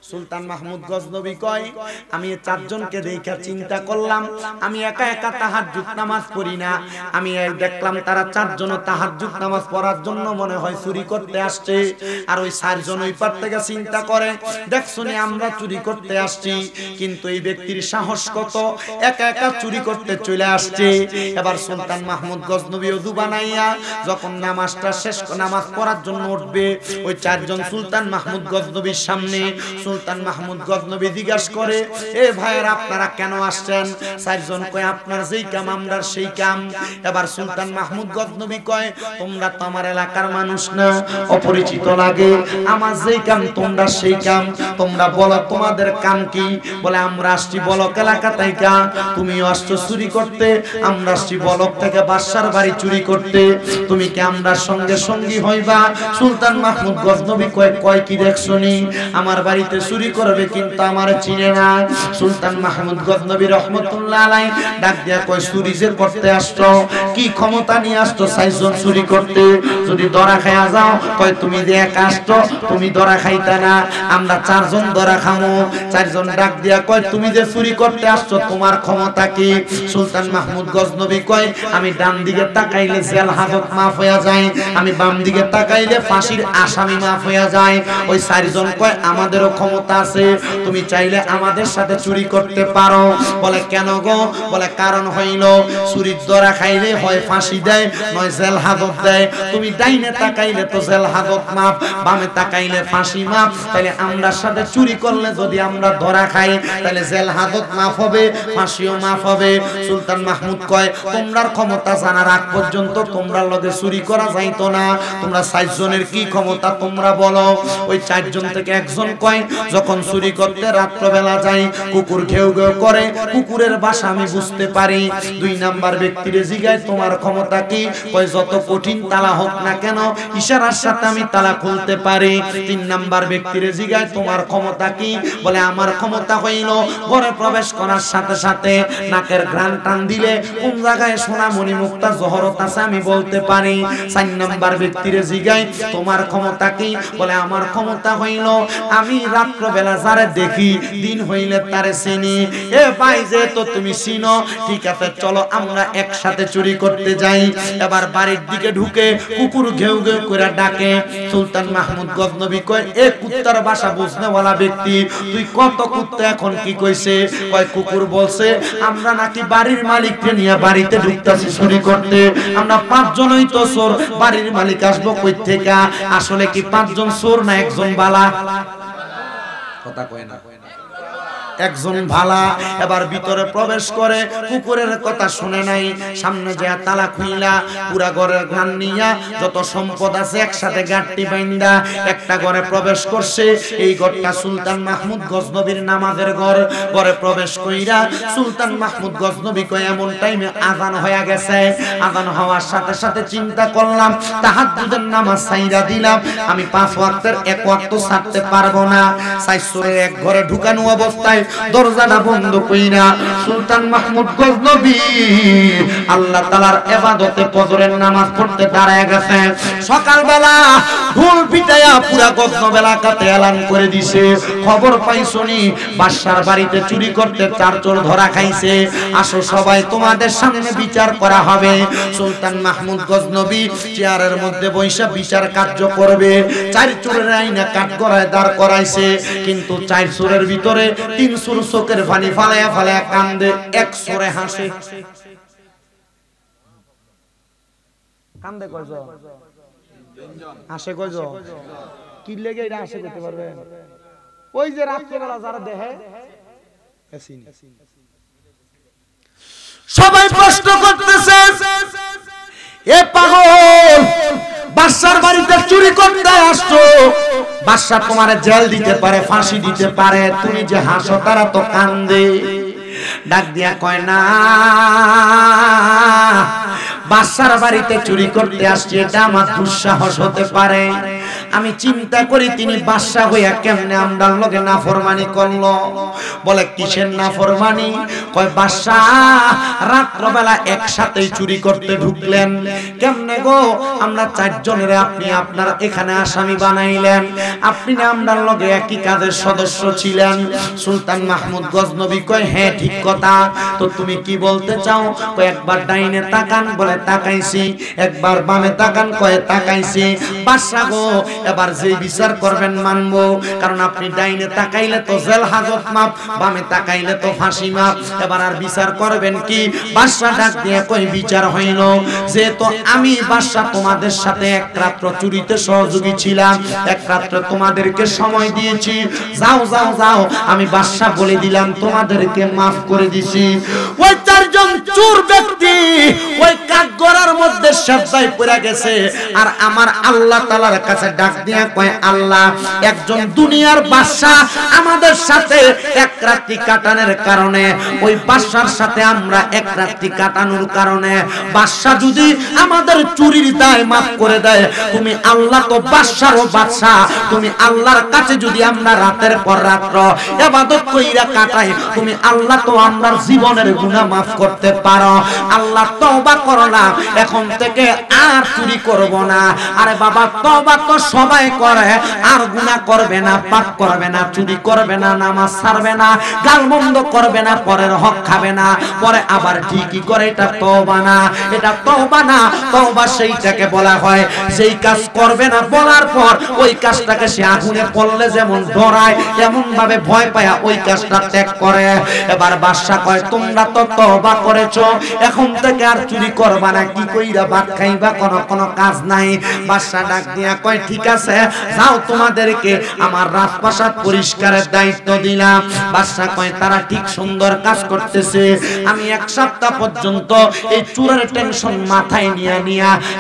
সুলতান মাহমুদ গজনবী কয় আমি এই 4 জনকে দেখা চিন্তা করলাম আমি একা একা তাহাজ্জুদ নামাজ পড়ি না। আমি দেখলাম তারা 4 জন তাহাজ্জুদ নামাজ পড়ার জন্য মনে হয় চুরি করতে আসছে। আর ওই 4 জন ওই পার থেকে চিন্তা করে দেখছনি আমরা চুরি করতে আসছি, কিন্তু এই ব্যক্তির সাহস কত, একা একা চুরি করতে চলে আসছে। এবার সুলতান মাহমুদ গজনবী ওযু বানাইয়া যখন নামাজটা শেষ নামাজ পড়ার জন্য উঠবে, ওই 4 জন সুলতান মাহমুদ গজনবীর সামনে। সুলতান মাহমুদ গজনবী জিজ্ঞাসা করে, এ ভাইয়ের আপনারা কেন আসছেন? চারজন কয় আপনার যেই কাম আমরা সেই কাম। এবার সুলতান মাহমুদ গজনবী কয়, তোমরা তো আমার এলাকার মানুষ না, অপরিচিত লাগে, আমার যেই কাম তোমরা সেই কাম, তোমরা বলো তোমাদের কাম কি? বলে আমরা আসছি বলক এলাকা থেকে, তুমিও আসছো চুরি করতে, আমরা আসছি বলক থেকে বাদশার বাড়ি চুরি করতে, তুমি কি আমরা সঙ্গে সঙ্গী হইবা? সুলতান মাহমুদ গজনবী কয় কি দেখছনি? আমার বাড়িতে চুরি করবে কিন্তু আমার চিনে না। সুলতান মাহমুদ গজনবী রহমতুল্লাহ আলাইহি ডাক দিয়া কয়, চুরি যে করতে আসছো, কি ক্ষমতা নিয়ে আসছো চারজন চুরি করতে? যদি ধরা খাইয়া যাও, কয় তুমি যে একা আসছো, তুমি ধরা খাইতা না, আমরা চারজন ধরা খামো। চারজন ডাক দিয়া কয়, তুমি যে চুরি করতে আসছো তোমার ক্ষমতা কি? সুলতান মাহমুদ গজনবী কয়, আমি ডান দিকে তাকাইলে জেল হাজত মাফ হইয়া যায়, আমি বাম দিকে তাকাইলে ফাঁসির আসামি মাফ হইয়া যায়। ওই চারজন কয়, আমাদেরও ক্ষমতা আছে, তুমি চাইলে আমাদের সাথে চুরি করতে পারো। বলে কেন গো? বলে কারণ হইল চুরির ধরা খাইলে হয় ফাঁসি দেয়, নয় জেল হাজত দেয়। তুমি ডাইনে তাকাইলে তো জেল হাজত মাফ, বামে তাকাইলে ফাঁসি মাফ, তাহলে আমরা সাথে চুরি করলে যদি আমরা ধরা খাই, তাহলে জেল হাজত মাফ হবে, ফাঁসিও মাফ হবে। সুলতান মাহমুদ কয়, তোমরার ক্ষমতা জানার আগ পর্যন্ত তোমরা লগে চুরি করা যাইতো না, তোমরা চারজনের কি ক্ষমতা তোমরা বলো। ওই চারজন থেকে একজন কয়, যখন চুরি করতে রাত্রবেলা যাই, কুকুর ঘেউ ঘেউ করে, কুকুরের ভাষা আমি বুঝতে পারি। দুই নাম্বার ব্যক্তির জিগায়, তোমার ক্ষমতা কি? কয়, যত কঠিন তালা হোক না কেন ইশারার সাথে আমি তালা খুলতে পারি। তিন নাম্বার ব্যক্তির জিগায়, তোমার ক্ষমতা কি? বলে আমার ক্ষমতা হইল ঘরে প্রবেশ করার সাথে সাথে নাকের ঘ্রাণ টান দিলে কোন জায়গায় সোনামণি মুক্তা জহরত আছে আমি বলতে পারি। চার নাম্বার ব্যক্তির জিগায়, তোমার ক্ষমতা কি? বলে আমার ক্ষমতা হইল আমি রাত্রবেলা যারে দেখি দিন হইলে তারে চিনি। এ ভাই, যে তো তুমি চিনো, ঠিক আছে চলো আমরা একসাথে চুরি করতে যাই। এবার বাড়ির দিকে ঢুকে কুকুর ঘেউ ঘেউ করে ডাকে। সুলতান মাহমুদ গজনবী কয়, এ কুত্তার ভাষা বুঝনেওয়ালা ব্যক্তি, তুই কত কুত্তা এখন কি কইছে? কয়, কুকুর বলছে আমরা নাকি বাড়ির মালিককে নিয়ে বাড়িতে ঢুকতাছি চুরি করতে, আমরা পাঁচজনই তো চোর, বাড়ির মালিক আসবো কই থেকে? আসলে কি পাঁচজন চোর না একজন বালা? কথা কয় না, একজন ভালা। এবার ভিতরে প্রবেশ করে, কুকুরের কথা শুনে নাই, সামনে যে তালা খুইলা পুরা ঘরের ঘ্রাণ নিয়া যত সম্পদ আছে একসাথে গাঁটটি বাইন্দা একটা ঘরে প্রবেশ করছে। এই ঘরটা সুলতান মাহমুদ গজনবীর নামাজের ঘর। ঘরে প্রবেশ কইরা সুলতান মাহমুদ গজনবী কয়, এমন টাইমে আযান হয়ে গেছে। আযান হওয়ার সাথে সাথে চিন্তা করলাম তাহাজ্জুদের নামাজ ছাইরা দিলাম, আমি 5 ওয়াক্তের 1 ওয়াক্ত ছাড়তে পারবো না। সাইসুরের এক ঘরে ঢুকানো অবস্থায় দরজাটা বন্ধ কইরা সুলতান মাহমুদ গজনবী আল্লাহ তাআলার ইবাদতে ফজরের নামাজ পড়তে দাঁড়ায় গেছে। সকালবেলা ঢোল পিটায়া পুরা গজনবী এলাকাতে এলান করে দিছে, খবর পাইছনি বাদশার বাড়িতে চুরি করতে 4 চোর ধরা খাইছে, আসো সবাই তোমাদের সামনে বিচার করা হবে। সুলতান মাহমুদ গজনবী চেয়ারের মধ্যে বৈশা বিচার কার্য করবে। 4 চোরের আইনা কাঠগড়ায় দাঁড় করাইছে, কিন্তু 4 চোরের ভিতরে 3 চোর চোখের পানি ফালায়া ফালায়া কান্দে, 1 চোরে হাসে। কান্দে কয়জন? হাসে কয়জন? কি লেগে এটা হাসে করতে পারবেন? ওই যে রাত্রিবেলা যারা দেখে সবাই প্রশ্ন করতেছে, এ পাগল বাদশার বাড়িতে চুরি করতে আসছো, বাদশা তোমার জেল দিতে পারে, ফাঁসি দিতে পারে, তুমি যে হাসো তারা তো কান্দে। ডাক দিয়া কয়, না বাদশার বাড়িতে চুরি করতে আসছি এটা আমার দুঃসাহস হতে পারে। আমি চিন্তা করি তিনি বাদশা হইয়া কেমনে আমরার লগে নাফরমানি করলো। বলে কিসের নাফরমানি? কয় বাদশা রাত্রবেলা একসাথে চুরি করতে ঢুকলেন কেমনে গো? আমরা 4 জনের আপনি আপনার এখানে আসামি বানাইলেন, আপনি না আমরার লগে একই কাজের সদস্য ছিলেন। সুলতান মাহমুদ গজনবী কয়, হ্যাঁ ঠিক কথা, তো তুমি কি বলতে চাও? কয় একবার ডাইনে তাকান, বলে তাকাইছি। একবার বামে তাকান, কয় তাকাইছি। বাদশা গো এবার যেই বিচার করবেন মানবো, কারণ আপনি ডাইনে তাকাইলে তো জেল হাজত মাপ, বামে তাকাইলে তো ফাঁসি মাপ, এবার আর বিচার করবেন কি? বাদশা ডাক দিয়ে কই বিচার হইল যে তো আমি বাদশা তোমাদের সাথে এক রাত্র চুরিতে সহযোগী ছিলাম, এক রাত্র তোমাদেরকে সময় দিয়েছি, যাও যাও যাও, আমি বাদশা বলে দিলাম তোমাদেরকে মাফ করে দিছি। ওই চারজন চোর ব্যক্তি ওই কাঠগড়ার মধ্যে সেজদায় পড়ে গেছে আর আমার আল্লাহ তাআলার কাছে ডাক দিয়া কয় আল্লাহ, একজন দুনিয়ার বাদশা আমাদের সাথে এক রাত্রি কাটানোর কারণে, ওই বাদশার সাথে আমরা এক রাত্রি কাটানোর কারণে বাদশা যদি আমাদের চুরির দায় মাফ করে দেয়, তুমি আল্লাহ তো বাদশারও বাদশা, তুমি আল্লাহর কাছে যদি আমরা রাতের পর রাত্র ইবাদত কইরা কাটাই, তুমি আল্লাহ তো আমার জীবনের গুনাহ মাফ করতে পারো। আল্লাহ তওবা করলাম, এখন থেকে আর চুরি করব না। আরে বাবা, তওবা তো সবাই করে, আর গুনাহ করবে না, পাপ করবে না, চুরি করবে না, নামাজ ছাড়বে না, গালমন্দ করবে না, পরের হক খাবে না, পরে আবার ঠিকই করে, এটা তওবা না, এটা তওবা না। তওবা সেইটাকে বলা হয় সেই কাজ করবে না বলার পর ওই কাজটাকে সে আগুনে পড়লে যেমন ডরায় এমন ভাবে ভয় পায় ওই কাজটা ত্যাগ করে। এবার বাদশা কয় তোমরা তো তওবা করেছো, এখন থেকে আর চুরি করবা না, কি কইরা ভাত খাইবা, কোনো কাজ নাই। বাদশা ডাক দিয়া কয় ঠিক আছে, যাও তোমাদেরকে আমার রাজপ্রাসাদ পরিষ্কারের দায়িত্ব দিলাম। বাদশা কয় তারা ঠিক সুন্দর কাজ করতেছে, আমি এক সপ্তাহ পর্যন্ত এই চুরের টেনশন মাথায় নিয়ে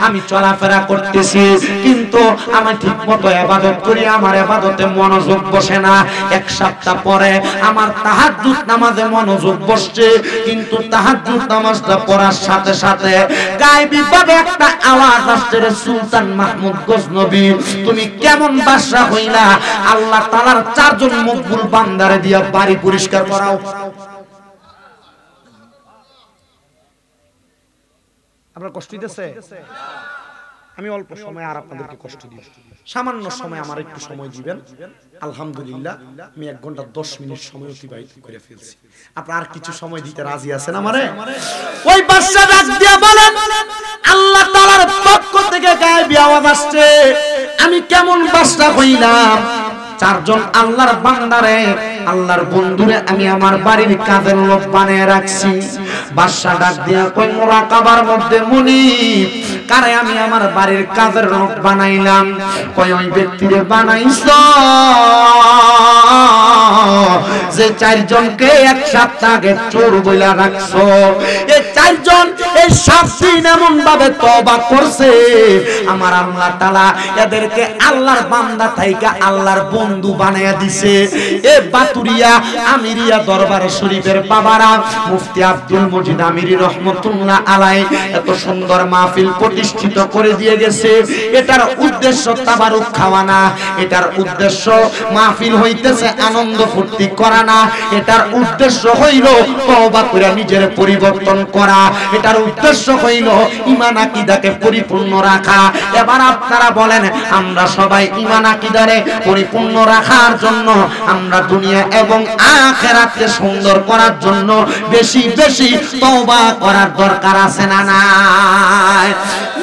আমি চলাফেরা করতেছি, কিন্তু আমি ঠিকমতো ইবাদত করি, আমার ইবাদতে মনোযোগ বসে না। এক সপ্তাহ পরে আমার তাহাজ্জুদ নামাজে মনোযোগ বসছে, কিন্তু তাহাজ্জুদ নামাজটা পড়ার সাথে সাথে গায়েবী ভাবে একটা আওয়াজ আসছে, রে সুলতান মাহমুদ গজনবী, তুমি কেমন বাদশা হইলা? আল্লাহ তাআলার চারজন মকবুল বান্দারে দিয়া বাড়ি পরিষ্কার করাও। আপনার কষ্ট দিতেছে? আমি অল্প সময় আর আপনাদেরকে কষ্ট দিব, সামান্য সময় আমার একটু সময় দিবেন। আলহামদুলিল্লাহ আমি 1 ঘন্টা 10 মিনিট সময় অতিবাহিত করে ফেলছি। আপনারা আর কিছু সময় দিতে রাজি আছেন আমারে? ওই বাদশা ডাক দিয়া বলেন আল্লাহ তাআলার পক্ষ থেকে গায়েবী আওয়াজ আসছে, আমি কেমন বাদশা হইলাম? চারজন আল্লাহর বান্দারে, আল্লাহর বন্ধুরে আমি আমার বাড়ির কাজের লোক বানিয়ে রাখছি। বাদশা ডাক দিয়া কই মুরাকাবার মধ্যে মুনিব কারে আমি আমার বাড়ির কাজের লোক বানাইলাম? কই ওই ব্যক্তিরে বানাইছো যে চারজনকে এক সপ্তাহ আগে চোর বইলা রাখছো। এই চারজন এই 7 দিন এমন ভাবে তওবা করছে, আমার আল্লাহ তাআলা এদেরকে আল্লাহর বান্দা থাইকা আল্লাহর বন্ধু বানায়া দিছে। এ বাতুরিয়া আমিরিয়া দরবার শরীফের বাবারা, মুফতি আব্দুল মজিদ আমিরি রহমাতুল্লাহ আলাইহি এত সুন্দর মাহফিল প্রতিষ্ঠিত করে দিয়ে গেছে। এটার উদ্দেশ্য তাবারুক খাওয়া না, এটার উদ্দেশ্য মাহফিল হইতেছে আনন্দ ফুর্তি করা না, এটার উদ্দেশ্য হইল তওবা করে নিজের পরিবর্তন করা, এটার উদ্দেশ্য হইল ঈমান আকীদাকে পরিপূর্ণ রাখা। এবার আপনারা বলেন, আমরা সবাই ঈমান আকীদারে পরিপূর্ণ রাখার জন্য, আমরা দুনিয়া এবং আখিরাতকে সুন্দর করার জন্য বেশি বেশি তওবা করার দরকার আছে না নাই?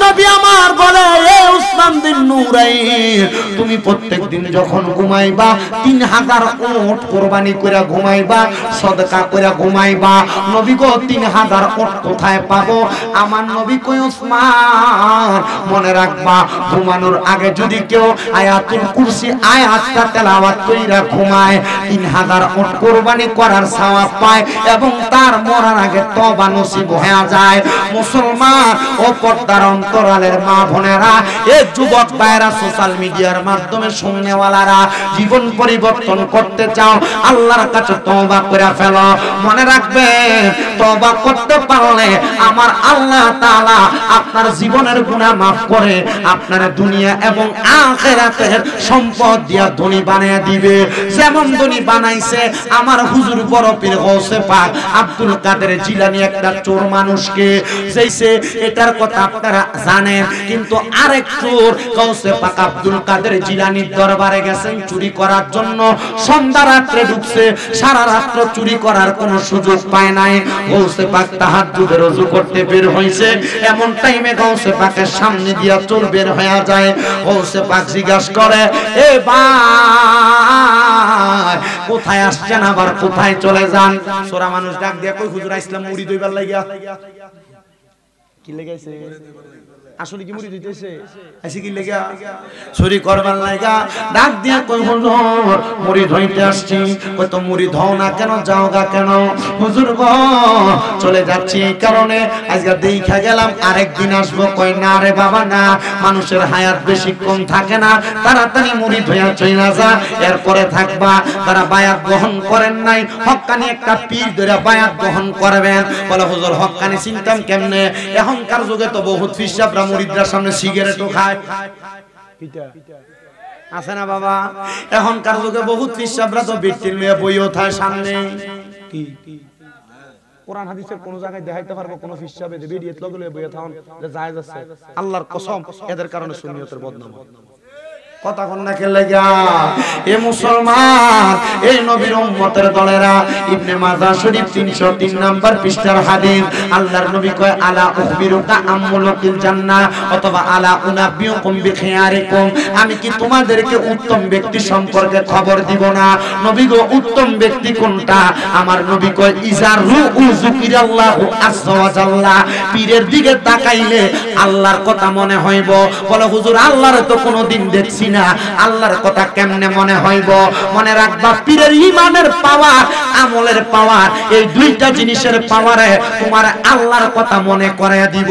নবী আমার বলে, এ উসমান বিন নুরাইন, তুমি প্রত্যেকদিন যখন ঘুমাইবা 3000 উট কুরবানি করে ঘুমাইবা, সদকা করে ঘুমাইবা। নবী গো 3000 উট কোথায় পাবো? আমার নবী কই উসমান মনে রাখবা, ঘুমানোর আগে যদি কেউ আয়াতুল কুরসি আয়াতটা তেলাওয়াত কইরা ঘুমায় 3000 উট কুরবানি করার সওয়াব পায় এবং তার মরার আগে তওবা নসিব হয়ে যায়। মুসলমান ও পর্দার অন্তরালের মা বোনেরা, এই যুবক ভাইরা, সোশ্যাল মিডিয়ার মাধ্যমে শুননেওয়ালারা, জীবন পরিবর্তন করতে চাও, আল্লাহর কাছে তওবা করে ফেলো। মনে রাখবেন, তওবা করতে পারলে আমার আল্লাহ তাআলা আপনার জীবনের গুনাহ মাফ করে আপনার দুনিয়া এবং আখিরাতের সম্পদ দিয়া ধনী বানিয়ে দিবে। যেমন ধনী বানাইছে আমার হুজুর বড় পীর গৌসে পাক আব্দুল কাদের জিলানী একটা চোর মানুষকে, যেইছে এটার কথা আপনারা জানেন, কিন্তু আরেক চোর গৌসে পাক আব্দুল কাদের জিলানীর দরবারে গেছেন চুরি করার জন্য। সন্ধ্যা সন্ধ্যা রাত্রে ঢুকছে, সারা রাত্র চুরি করার কোনো সুযোগ পায় নাই। গৌসে পাক তাহাজ্জুদের ওযু করতে বের হইছে, এমন টাইমে গৌসে পাকের সামনে দিয়া চোর বের হয়ে যায়। গৌসে পাক জিজ্ঞাসা করে, এ ভাই কোথায় আসছেন, আবার কোথায় চলে যান? সোরা মানুষ ডাক দিয়া কই, হুজুর ইসলাম মুড়ি দইবার লাগিয়া। কি লেগেছে? আসলে কি মুড়ি দিতেছে? আসি কি লেগা? চুরি করবার লাগা। ডাক দিয়া কই, হুজুর মুড়ি ধইতে আসছি। কই তো মুড়ি ধও না কেন, যাও গা কেন? হুজুর গো চলে যাচ্ছি এই কারণে, আজকে দেখা গেলাম আরেকদিন আসবো। কই না রে বাবা না, মানুষের হায়াত বেশিক্ষণ থাকে না, তাড়াতাড়ি মুড়ি ধইয়া চইলা যা, এরপরে থাকবা। তারা বায়াত গ্রহণ করেন নাই, হক্কানি একটা পীর ধরে বায়াত গ্রহণ করবেন। বলে হুজুর হক্কানি চিনতাম কেমনে? এখনকার যুগে তো বহুত ফিসাবরা মুরিদদের সামনে সিগারেটও খায়, আছে না বাবা? এখনকার যুগে বহুত ফিসাবরা তো বিট্টির নিয়ে বইও থাকে সামনে। কি কোরআন হাদিসের কোন জায়গায় দেখাইতে পারবো কোন ফিসাবে বেরিয়ে লগলে বইয়ে থাকুন যে জায়েজ আছে? আল্লাহর কসম এদের কারণে সুন্নিয়তের বদনাম। কথা কোন না খেলে গা এ মুসলমান, এই নবীর উম্মতের দলেরা। ইবনে মাজাহ শরীফ 303 নাম্বার পৃষ্ঠার হাদিস, আল্লাহর নবী কয়, আলা উখবিরুকা আমুলুকিল জান্নাহ, অথবা আলা উনাবিউকুম বিখিয়ারিকুম, আমি কি তোমাদেরকে উত্তম ব্যক্তি সম্পর্কে খবর দিব না? নবী গো উত্তম ব্যক্তি কোনটা? আমার নবী কয়, ইজারু উযুকিরাল্লাহু আযজা ওয়া জাল্লা, পীরের দিকে তাকাইলে আল্লাহর কথা মনে হইব। বলে হুজুর আল্লাহর তো কোনোদিন দেখছি না, আল্লাহর কথা কেমনে মনে হইব? মনে রাখবা, পীরের ঈমানের পাওয়ার, আমলের পাওয়ার, এই দুইটা জিনিসের পাওয়ারে তোমার আল্লাহর কথা মনে করে দিব।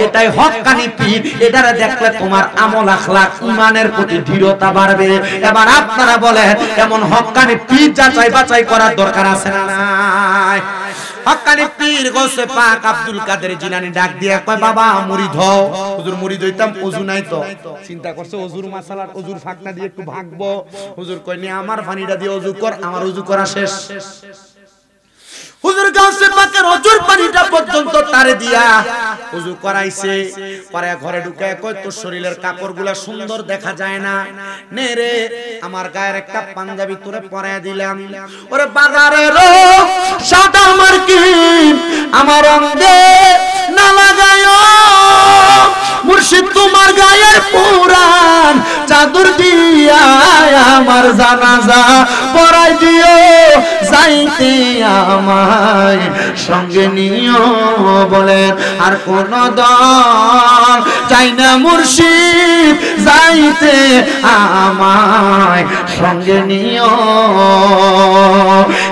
এটাই হক্কানি পীর, এটারে দেখলে তোমার আমল আখলাক ঈমানের প্রতি দৃঢ়তা বাড়বে। এবার আপনারা বলেন, এমন হক্কানি পীর যাচাই বাছাই করার দরকার আছে না নাই? হক্কানি পীর গৌসে পাক আব্দুল কাদের জিলানী ডাক দিয়া কয়, বাবা মুড়ি ধও। হুজুর মুড়ি দইতাম, ওযু নাই তো। চিন্তা করছে ওযুর মাসালার, ওযুর ফাকনা দিয়ে একটু ভাগবো। হুজুর কয়, নি আমার পানিটা দিয়ে ওযু কর, আমার ওযু করা শেষ। হুজুর গৌসে পাকের ওযুর পানিটা পর্যন্ত তারে দিয়া ওযু করাইছে। পরে ঘরে ঢুকে কয়, তোর শরীরের কাপড়গুলা সুন্দর দেখা যায় না, নে রে আমার গায়ের একটা পাঞ্জাবি তোরে পরায় দিলাম। ওরে বাজারের সাদা মার্কিন আমার অঙ্গে না লাগায়ো, মুর্শিদ তোমার গায়ের পুরান চাদর দিয়া আমার জানাজা পরাই দিও, যাইতে আমায় সঙ্গে নিও। বলেন আর কোন দল চাই না মুর্শিদ, যাইতে আমায় সঙ্গে নিও।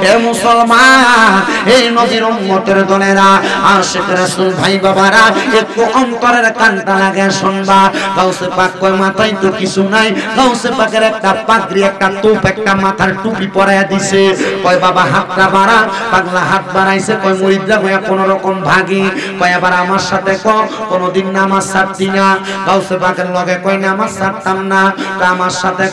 এ মুসলমান, এই নবীর উম্মতের দলেরা, আশিক রাসূল ভাই বাবারা, একটু অন্তরের কানটা লাগে শুনবা। গাউসে পাক কয়, মাথায় তো কিছু নাই। গাউসে পাকের একটা পাগড়ি, একটা টুপ, একটা মাথার টুপি পরাইয়া দিছে। কয় বাবা হাতটা বাড়া। পাগলা হাত বাড়াইছে। কয় মুরিদরা কয় কোন রকম ভাগি। কয় আবার আমার সাথে কোনদিন নামাজ ছাড়তি না। গাউসে পাকের লগে কয় নামাজ ছাড়তাম না। তা আমার সাথে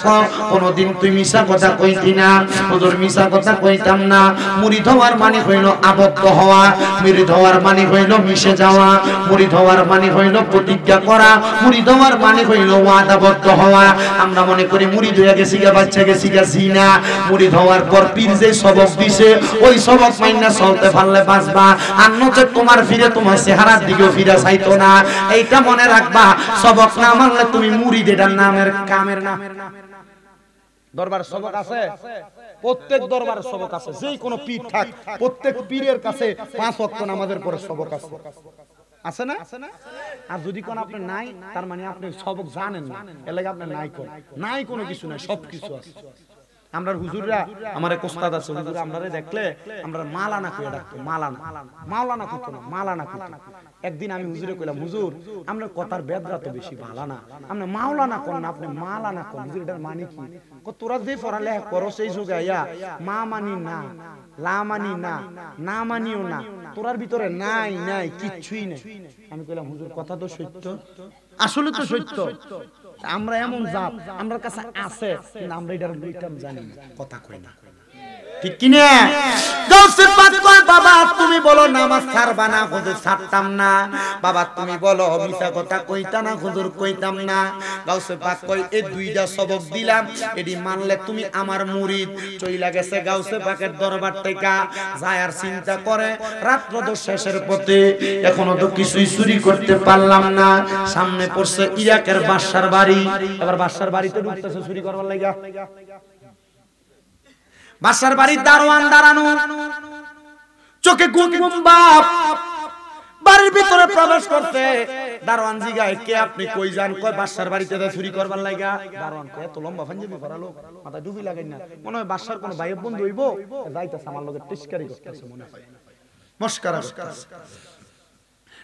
কোনদিন তুই মিছা কথা কইতি না। হুজুর মিছা কথা কইতাম না। মুরিদ হওয়ার মানে হইল আবদ্ধ হওয়া, মুরিদ হওয়ার মানে হইল মিশে যাওয়া, মুরিদ হওয়ার মানে হইল প্রতিজ্ঞা করা, মুরিদ হওয়ার মানে হইল ওয়াদাবদ্ধ হওয়া। আমরা মনে করি মুরিদ হয়ে গেছি গা, বাচ্চা গেছি গা, জিনা। মুরিদ হওয়ার পর পীর যে সবক দিছে, ওই সবক মাইনা চলতে পারলে বাঁচবা, আর নচেত তোমার ফিরে তোমার চেহারার দিকেও ফিরে চাইতো না। এইটা মনে রাখবা, সবক না মানলে তুমি মুরিদ, এটার নামের কামের না। দরবার সবক আছে, প্রত্যেক দরবারে সবক আছে। যেই কোনো পীর থাক, প্রত্যেক পীরের কাছে 5 ওয়াক্ত নামাজের পরে সবক আছে, আছে না? আর যদি কোন আপনি নাই, তার মানে আপনি সবক জানেন না, এর লাগে আপনি নাই কোন নাই, কোনো কিছু নাই, সবকিছু আছে। আমরা হুজুররা, আমার এক ওস্তাদ আছে, হুজুর আমরারে দেখলে আমরা মালানা কইয়া ডাকতো, মালানা, মাওলানা কইতো না, মালানা কইতো। একদিন আমি হুজুরে কইলাম, হুজুর আমরা কথার বেদরা তো বেশি ভালো না, আপনি মাওলানা কোন না, আপনি মালানা কোন। হুজুর এটার মানে কি? তোরা যে পড়ালেখা করো সেই যুগে আইয়া মা মানি না, লা মানি না, না মানিও না, তোরার ভিতরে নাই নাই কিচ্ছুই নাই। আমি কইলাম, হুজুর কথা তো সত্য, আসলে তো সত্য। আমরা এমন জাত, আমরার কাছে আছে, কিন্তু আমরা এটার লইতাম জানি না, কথা কই না। ঠিক কি না? গাউসে পাক কয় বাবা তুমি বলো নামাজ ছাড়বা না, হুজুর ছাড়তাম না। বাবা তুমি বলো মিছা কথা কইতা না, হুজুর কইতাম না। গাউসে পাক কয় এই দুইটা সবক দিলাম, এডি মানলে তুমি আমার মুরিদ। চইলা গেছে গাউসে পাকের দরবার থেকে, যায় আর চিন্তা করে রাত্র তো শেষের পথে, এখনো তো কিছুই চুরি করতে পারলাম না। সামনে পড়ছে ইরাকের বাদশার বাড়ি, এবার বাদশার বাড়িতে ঢুকতেছে চুরি করবার লাগা। বাদশার বাড়ির দারোয়ান দাঁড়ানো, চোখে ঘুম ঘুম বাপ, বাড়ির ভিতরে প্রবেশ করতে। দারোয়ান জিগায় কে আপনি, কই যান? কয় বাদশার বাড়িতে চুরি করবার লাগা। দারোয়ান কয় এত লম্বা পাঞ্জাবি পরা লোক, মাথায় ডুবি লাগাই না, মনে হয় বাদশার কোন ভাই বন্ধু হইব, যাইতাছে আমার লগে টিস্কারি করতেছে মনে হয়, মস্কারা করতেছে।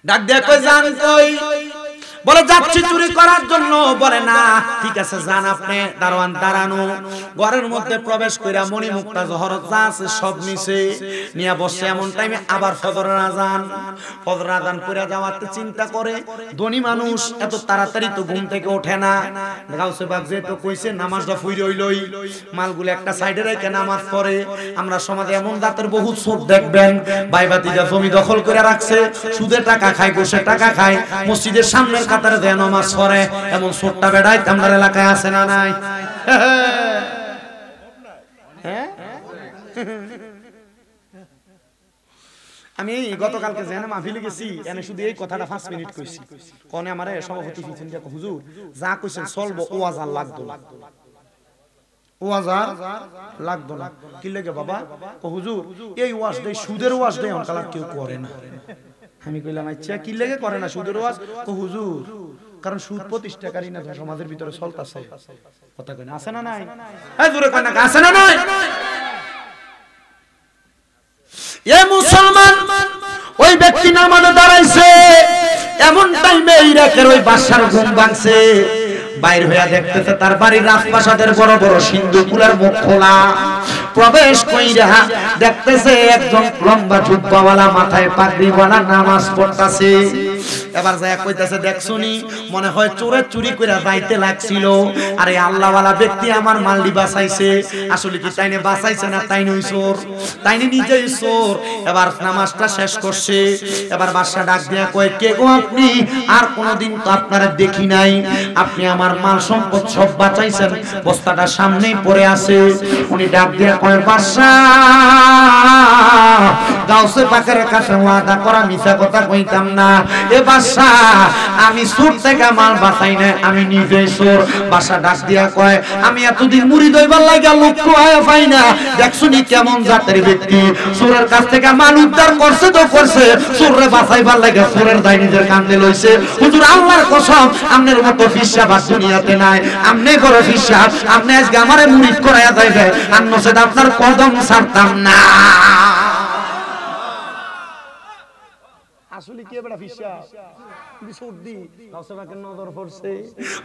ডাক দিয়ে কই যান কই? বলে যাচ্ছি চুরি করার জন্য। বলে না ঠিক আছে যান আপনি। দারোয়ান দাঁড়ানো, ঘরের মধ্যে প্রবেশ কইরা মণি মুক্তা জহরত যা আছে সব নিছে নিয়া বসে। এমন টাইমে আবার ফজরের আজান, ফজরের আজান কইরা যাওয়াতে চিন্তা করে ধনী মানুষ এত তাড়াতাড়ি তো ঘুম থেকে ওঠে না। গাউসে পাক যেহেতু কইছে নামাজটা ফুইরে হইলই, মালগুলো একটা সাইডে রেখে নামাজ পড়ে। আমরা সমাজে এমন জাতের বহুত চোর দেখবেন, ভাইবাতিরা জমি দখল করে রাখছে, সুদে টাকা খায়, ঘুষে টাকা খায়, মসজিদের সামনের কাতারে দেয় নামাজ পড়ে। এমন চোরটা বেড়ায় আপনার এলাকায় আছে না নাই? আমি গতকালকে জেনে মাহফিলে গেছি, এনে শুধু এই কথাটা 5 মিনিট কইছি। কোনে আমারে সভাপতি ফিছেন যে হুজুর যা কইছেন চলবো, ওয়াজ আর লাগতো না, ওয়াজ আর লাগতো না। কি লাগে বাবা? ও হুজুর এই ওয়াজ দেই, সুদের ওয়াজ দেই অনকালা কেউ করে না। আমি কইলাম আচ্ছা কি লাগে করে না সুদের ওয়াজ? ও হুজুর কারণ সুদ প্রতিষ্ঠাকারী না সমাজের ভিতরে চলতাছে। কথা কই না, আছে না নাই? এই জোরে কই না, আছে না নাই? এ মুসলমান, ওই ব্যক্তি নামাজে দাঁড়াইছে, এমন টাইমে ইরাকের ওই বাদশার ঘুম ভাঙছে। বাইর হইয়া দেখতেছে তার বাড়ির রাজপ্রাসাদের বড় বড় সিন্ধুকুলার মুখ খোলা। প্রবেশ কইরা দেখতেছে একজন লম্বা জুব্বাওয়ালা, মাথায় পাগড়িওয়ালা নামাজ পড়তাছে। এবার যায় কইতাছে দেখছুনি, মনে হয় চোরে চুরি কইরা যাইতে লাগছিল। আরে আল্লাহওয়ালা ব্যক্তি আমার মালডি বাঁচাইছে। আসলে কি তাইনে বাঁচাইছে না তাইনে ওই চোর? তাইনে নিজেই চোর। এবার নামাজটা শেষ করছে। এবার বাদশা ডাক দিয়া কয় কে গো আপনি? আর কোনদিন তো আপনারা দেখি নাই, আপনি আমার মাল সম্পদ সব বাঁচাইছেন, বস্তাটা সামনেই পড়ে আছে। উনি ডাক দিয়া কয় বাদশা, গাউসে পাকের কাছে ওয়াদা করা মিছা কথা কইতাম না। এ বাদশা আমি চোর থেকে মাল বাঁচাই না, আমি নিজে চোর। বাদশা ডাক দিয়া কয় আমি এতদিন মুড়ি দইবার লাগা লোক আয়া পাই না, দেখছুনি কেমন জাতের ব্যক্তি, চোরের কাছ থেকে মাল উদ্ধার করছে তো করছে, চোররে বাঁচাইবার লাগা চোরের দায় নিজের কান্দে লইছে। হুজুর আল্লাহর কসম আপনার মতো ফিসাব আর দুনিয়াতে নাই। আপনি করে ফিসাব, আপনি আজকে আমারে মুরিদ করাইয়া যাইবে, আর নসেদ আপনার কদম ছাড়তাম না। আসলে কি বড় ফিসাব বিশুদ্ধি গাউসে পাকের নজর পড়ছে।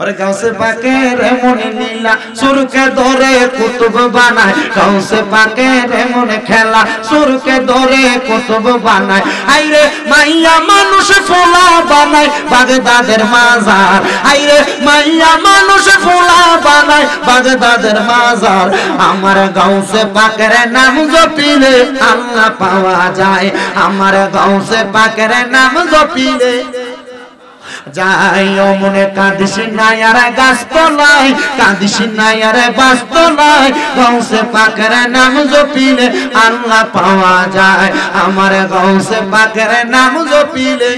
আরে গাউসে পাকের মনে নীলা সুরকে ধরে কুতুব বানায়, গাউসে পাকের মনে খেলা সুরকে ধরে কুতুব বানায়। আইরে মাইয়া মানুষ ফোলা বানায় বাগদাদের মাজার, আইরে মাইয়া মানুষ ফোলা বানায় বাগদাদের মাজার। আমার গাউসে পাকের নাম জপিলে আল্লাহ পাওয়া যায়, আমার গাউসে পাকের নাম জপিলে যাই। ও মনে কাঁদিস না আর গাছ তলায়, কাঁদিস না আর বাস তলায়, গাউসে পাকের নাম জপিলে আল্লাহ পাওয়া যায়, আমার গাউসে পাকের নাম জপিলে।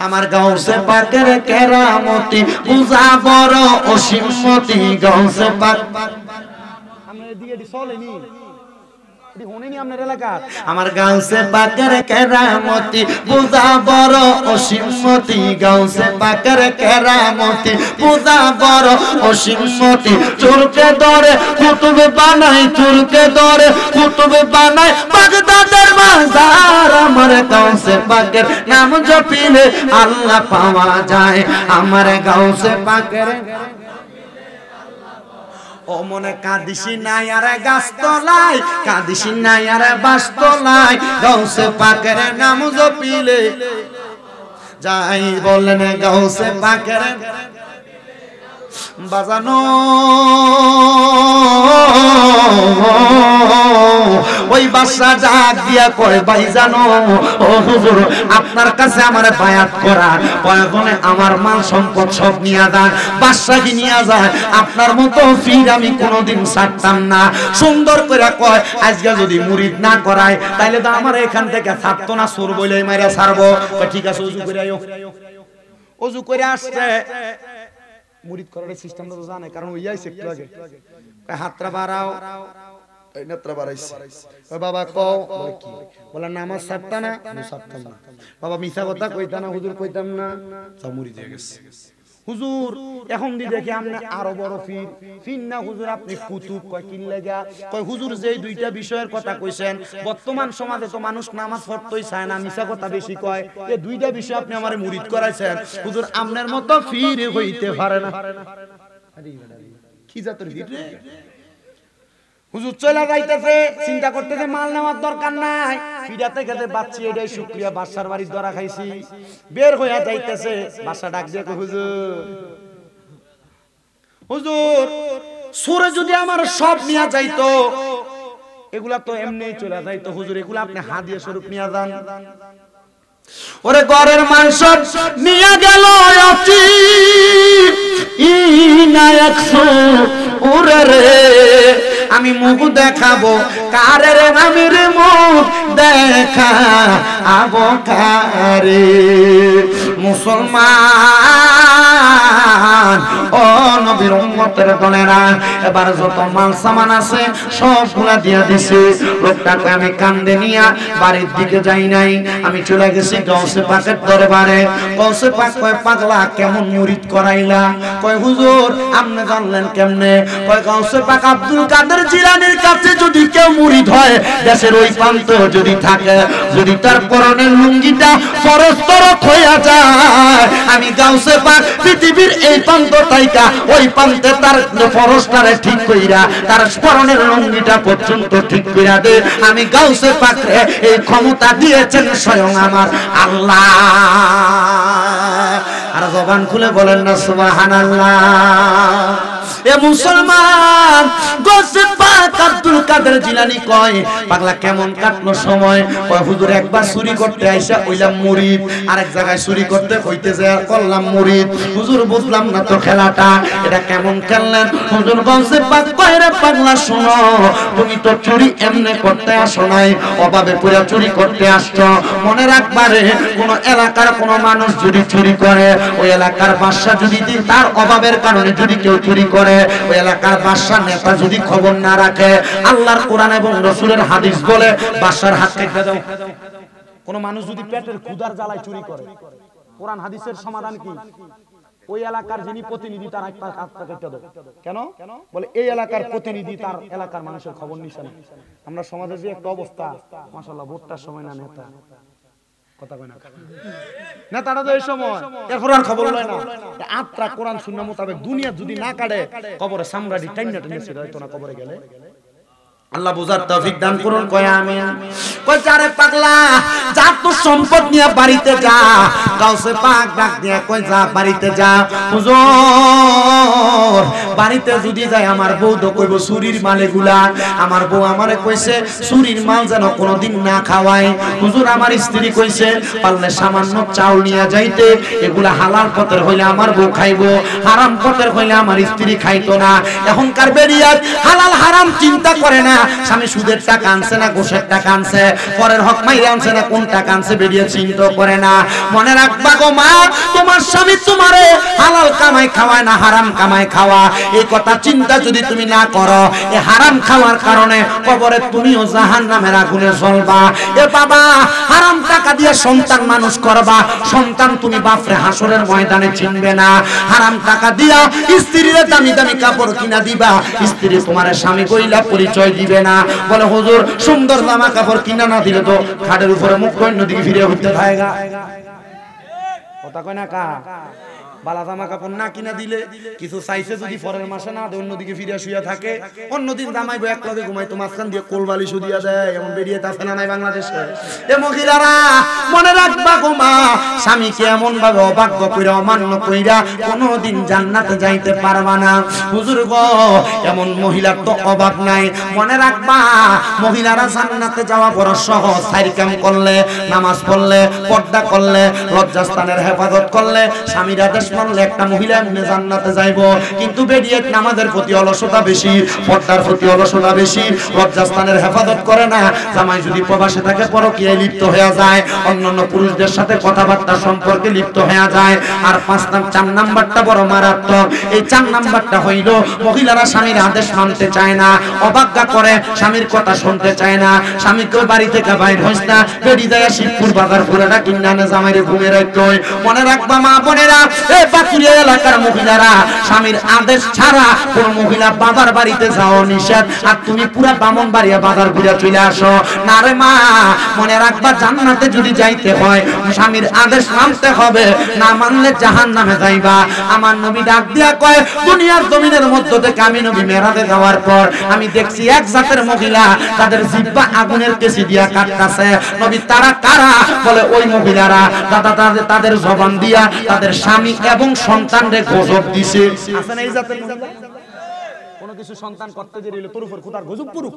আমার গাউসে পাকের কেরামতি পূজা বড় অসীমতি, গাউসে পাক আমরা এদিকে চলেনি আমার গাউসে পাকের কেরামতি পূজা বড় অসীমতি, গাউসে পাকের কেরামতি পূজা বড় অসীমতি। চোরকে ধরে কুতুব বানাই, চোরকে ধরে কুতুব বানাই বাগদাদের মাজার। আমার গাউসে পাকের নাম জপিলে আল্লাহ পাওয়া যায়, আমার গাউসে পাকের। ও মনে কাঁদিস না আর গাছ তলায়, কাঁদিস না আর বাস তলায়, গাউসে পাকের নাম জপিলে যাই। বলেন গাউসে পাকের বাজানো ওই বাদশা ডাক দিয়া কয় ভাইজানো ও হুজুর আপনার কাছে আমার বায়াত করা প্রয়োজনে আমার মাল সম্পদ সব নিয়ে যান বাদশা কি নিয়ে যায় আপনার মতো ফির আমি কোনোদিন ছাড়তাম না সুন্দর করে কয় আজকে যদি মুরিদ না করায় তাইলে তো আমার এখান থেকে ছাড়তো না সুর বলেই মাইরা ছাড়বো ঠিক আছে ওযু করে আইও ওযু করে আসছে মুরিদ করার সিস্টেমটা তো জানে কারণ ওই আইছে একটু আগে হাতটা বাড়াও এই নেত্রা বাড়াইছে ওই বাবা কও বলে কি বলে নামাজ ছাড়তা না আমি ছাড়তাম না বাবা মিছা কথা কইতা না হুজুর কইতাম না সব মুরিদ হয়ে গেছে হুজুর এখন দি দেখি আপনি আরো বড় ফির না হুজুর আপনি কুতুব কয় কি লাগা কয় হুজুর যেই দুইটা বিষয়ের কথা কইছেন বর্তমান সমাজে তো মানুষ নামাজ পড়তেই চায় না মিছা কথা বেশি কয় এই দুইটা বিষয় আপনি আমারে মুরিদ করাইছেন হুজুর আপনার মতো ফির হইতে পারে না কি জাতের ফির রে হুজুর চলে যাইতেছে চিন্তা করতেছে মাল নেওয়ার দরকার নাই ফিরাতে খেতে বাচ্চি এটাই শুকরিয়া বাদশার বাড়ির ধরা খাইছি বের হইয়া যাইতেছে বাদশা ডাক দিয়ে হুজুর হুজুর সুরে যদি আমার সব নিয়া যাইতো এগুলা তো এমনিই চলে যাইতো হুজুর এগুলা আপনি হাদিয়া স্বরূপ নিয়া যান ওরে ঘরের মাংস নিয়ে গেল অচি ইনা 100 ওরে রে আমি মুখ দেখাবো কারে রে আমি রে মুখ দেখাবো কারে মুসলমান ও নবীর উম্মতের দলেরা এবার যত মাল সামান আছে সবগুলা দিয়া দিছে লোকটাকে আমি কান্দে নিয়া বাড়ির দিকে যাই নাই আমি চলে গেছি গাউসে পাকের দরবারে গাউসে পাক কয় পাগলা কেমন মুরিদ করাইলা কয় হুজুর আপনি জানলেন কেমনে কয় গাউসে পাক আব্দুল কাদের জিলানীর কাছে যদি কেউ মুরিদ হয় দেশের ওই প্রান্ত যদি থাকে যদি তার পরনের লুঙ্গিটা ফরস্তরক হইয়া যায় আমি গাউসে পাক পৃথিবীর এই প্রান্ত তাইকা ওই প্রান্তে তার ফরস্টারে ঠিক কইরা তার পরনের লুঙ্গিটা পর্যন্ত ঠিক কইরা দে আমি গাউসে পাক এই ক্ষমতা দিয়েছেন স্বয়ং আমার আল্লাহ আর জবান খুলে বলেন না সুবহানাল্লাহ এ মুসলমান গাউসে পাক আব্দুল কাদের জিলানী কয় পাগলা কেমন কাটলো সময় কয় হুজুর একবার চুরি করতে আইসা কইলাম মুরিদ আরেক জায়গায় চুরি করতে কইতে যায় করলাম মুরিদ হুজুর বুঝলাম না তো খেলাটা এটা কেমন খেললেন হুজুর গাউসে পাক কয় রে পাগলা শোনো তুমি তো চুরি এমনে করতে আসো নাই অভাবে পড়ে চুরি করতে আসছো মনে রাখবারে কোন এলাকার কোন মানুষ যদি চুরি করে ওই এলাকার বাদশা যদি তার অভাবের কারণে যদি কেউ চুরি করে ওই এলাকার বাদশা নেতা যদি খবর না রাখে আল্লাহর কোরআন এবং রাসূলের হাদিস বলে বাদশার হাত কেটে দাও কোন মানুষ যদি পেটের ক্ষুধার জ্বালায় চুরি করে কোরআন হাদিসের সমাধান কি ওই এলাকার যিনি প্রতিনিধি তার হাত কেটে দাও কেন বলে এই এলাকার প্রতিনিধি তার এলাকার মানুষের খবর নিছে না আমরা সমাজে যে একটা অবস্থা মাশাআল্লাহ ভোটটার সময় না নেতা কথা কয় না নেতাটা তো এই সময় এরপর আর খবর লয় না আত্রা কোরআন সুন্নাহ মোতাবেক দুনিয়া যদি না কাটে কবরে সামরাডি টাইনা টাইনা ছিল হয়তো না কবরে গেলে আল্লাহ বুঝার তৌফিক দান করুন কয় আমিন কয় যারে পাগলা যা তো সম্পদ নিয়ে বাড়িতে যা গাউসে পাক ডাক দিয়া কয় যা বাড়িতে যা হুজুর বাড়িতে যদি যায় আমার বউ তো কইবো চুরির মালেগুলা আমার বউ আমারে কইছে চুরির মাল যেন কোনোদিন না খাওয়ায় হুজুর আমার স্ত্রী কইছে পারলে সামান্য চাউল নিয়ে যাইতে এগুলা হালাল পথের হইলে আমার বউ খাইবো হারাম পথের হইলে আমার স্ত্রী খাইতো না এখনকার বেরিয়াত হালাল হারাম চিন্তা করে না স্বামী সুদের টাকা আনছে না ঘুষের টাকা আনছে পরের হক মাইরে আনছে না কোন টাকা আনছে বেরিয়ে চিন্তা করে না মনে রাখবা গো মা তোমার স্বামী তোমারে হালাল কামাই খাওয়ায় না হারাম কামাই খাওয়া এই কথা চিন্তা যদি তুমি না করো এই হারাম খাওয়ার কারণে কবরে তুমিও জাহান্নামের আগুনে জ্বলবা এ বাবা হারাম টাকা দিয়ে সন্তান মানুষ করবা সন্তান তুমি বাপরে হাসরের ময়দানে চিনবে না হারাম টাকা দিয়া স্ত্রীর দামি দামি কাপড় কিনা দিবা স্ত্রী তোমার স্বামী কইলা পরিচয় দিবে না বলে হুজুর সুন্দর জামা কাপড় কিনা না দিলে তো খাটের উপরে মুখ অন্যদিকে ফিরে উঠতে থাকেগা কথা কয় না কা বালা জামা কাপড় না কিনা দিলে, কিছু চাইছে যদি পরের মাসে না দেয়, অন্যদিকে ফিরে শুয়ে থাকে, অন্যদিন জামাইবো এক লগে ঘুমাইতো মাঝখান দিয়ে কোলবালিশ দিয়া দেয়, এমন বেরিয়ে আছে না নাই বাংলাদেশে? এ মহিলারা মনে রাখবা গো মা, স্বামীকে এমন ভাবে অবাধ্য কইরা অমান্য কইরা কোনোদিন জান্নাতে যাইতে পারবা না। হুজুর গো, এমন মহিলার তো অভাব নাই। মনে রাখবা মহিলারা জান্নাতে যাওয়া বড় সহজ। সাইর কাম করলে, নামাজ পড়লে, পর্দা করলে, লজ্জাস্থানের হেফাজত করলে, স্বামীর আদেশ মানলে একটা মহিলা এমনি জান্নাতে যাইবো। কিন্তু বেরিয়ে নামাজের প্রতি অলসতা বেশি, পর্দার প্রতি অলসতা বেশি, লজ্জাস্থানের হেফাজত করে না। জামাই যদি প্রবাসে থাকে পরকীয়ায় লিপ্ত হয়ে যায়, অন্যান্য পুরুষদের সাথে কথাবার্তা সম্পর্কে লিপ্ত হয়ে যায়। আর 4 নাম্বারটা বড় মারাত্মক। এই 4 নাম্বারটা হইল মহিলারা স্বামীর আদেশ মানতে চায় না, অবজ্ঞা করে, স্বামীর কথা শুনতে চায় না। স্বামীকে বাড়ি থেকে বাইর হইস না, বেরি যায় শিবপুর বাজার পুরাটা কিনানে জামাইরে ঘুমিয়ে রাখতে হয়। মনে রাখবা মা বোনেরা, এই বাকুড়িয়া এলাকার মহিলারা স্বামীর আদেশ ছাড়া কোন মহিলা বাবার বাড়িতে যাও নিষেধ। আর তুমি পুরা ব্রাহ্মণবাড়িয়া বাজার ঘুরে চলে আসো না রে মা। মনে রাখবা জান্নাতে যদি যাইতে হয় স্বামীর আদেশ মানতে হবে, না মানলে জাহান্নামে যাইবা। আমার নবী ডাক দিয়া কয়, দুনিয়ার জমিনের মধ্য থেকে আমি নবী মেরাজে যাওয়ার পর আমি দেখছি এক জাতের মহিলা তাদের জিহ্বা আগুনের কেসি দিয়া কাটতাছে। নবী তারা কারা? বলে ওই মহিলারা তাদের জবান দিয়া তাদের স্বামী এবং সন্তানরে গজব দিছে। আছে না এই জাতের মহিলা? কোনো কিছু সন্তান করতে দিলে তোর উপর খোদার গজব পুরুক,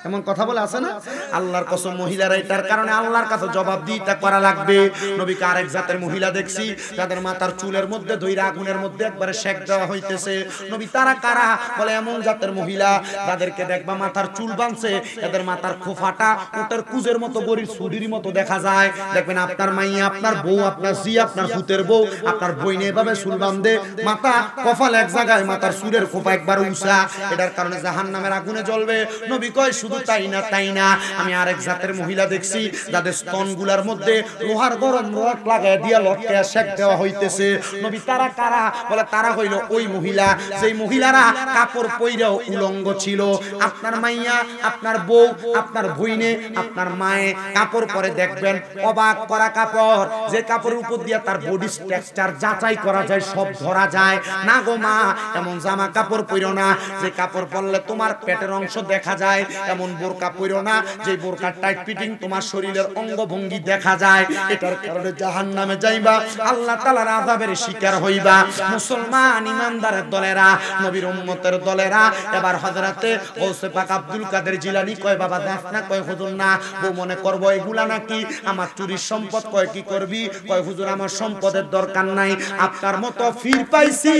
এমন কথা বলে আছে না? আল্লাহর কসম মহিলারা এটার কারণে আল্লাহর কাছে জবাবদিহিতা করা লাগবে। নবীকে আরেক জাতের মহিলা দেখছি তাদের মাথার চুলের মধ্যে ধইরা আগুনের মধ্যে একবারে শেক দেওয়া হইতেছে। নবী তারা কারা? বলে এমন জাতের মহিলা যাদেরকে দেখবা মাথার চুল বাঁধছে, এদের মাথার খোফাটা উটের কুজের মতো, গরির ছুরির মতো দেখা যায়। দেখবেন আপনার মাইয়া, আপনার বউ, আপনার জি, আপনার ফুতের বউ, আপনার বইনে এভাবে চুল বাঁধে, মাথা কপাল এক জায়গায়, মাথার চুলের খোপা একবার উঁচা। এটার কারণে জাহান্নামের আগুনে জ্বলবে। নবী কয় শুধু তাই না, আমি আরেক জাতের মহিলা দেখছি যাদের স্তনগুলার মধ্যে লোহার গরম রড লাগায় দিয়া লটকে শেক দেওয়া হইতেছে। নবী তারা কারা? বলে তারা হইল ওই মহিলা যেই মহিলারা কাপড় পইরাও উলঙ্গ ছিল। আপনার মাইয়া, আপনার বউ, আপনার বইনে, আপনার মায়ে কাপড় পরে দেখবেন অবাক করা কাপড়, যে কাপড়ের উপর দিয়া তার বডি টেক্সচার যাচাই করা যায়, সব ধরা যায় না গো মা। এমন জামা কাপড় পইরো না যে কাপড় পরলে তোমার পেটের অংশ দেখা যায়, এমন বোরকা পইরো না যে বোরকার টাইট ফিটিং তোমার শরীরের অঙ্গভঙ্গি দেখা যায়। এটার কারণে জাহান্নামে যাইবা, আল্লাহ তাআলার আযাবের শিকার হইবা। মুসলমান ইমানদারের দলেরা, নবীর উম্মতের দলেরা, এবার হযরতে গৌসে পাক আব্দুল কাদের জিলানী কয় বাবা দেখ না, কয় হুজুর না, বউ মনে করবো এগুলা নাকি আমার চুরির সম্পদ। কয় কি করবি? কয় হুজুর আমার সম্পদের দরকার নাই, আপনার মতো ফির পাইছি,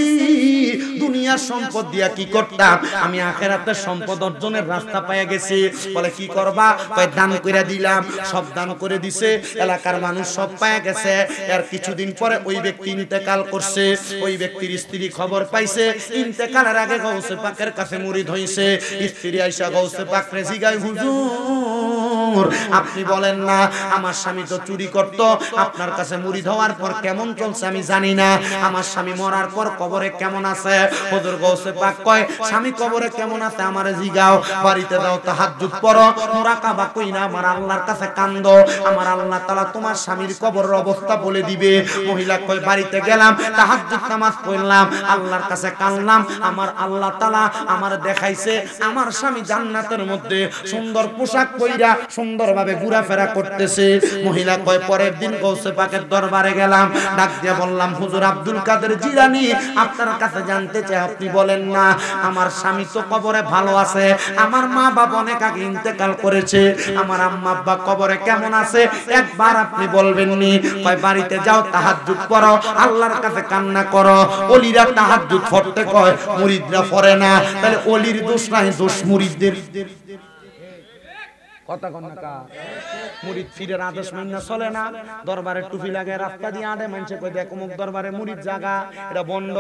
দুনিয়ার সম্পদ দিয়া কি করতাম, আমি আখিরাতের সম্পদ অর্জনের রাস্তা পাইয়া গেছি। বলে কি করবা? কয় দান কইরা দিলাম। সব দান করে দিছে, এলাকার মানুষ সব পাইয়া গেছে। এর কিছুদিন পরে ওই ব্যক্তি ইন্তেকাল করছে। ওই ব্যক্তির স্ত্রী খবর পাইছে, ইন্তেকালের আগে গৌসে পাকের কাছে মুরিদ হইছে। স্ত্রী আইসা গৌসে পাকরে জিগায়, হুজুর আপনি বলেন না আমার স্বামী তো চুরি করত, আপনার কাছে মুরিদ হওয়ার পর কেমন চলছে আমি জানি না, আমার স্বামী মরার পর কবরে কেমন আছে? হুজুর গৌসে পাক কয় স্বামী কবরে কেমন আছে আমারে জিগাও, বাড়িতে দাও তাহাজ্জুদ পড়ো, মুরাকাবা কইরা আমার আল্লাহর কাছে কান্দো, আমার আল্লাহ তাআলা তোমার স্বামীর কবরের অবস্থা বলে দিবে। মহিলা কয় বাড়িতে গেলাম, তাহাজ্জুদ নামাজ পড়লাম, আল্লাহর কাছে কাঁদলাম, আমার আল্লাহ তাআলা আমার দেখাইছে আমার স্বামী জান্নাতের মধ্যে সুন্দর পোশাক পইরা সুন্দরভাবে ঘোরাফেরা করতেছে। মহিলা কয় পরের দিন গৌসে পাকের দরবারে গেলাম, ডাক দিয়ে বললাম হুজুর আব্দুল কাদের জিলানী আপনার কাছে জানতে চাই, আপনি বলেন না আমার স্বামী তো কবরে ভালো আছে, আমার মা বাবা অনেক আগে ইন্তেকাল করেছে, আমার আম্মা আব্বা কবরে কেমন আছে একবার আপনি বলবেন নি? কয় বাড়িতে যাও তাহাজ্জুদ পড়ো, আল্লাহর কাছে কান্না করো। ওলিরা তাহাজ্জুদ পড়তে কয়, মুরিদরা পড়ে না, তাহলে ওলির দোষ নাই, দোষ মুরিদদের। কথা কন না কা মুরিদ ফিরের আদেশ মাইনা চলে না, দরবারে টুপি লাগে রাস্তা দিয়ে আডে মানুষে কই দেখ অমুক দরবারে মুরিদ জায়গা, এটা বন্ধ।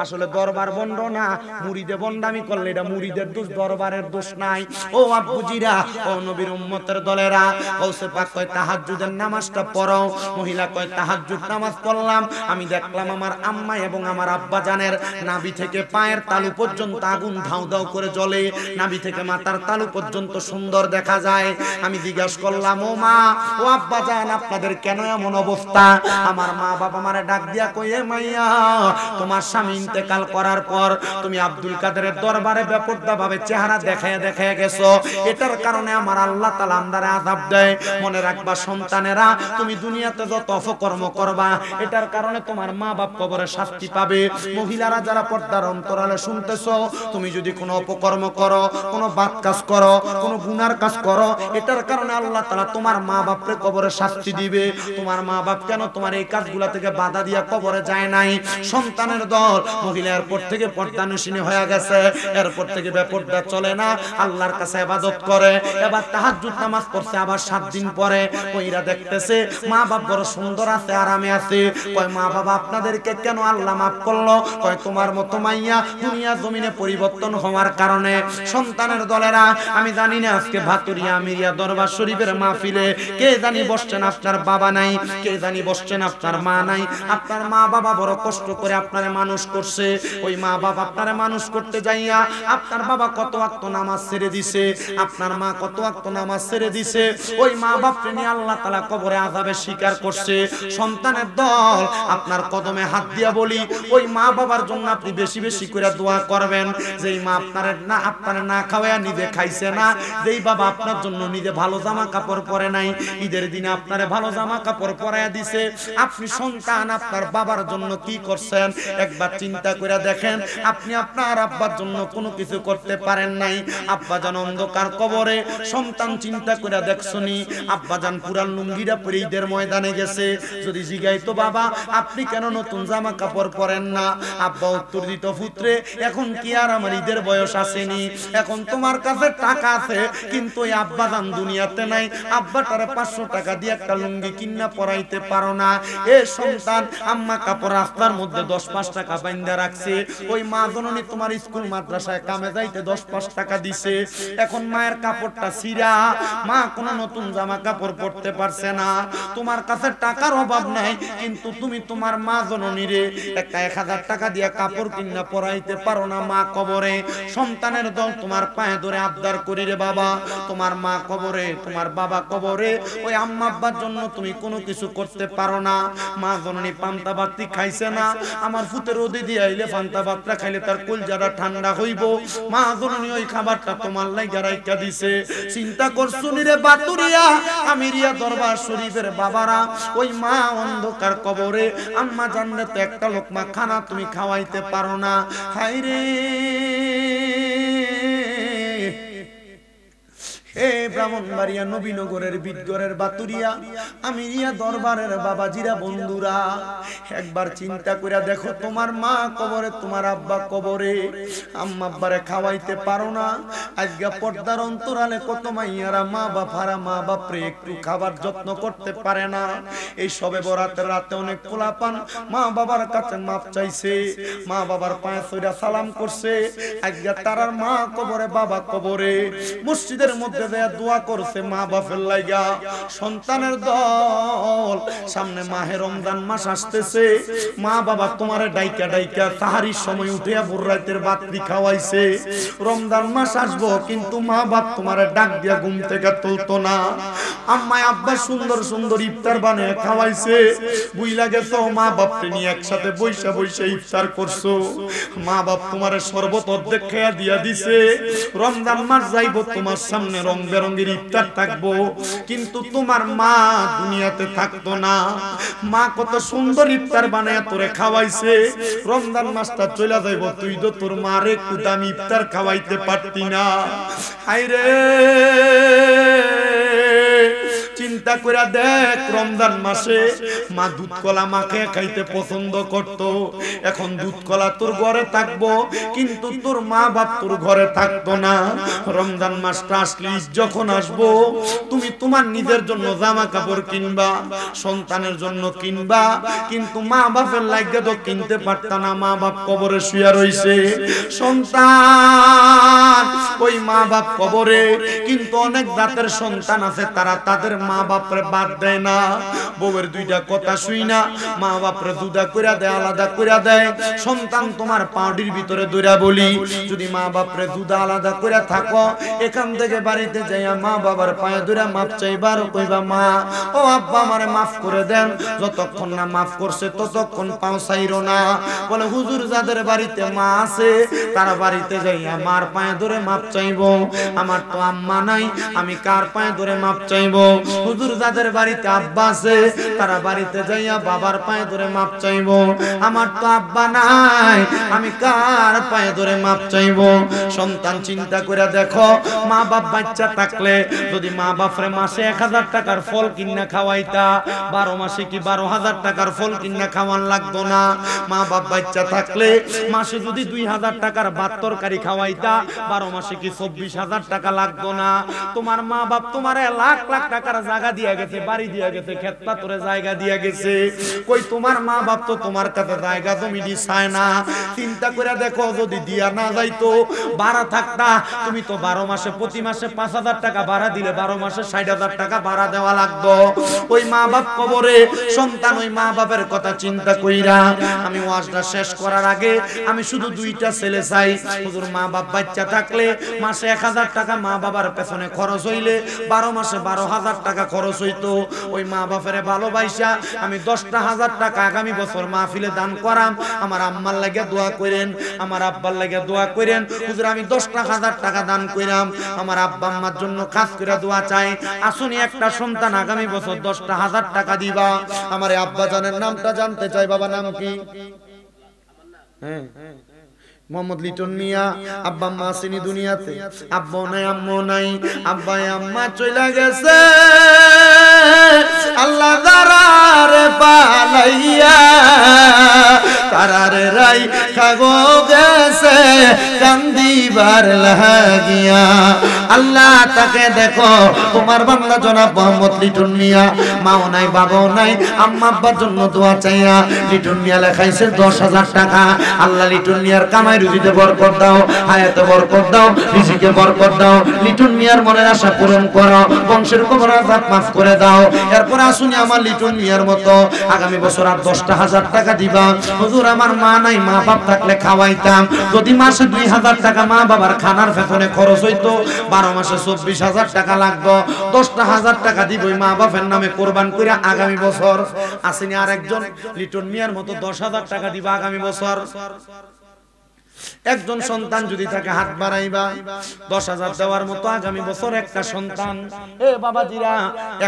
আসলে দরবার বন্ধ না, মুরিদে বন্ডামি করলে এটা মুরিদের দোষ, দরবারের দোষ নাই। ও আব্বুজিরা, ও নবীর উম্মতের দলেরা, গৌসে পাক কয় তাহাজ্জুদের নামাজটা পড়ো। মহিলা কয় তাহাজ্জুদ নামাজ পড়লাম, আমি দেখলাম আমার আম্মা এবং আমার আব্বা জানের নাভি থেকে পায়ের তালু পর্যন্ত আগুন ধাউ ধাউ করে জ্বলে, নাভি থেকে মাথার তালু পর্যন্ত সুন্দর দেখা যায়। আমি জিজ্ঞাসা করলাম, ও মা, ও আব্বা জান, আপনাদের কেন এমন অবস্থা? আমার মা বাবা আমারে ডাক দিয়া কইয়ে, মাইয়া, তোমার স্বামী ইন্তেকাল করার পর তুমি আব্দুল কাদেরের দরবারে বেপরদা ভাবে চেহারা দেখায় দেখায় গেছো, এটার কারণে আমার আল্লাহ তাআলা আমদারে আযাব দেয়। মনে রাখবা সন্তানেরা, তুমি দুনিয়াতে যত অপকর্ম করবা, এটার কারণে তোমার মা বাপ কবরে শাস্তি পাবে। মহিলারা যারা পর্দার অন্তরালে শুনতেছো, তুমি যদি কোনো অপকর্ম করো, কোনো বাদ কাজ করো, কোনো গুনার কাজ করো, এটার কারণে আল্লাহ তাআলা তোমার মা বাপরে কবরে শাস্তি দিবে। তোমার মা বাপ কেন তোমার এই কাজগুলা থেকে বাধা দিয়া কবরে যায় নাই? সন্তানের দল মহিলা এরপর থেকে পর্দানুশীনী হয়ে গেছে, এরপর থেকে বেপরদা চলে না, আল্লাহর কাছে ইবাদত করে, এবার তাহাজ্জুদ নামাজ পড়ছে, আবার 7 দিন পরে কইরা দেখতেছে মা বাপ বড় সুন্দর আছে, আরামে আছে। কয়, মা বাবা আপনাদেরকে কেন আল্লাহ মাফ করলো? কয়, তোমার মতো মাইয়া দুনিয়া জমিনে পরিবর্তন হওয়ার কারণে। সন্তানের দলেরা, আমি জানি না আজকে ভাতুরিয়া আমিরিয়া দরবার শরীফের মাহফিলে কে জানি বসছেন আপনার বাবা নাই, কে জানি বসছেন আপনার মা নাই। আপনার মা বাবা বড় কষ্ট করে আপনারে মানুষ করছে, ওই মা বাবা আপনারে মানুষ করতে যাইয়া আপনার বাবা কত ওয়াক্ত নামাজ ছেড়ে দিছে, আপনার মা কত ওয়াক্ত নামাজ ছেড়ে দিছে। ওই মা বাপকে নিয়ে আল্লাহ তাআলা কবরে আযাবের শিকার করছে। সন্তানের দল, আপনার কদমে হাত দিয়া বলি, ওই মা বাবার জন্য আপনি বেশি বেশি করে দোয়া করবেন। যেই মা আপনারে না খাওয়ায়া নিজে খাইছে না, যেই বাবা আপনার জন্য নিজে ভালো জামা কাপড় পরে নাই, ঈদের দিনে আপনারে ভালো জামা কাপড় পরাইয়া দিছে, আপনি সন্তান আপনার বাবার জন্য কি করছেন একবার চিন্তা করে দেখেন। আপনি আপনার আব্বার জন্য কোনো কিছু করতে পারেন নাই। আব্বাজান অন্ধকার কবরে, সন্তান চিন্তা করে দেখছনি, আব্বাজান পুরান লুঙ্গিরা পরে ঈদের ময়দানে গেছে, যদি জিগাইতো বাবা আপনি কেন নতুন জামা কাপড় পরেন না, আব্বা উত্তর দিত, পুত্রে এখন কি আর আমার ঈদের বয়স আসেনি, এখন তোমার কাছে টাকা আছে, কিন্তু এই আব্বাজান দুনিয়াতে নাই, আব্বাটারে 500 টাকা দিয়ে একটা লুঙ্গি কিনা পরাইতে পারো না। এ সন্তান, আম্মা কাপড় রাস্তার মধ্যে 10-5 টাকা বাইন্দা রাখছে, ওই মা জননী তোমার স্কুল মাদ্রাসায় কামে যাইতে 10-5 টাকা দিছে, এখন মায়ের কাপড়টা ছিঁড়া, মা কোনো নতুন জামা কাপড় পরতে পারছে না, তোমার কাছে টাকার অভাব নাই, কিন্তু তুমি তোমার মা জননীরে একটা 1000 টাকা দিয়ে কাপড় কিনা পরাইতে পারো না। মা কবরে, সন্তানের দল তোমার পায়ে ধরে আবদার করি, রে বাবা তোমার মা কবরে, তোমার বাবা কবরে, ওই আম্মা আব্বার জন্য তুমি কোনো কিছু করতে পারো না। মা জননী পান্তা ভাত খাইছে না, আমার ফুতের ওদি দিয়ে আইলে পান্তা ভাতটা খাইলে তার কলজাটা ঠান্ডা হইব, মা জননী ওই খাবারটা তোমার লাগা রাইখা দিছে। চিন্তা করছো নি রে বাতুরিয়া আমিরিয়া দরবার শরীফের বাবারা, ওই মা অন্ধকার কবরে, আম্মা জান্নাতে একটা লোকমা খানা তুমি খাওয়াইতে পারো না। হায় রে এ ব্রাহ্মণবাড়িয়া নবীনগরের বিদগড়ের বাতুরিয়া আমিরিয়া দরবারের বাবাজিরা, বন্ধুরা, একবার চিন্তা করে দেখো, তোমার মা কবরে, তোমার আব্বা কবরে, আম্মা আব্বারে খাওয়াইতে পারো না। আজকে পর্দার অন্তরালে কত মাইয়ারা মা বাপারা, মা বাপরে একটু খাবার যত্ন করতে পারে না। এই সবে বরাতের রাতে অনেক পোলাপান মা বাবার কাছে মাপ চাইছে, মা বাবার পায়ে ছইরা সালাম করছে, আজকে তারার মা কবরে, বাবা কবরে, মসজিদের মধ্যে দোয়া করছে মা বাপের লাগা। সন্তানের দল, সামনে মাহে রমজান মাস আসতেছে, মা বাবা তোমারে ডাইকা ডাইকা সাহারির সময় উঠিয়া ভোর রাতের বাতি খাওয়াইছে। রমজান মাস আসবো, কিন্তু মা বাপ তোমারে ডাক দিয়া ঘুম থেকে তুলতো না। আম্মা আব্বা সুন্দর সুন্দর ইফতার বানিয়ে খাওয়াইছে, বুইলা গেছো মা বাপকে নিয়ে একসাথে বইসা বইসা ইফতার করছো, মা বাপ তোমারে শরবত অর্ধেক খেয়া দিয়া দিছে। রমজান মাস যাইবো, তোমার সামনে রং বেরঙ্গের ইফতার থাকবো, কিন্তু তোমার মা দুনিয়াতে থাকতো না। মা কত সুন্দর ইফতার বানায় তোরে খাওয়াইছে, রমজান মাসটা চলে যাইব, তুই তো তোর মারে একটু দামি ইফতার খাওয়াইতে পারতি না। হায়রে চিন্তা করে দেখ, রমজান মাসে মা দুধ কলা মাখে খাইতে পছন্দ করত, এখন দুধ কলা তোর ঘরে থাকবো, কিন্তু তোর মা বাপ তোর ঘরে থাকতো না। রমজান মাসটা আসলে যখন আসবো, তুমি তোমার নিজের জন্য জামা কাপড় কিনবা, সন্তানের জন্য কিনবা, কিন্তু মা বাপের লাগে তো কিনতে পারত না, মা বাপ কবরে শুয়ে রইছে। সন্তান ওই মা বাপ কবরে, কিন্তু অনেক জাতের সন্তান আছে, তারা তাদের মা বাপ বাপরে বাদ দেয় না, বউয়ের দুইটা কথা শুই না মা বাপরে জুদা কইরা দেয়, আলাদা কইরা দেয়। সন্তান তোমার পাউডির ভিতরে দইরা বলি, যদি মা বাপরে জুদা আলাদা কইরা থাকো, এখান থেকে বাড়িতে যাইয়া মা বাবার পায়ে ধরে মাপ চাইবার, কইবা মা ও আব্বা আমারে মাফ করে দেন। যতক্ষণ না মাফ করছে ততক্ষণ পাও চাইরো না। বলে হুজুর যাদের বাড়িতে মা আছে তার বাড়িতে যাইয়া মার পায়ে ধরে মাপ চাইবো, আমার তো আম্মা নাই আমি কার পায়ে ধরে মাপ চাইবো। হুজুর যাদের বাড়িতে আব্বা আছে তারা বাড়িতে যাইয়া বাবার পায়ে ধরে মাপ চাইবো, আমার তো আব্বা নাই আমি কার পায়ে ধরে মাপ চাইবো। সন্তান চিন্তা করে দেখো, মা বাপ বাচ্চা থাকলে যদি মা বাপরে মাসে 1000 টাকার ফল কিনা খাওয়াইতা, 12 মাসে কি 12,000 টাকার ফল কিনা খাওয়ান লাগতো না। মা বাপ বাচ্চা থাকলে মাসে যদি 2000 টাকার ভাত তরকারি খাওয়াইতা, 12 মাসে কি 24,000 টাকা লাগতো না। তোমার মা বাপ তোমারে লাখ লাখ টাকার জায়গা দিয়া গেছে, বাড়ি দিয়া গেছে, ক্ষেত পাথরে জায়গা দিয়া গেছে, কই তোমার মা বাপ তো তোমার কাছে জায়গা জমি দি চায় না। চিন্তা করে দেখো, যদি দিয়া না যাইতো, ভাড়া থাকতা, তুমি তো 12 মাসে প্রতি মাসে 5000 টাকা ভাড়া দিলে 12 মাসে 60,000 টাকা ভাড়া দেওয়া লাগতো। ওই মা বাপ কবরে, সন্তান ওই মা বাপের কথা চিন্তা কইরা। আমি ওয়াজটা শেষ করার আগে আমি শুধু দুইটা ছেলে চাই। হুজুর মা বাপ বাচ্চা থাকলে মাসে 1000 টাকা মা বাবার পেছনে খরচ হইলে 12 মাসে 12,000 টাকা খরচ হইতো। ওই মা বাপের ভালোবাসা আমি 10,000 টাকা আগামী বছর মাহফিলে দান করাম। আমার আম্মার লাগে দোয়া করেন, আমার আব্বার লাগে দোয়া করেন। হুজুর আমি 10,000 টাকা দান কইরাম, আমার আব্বা আম্মার জন্য খাস করে দোয়া চাই। আসুনি একটা সন্তান আগামী বছর 10,000 টাকা দিবা। আমার আব্বা জানের নামটা জানতে চাই, বাবা নাম কি? হ্যাঁ, মোহাম্মদ লিটন মিয়া। আব্বা আম্মা আসেনি দুনিয়াতে, আব্বা নাই আম্মা নাই, আব্বা আম্মা চলে গেছে আল্লাহ দারারে পালাইয়া, তারারে রাই খাগো গেছে কান্দিবার লাগিয়া। আল্লাহ তাকে দেখো, তোমার বান্দা জনাব মোহাম্মদ লিটন মিয়া, মাও নাই বাবাও নাই, আম্মা আব্বার জন্য দোয়া চাইয়া লিটন মিয়া লেখাইছে 10,000 টাকা। আল্লাহ লিটন মিয়ার কামাই রুজিতে বরকত দাও, হায়াতে বরকত দাও, রিজিকে বরকত দাও। লিটন মিয়ার মনের আশা পূরণ করো, বংশের কবর আযাব মাফ করে দাও। এরপর আসুনি আমার লিটন মিয়ার মতো আগামী বছর আর 10,000 টাকা দিবা। হুজুর আমার মা নাই, মা বাপ থাকলে খাওয়াইতাম। যদি মাসে 2000 টাকা মা বাবার খানার পেছনে খরচ হইতো, 12 মাসে 24,000 টাকা লাগতো। 10,000 টাকা দিবই মা বাপের নামে কোরবান করে আগামী বছর। আসেনি আরেকজন লিটন মিয়ার মতো 10,000 টাকা দিবা আগামী বছর। একজন সন্তান যদি থাকে হাত বাড়াইবা, 10,000 দেওয়ার মতো আগামী বছর একটা সন্তান। এ বাবাজিরা,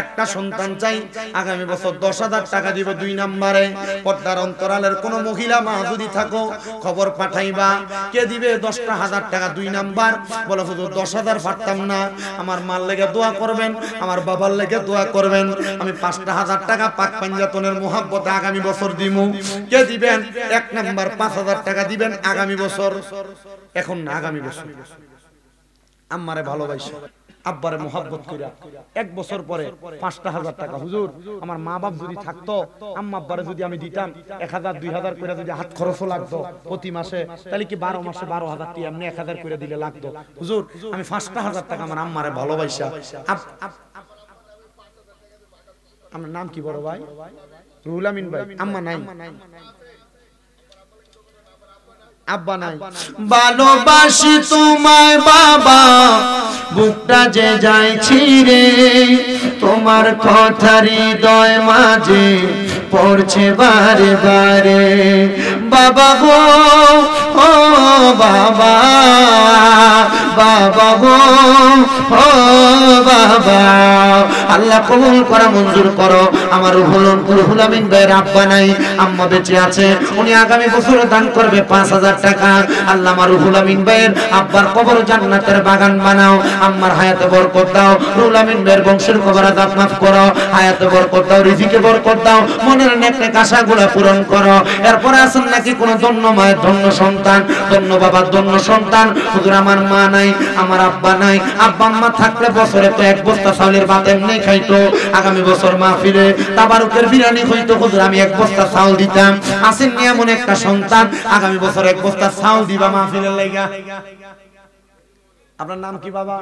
একটা সন্তান চাই আগামী বছর 10,000 টাকা দিব। 2 নম্বরে পর্দার অন্তরালের কোন মহিলা মা যদি থাকো খবর পাঠাইবা, কে দিবে 10,000 টাকা। 2 নাম্বার বলে হুজুর 10,000 পারতাম না, আমার মার লেগে দোয়া করবেন, আমার বাবার লেগে দোয়া করবেন, আমি 5,000 টাকা পাক পাঞ্জাতনের মোহাব্বতে আগামী বছর দিমু। কে দিবেন? 1 নাম্বার 5,000 টাকা দিবেন আগামী বছর, এখন না আগামী বছর। আম্মারে ভালোবাসা, আব্বারে মোহাব্বত কইরা 1 বছর পরে 5,000 টাকা। হুজুর আমার মা বাপ যদি থাকতো, আম্মা আব্বারে যদি আমি দিতাম 1,000 2,000 করে যদি হাত খরচও লাগতো প্রতি মাসে, তাহলে কি 12 মাসে 12,000 টাকা এমনি 1,000 করে দিলে লাগতো। হুজুর আমি 5,000 টাকা আমার আম্মারে ভালোবাসা। আমার নাম কি বড় ভাই? রুহুল আমিন ভাই। আম্মা নাই, আব্বা নাই। ভালোবাসি তোমায় বাবা, বুকটা যে যায় ছিঁড়ে, তোমার কথা হৃদয় মাঝে পড়ছে বারে বারে। বাবা গো ও বাবা, বাবা গো ও বাবা, আল্লাহ কবুল করা মঞ্জুর করো। আমার রুহুল আমিন ভাইয়ের আব্বা নাই, আম্মা বেঁচে আছে, উনি আগামী বছর দান করবে 5,000 টাকা। আল্লাহ আমার রুহুল আমিন ভাইয়ের আব্বার কবর জান্নাতের বাগান বানাও, আম্মার হায়াতে বরকত দাও, রুহুল আমিন ভাইয়ের বংশের কবর আযাব মাফ করো, হায়াতে বরকত দাও, রিজিকে বরকত দাও, মনের নেক নেক আশাগুলো পূরণ করো। এরপরে আছেন নাকি কোন ধন্য মায়ের ধন্য সন্তান, ধন্য বাবার ধন্য সন্তান। হুজুর আমার মা নাই, আমার আব্বা নাই, আব্বা আম্মা থাকলে বছরে তো 1 বস্তা চাউলের ভাত এমনি খাইতো, আগামী বছর মাহফিলে তাবারুকের বিরিয়ানি হইতো, হুজুর আমি 1 বস্তা চাউল দিতাম। আসেন নি এমন একটা সন্তান আগামী বছর 1 বস্তা চাউল দিবা মাহফিলের লাগা। আপনার নাম কি বাবা?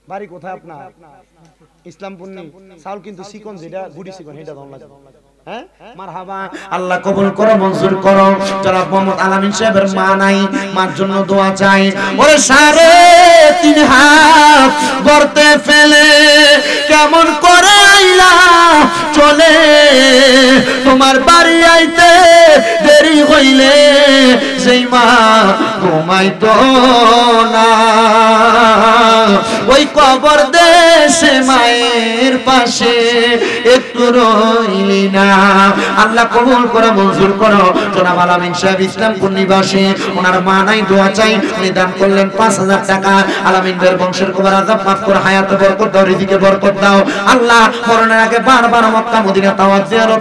বাড়ি কোথায় আপনার? ইসলামপুরনি। চাউল কিন্তু চিকন, যেটা গুড়ি চিকন সেটা দাম লাগে। হ্যাঁ, মারহাবা। আল্লাহ কবুল করো, মঞ্জুর করো। জনাব মোহাম্মদ আলামিন সাহেবের মা নাই, মার জন্য দোয়া চাই। ওরে 3.5 হাত গর্তে ফেলে কেমন করে আইলা চলে, তোমার বাড়ি আইতে দেরি হইলে সেই মা ঘুমাইতো না, ওই কবর দেশে মায়ের পাশে একটু রইলি না। আল্লাহ কবুল করে, মঞ্জুর করো। জনাব আলামিন সাহেব ইসলামপুর নিবাসী, ওনার মা নাই, দোয়া চাই। উনি দান করলেন 5,000 টাকা। আলামিনদের বংশের কবর আযাব মাফ করে, হায়াতে বরকত দাও, রিজিকে বরকত দাও। আল্লাহ মরণের আগে বারবার মক্কা মদিনা তাওয়াফ জিয়ারত